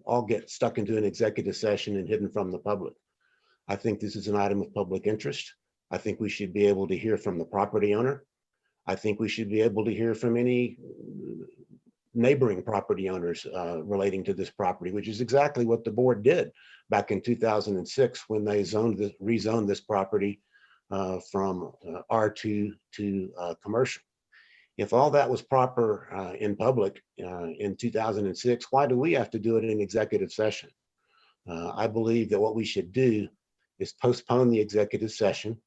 all get stuck into an executive session and hidden from the public. I think this is an item of public interest. I think we should be able to hear from the property owner. I think we should be able to hear from any neighboring property owners relating to this property, which is exactly what the board did back in 2006 when they rezoned this property from R2 to commercial. If all that was proper in public in 2006, why do we have to do it in executive session? I believe that what we should do is postpone the executive session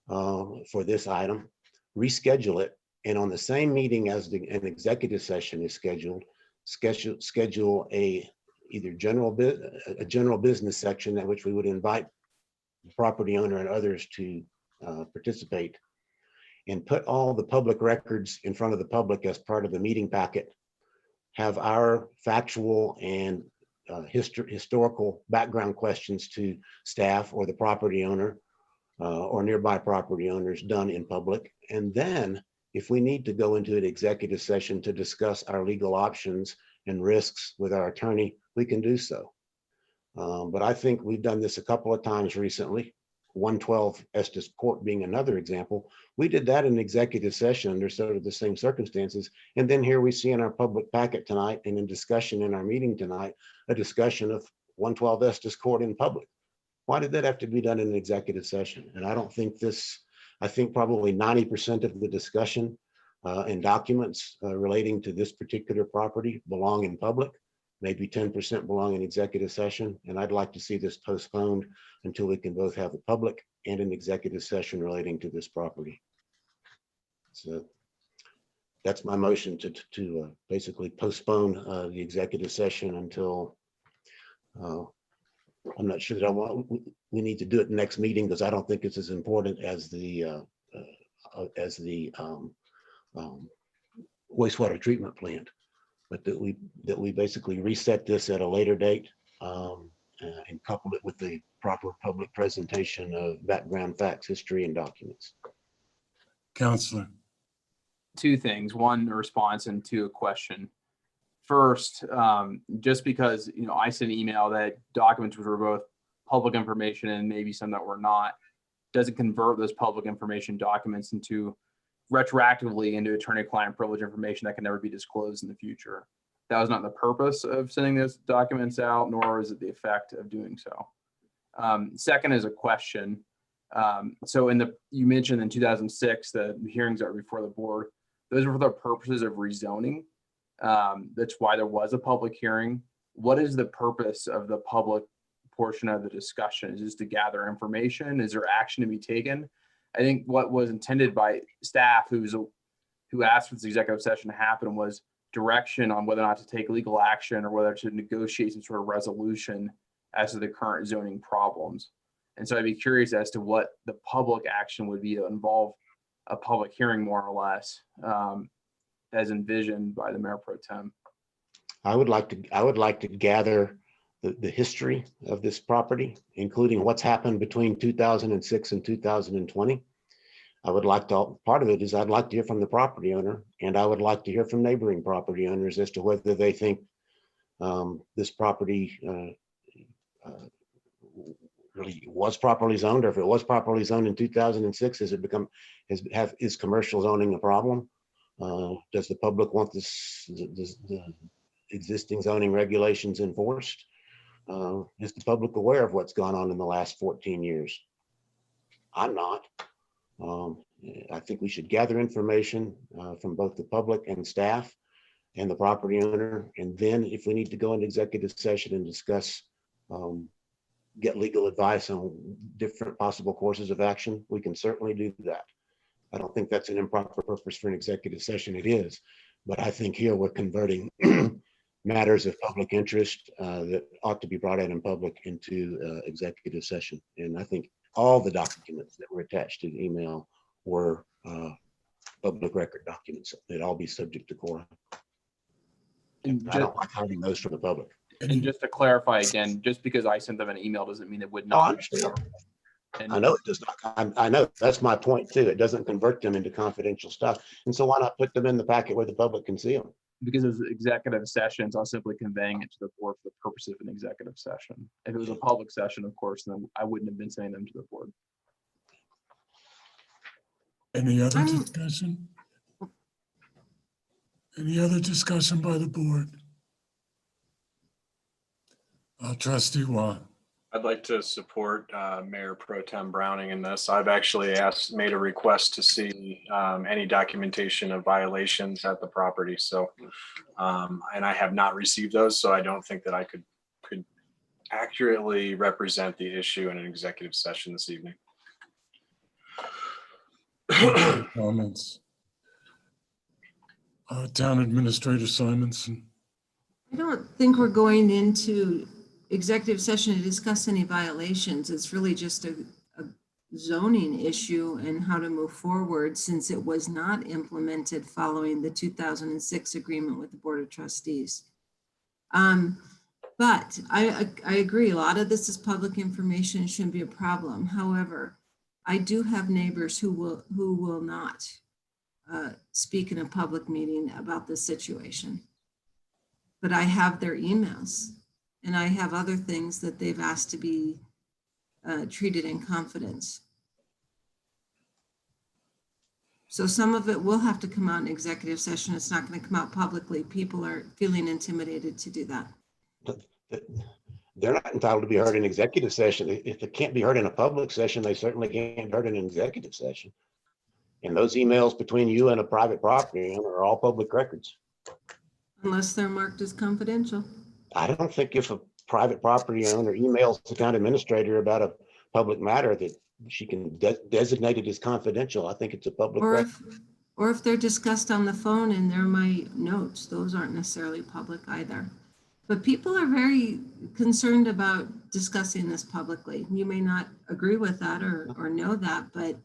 for this item, reschedule it, and on the same meeting as an executive session is scheduled, schedule a general business section at which we would invite the property owner and others to participate, and put all the public records in front of the public as part of the meeting packet, have our factual and historical background questions to staff or the property owner or nearby property owners done in public. And then if we need to go into an executive session to discuss our legal options and risks with our attorney, we can do so. But I think we've done this a couple of times recently. 112 Estes Court being another example. We did that in executive session under sort of the same circumstances. And then here we see in our public packet tonight and in discussion in our meeting tonight, a discussion of 112 Estes Court in public. Why did that have to be done in an executive session? And I don't think I think probably 90% of the discussion and documents relating to this particular property belong in public. Maybe 10% belong in executive session. And I'd like to see this postponed until we can both have a public and an executive session relating to this property. So that's my motion to basically postpone the executive session until I'm not sure that we need to do it next meeting because I don't think it's as important as the wastewater treatment plant. But that we basically reset this at a later date and couple it with the proper public presentation of background facts, history, and documents. Counselor. 2 things, 1 a response and 2 a question. First, just because I sent an email that documents which were both public information and maybe some that were not, doesn't convert those public information documents into retroactively into attorney-client privilege information that can never be disclosed in the future. That was not the purpose of sending those documents out, nor is it the effect of doing so. Second is a question. So you mentioned in 2006, the hearings that were before the board, those were for the purposes of rezoning. That's why there was a public hearing. What is the purpose of the public portion of the discussion? Is this to gather information? Is there action to be taken? I think what was intended by staff who asked for this executive session to happen was direction on whether or not to take legal action or whether to negotiate some sort of resolution as to the current zoning problems. And so I'd be curious as to what the public action would be to involve a public hearing, more or less, as envisioned by the Mayor Pro Tem. I would like to gather the history of this property, including what's happened between 2006 and 2020. I would like to, part of it is I'd like to hear from the property owner, and I would like to hear from neighboring property owners as to whether they think this property really was properly zoned, or if it was properly zoned in 2006, is commercial zoning a problem? Does the public want the existing zoning regulations enforced? Is the public aware of what's gone on in the last 14 years? I'm not. I think we should gather information from both the public and staff and the property owner. And then if we need to go into executive session and discuss, get legal advice on different possible courses of action, we can certainly do that. I don't think that's an improper purpose for an executive session. It is, but I think here we're converting matters of public interest that ought to be brought out in public into executive session. And I think all the documents that were attached to the email were public record documents. They'd all be subject to quorum. And I don't like hiding those from the public. And just to clarify again, just because I sent them an email doesn't mean it would No, I not. understand. I know it does not. I know that's my point too. It doesn't convert them into confidential stuff. And so why not put them in the packet where the public can see them? Because of executive sessions, I'm simply conveying it to the board for the purpose of an executive session. If it was a public session, of course, then I wouldn't have been sending them to the board. Any other discussion? Any other discussion by the board? Trustee Watt. I'd like to support Mayor Pro Tem Browning in this. I've actually made a request to see any documentation of violations at the property. So, and I have not received those, so I don't think that I could accurately represent the issue in an executive session this evening. Comments. Town Administrator Simonson. I don't think we're going into executive session to discuss any violations. It's really just a zoning issue and how to move forward, since it was not implemented following the 2006 agreement with the Board of Trustees. But I agree, a lot of this is public information, it shouldn't be a problem. However, I do have neighbors who will not speak in a public meeting about this situation. But I have their emails, and I have other things that they've asked to be treated in confidence. So some of it will have to come out in executive session. It's not going to come out publicly. People are feeling intimidated to do that. They're not entitled to be heard in executive session. If it can't be heard in a public session, they certainly can't be heard in an executive session. And those emails between you and a private property owner are all public records. Unless they're marked as confidential. I don't think if a private property owner emails the town administrator about a public matter that she can designate it as confidential. I think it's a public record. Or if they're discussed on the phone and they're my notes, those aren't necessarily public either. But people are very concerned about discussing this publicly. You may not agree with that or know that, but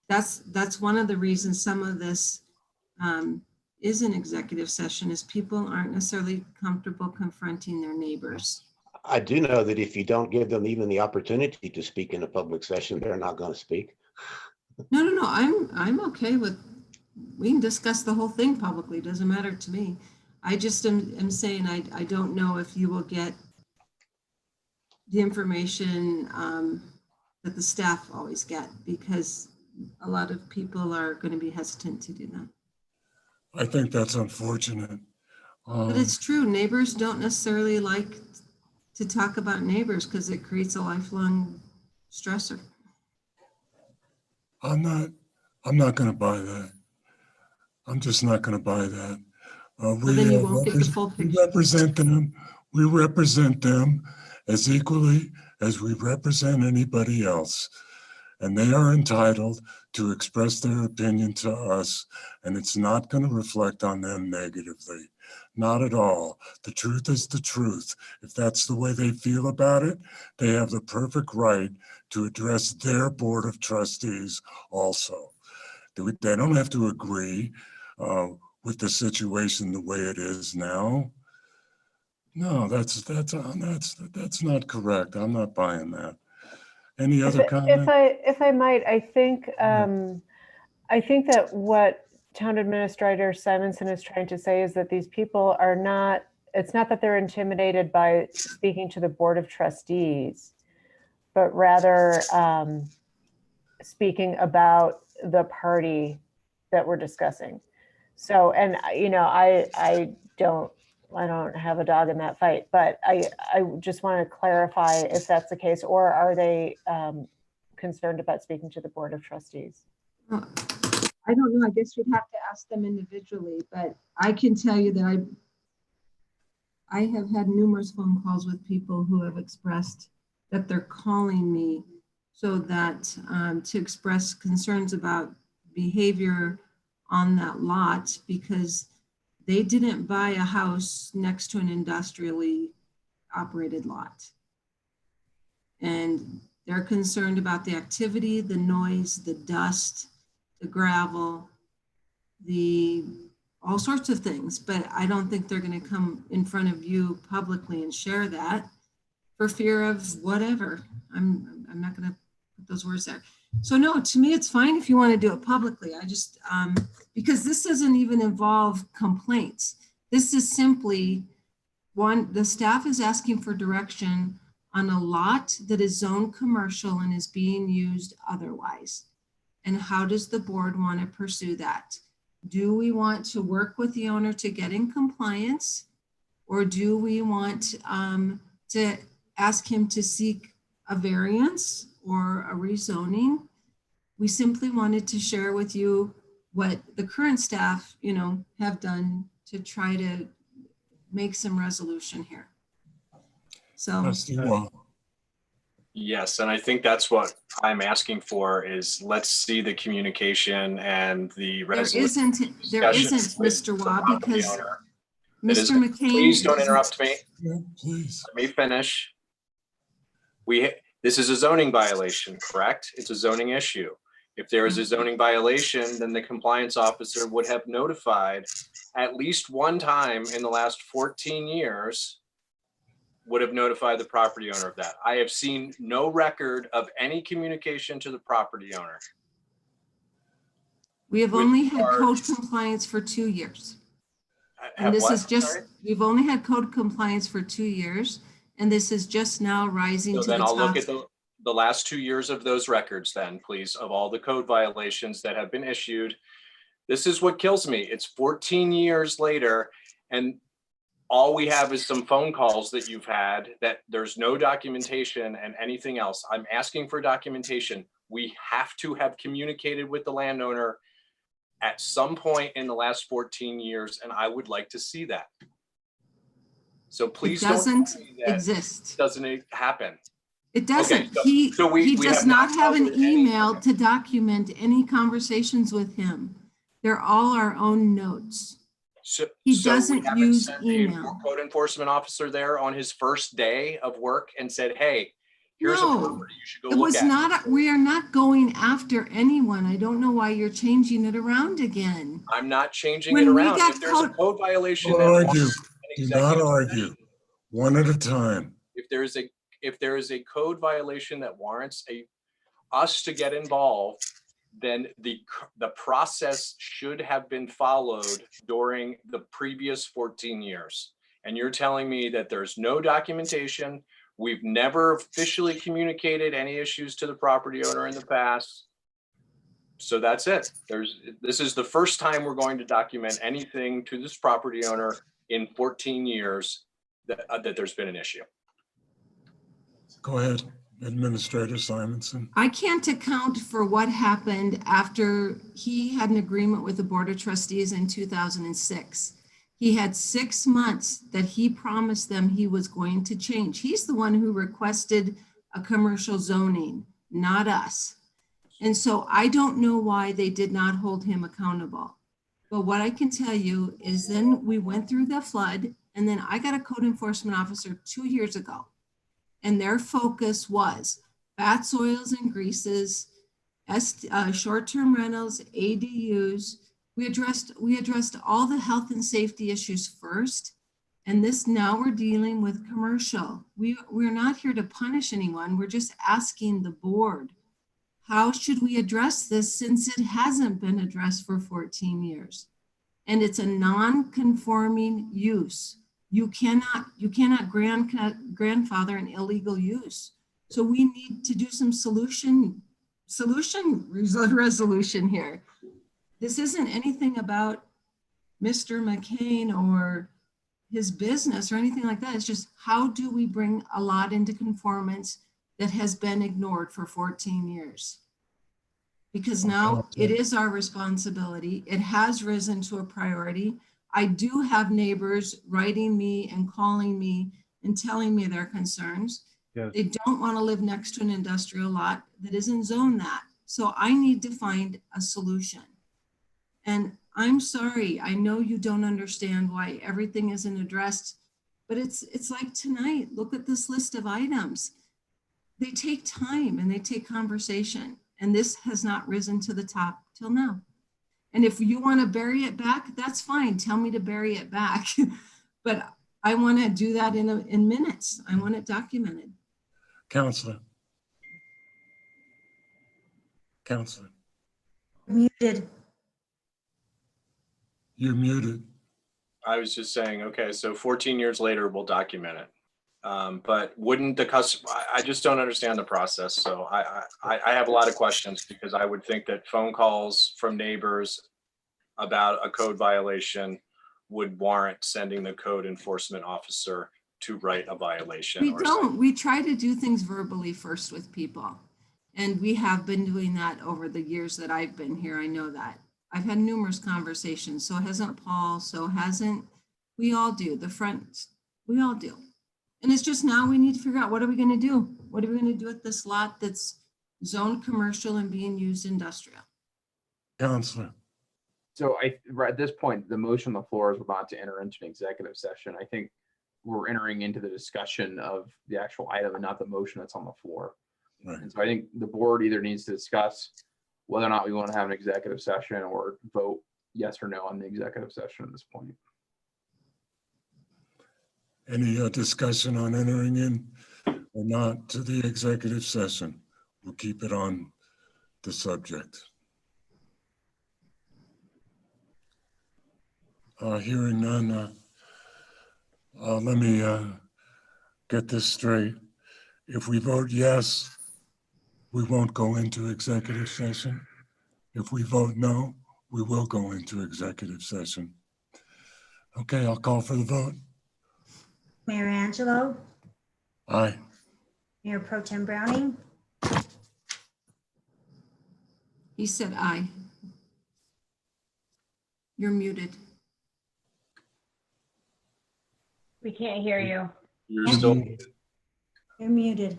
that's one of the reasons some of this is an executive session, is people aren't necessarily comfortable confronting their neighbors. I do know that if you don't give them even the opportunity to speak in a public session, they're not going to speak. No, I'm okay with, we can discuss the whole thing publicly, it doesn't matter to me. I just am saying I don't know if you will get the information that the staff always get, because a lot of people are going to be hesitant to do that. I think that's unfortunate. But it's true, neighbors don't necessarily like to talk about neighbors because it creates a lifelong stressor. I'm not going to buy that. I'm just not going to buy that. Well, then you won't get the full we picture. represent them. We represent them as equally as we represent anybody else. And they are entitled to express their opinion to us, and it's not going to reflect on them negatively. Not at all. The truth is the truth. If that's the way they feel about it, they have the perfect right to address their board of trustees also. They don't have to agree with the situation the way it is now. No, that's not correct. I'm not buying that. Any other comment? If I might, I think that what Town Administrator Simonson is trying to say is that these people are not, it's not that they're intimidated by speaking to the Board of Trustees, but rather speaking about the party that we're discussing. So, and I don't have a dog in that fight, but I just want to clarify if that's the case, or are they concerned about speaking to the Board of Trustees? I don't know. I guess you'd have to ask them individually, but I can tell you that I have had numerous phone calls with people who have expressed that they're calling me so that to express concerns about behavior on that lot because they didn't buy a house next to an industrially operated lot. And they're concerned about the activity, the noise, the dust, the gravel, all sorts of things. But I don't think they're going to come in front of you publicly and share that for fear of whatever. I'm not going to put those words there. So no, to me, it's fine if you want to do it publicly. I just, because this doesn't even involve complaints. This is simply the staff is asking for direction on a lot that is zoned commercial and is being used otherwise. And how does the board want to pursue that? Do we want to work with the owner to get in compliance? Or do we want to ask him to seek a variance or a rezoning? We simply wanted to share with you what the current staff, have done to try to make some resolution here. So. Yes, and I think that's what I'm asking for is let's see the communication and the resolution. There isn't, Mr. Waugh, because Mr. McCain. Please don't interrupt me. Yeah, please. Let me finish. This is a zoning violation, correct? It's a zoning issue. If there is a zoning violation, then the compliance officer would have notified at least one time in the last 14 years would have notified the property owner of that. I have seen no record of any communication to the property owner. We have only had code compliance for 2 years. And this is just, we've only had code compliance for 2 years, and this is just now rising to the top. Then I'll look at the last 2 years of those records then, please, of all the code violations that have been issued. This is what kills me. It's 14 years later, and all we have is some phone calls that you've had that there's no documentation and anything else. I'm asking for documentation. We have to have communicated with the landowner at some point in the last 14 years, and I would like to see that. So please don't exist. Doesn't it happen? It doesn't. Okay, he does not have an email to document any conversations with him. They're all our own notes. He doesn't use email. A code enforcement officer there on his first day of work and said, "Hey, here's a property you should go look at." We are not going after anyone. I don't know why you're changing it around again. I'm not changing it around. If there's a code violation, do not argue. One at a time. If there is a code violation that warrants us to get involved, then the process should have been followed during the previous 14 years. And you're telling me that there's no documentation. We've never officially communicated any issues to the property owner in the past. So that's it. This is the first time we're going to document anything to this property owner in 14 years that there's been an issue. Go ahead, Administrator Simonson. I can't account for what happened after he had an agreement with the Board of Trustees in 2006. He had 6 months that he promised them he was going to change. He's the one who requested a commercial zoning, not us. And so I don't know why they did not hold him accountable. But what I can tell you is then we went through the flood, and then I got a code enforcement officer 2 years ago. And their focus was fat soils and greases, short-term rentals, ADUs. We addressed all the health and safety issues first. And this now we're dealing with commercial. We're not here to punish anyone. We're just asking the board, how should we address this since it hasn't been addressed for 14 years? And it's a non-conforming use. You cannot grandfather an illegal use. So we need to do some resolution here. This isn't anything about Mr. McCain or his business or anything like that. It's just, how do we bring a lot into conformance that has been ignored for 14 years? Because now it is our responsibility. It has risen to a priority. I do have neighbors writing me and calling me and telling me their concerns. Yes. They don't want to live next to an industrial lot that isn't zoned that. So I need to find a solution. And I'm sorry, I know you don't understand why everything isn't addressed, but it's like tonight, look at this list of items. They take time and they take conversation, and this has not risen to the top till now. And if you want to bury it back, that's fine. Tell me to bury it back. But I want to do that in minutes. I want it documented. Counselor. Muted. You're muted. I was just saying, okay, so 14 years later, we'll document it. But wouldn't the customer, I just don't understand the process. So I have a lot of questions, because I would think that phone calls from neighbors about a code violation would warrant sending the code enforcement officer to write a violation. We don't. We try to do things verbally first with people. And we have been doing that over the years that I've been here. I know that. I've had numerous conversations. So hasn't Paul, so hasn't, we all do. We all do. And it's just now we need to figure out, what are we going to do? What are we going to do with this lot that's zoned commercial and being used industrial? Counselor. So right at this point, the motion on the floor is about to enter into an executive session. I think we're entering into the discussion of the actual item and not the motion that's on the floor. Right. And so I think the board either needs to discuss whether or not we want to have an executive session, or vote yes or no on the executive session at this point. Any discussion on entering in or not to the executive session? We'll keep it on the subject. Hearing none, let me get this straight. If we vote yes, we won't go into executive session. If we vote no, we will go into executive session. Okay, I'll call for the vote. Mayor Angelo, Aye. Mayor Pro Tem Browning, He said aye. You're muted. We can't hear you. You're still, you're muted.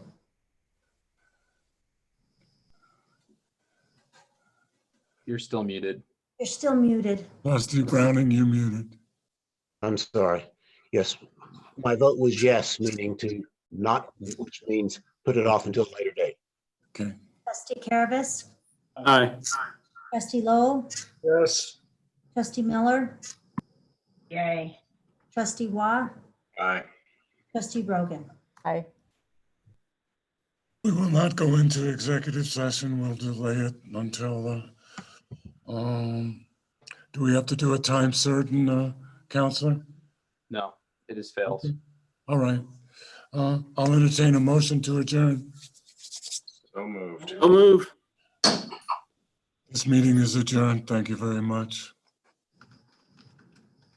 You're still muted. You're still muted. Trustee Browning, you muted. I'm sorry. Yes, my vote was yes, meaning to not, which means put it off until a later date. Okay. Trustee Caravas, Aye. Trustee Lowell, Yes. Trustee Miller, Yay. Trustee Waugh, aye. Trustee Brogan. Aye. We will not go into executive session. We'll delay it until, do we have to do a time certain, Counselor? No, it has failed. All right. I'll entertain a motion to adjourn. So moved. I'll move. This meeting is adjourned. Thank you very much.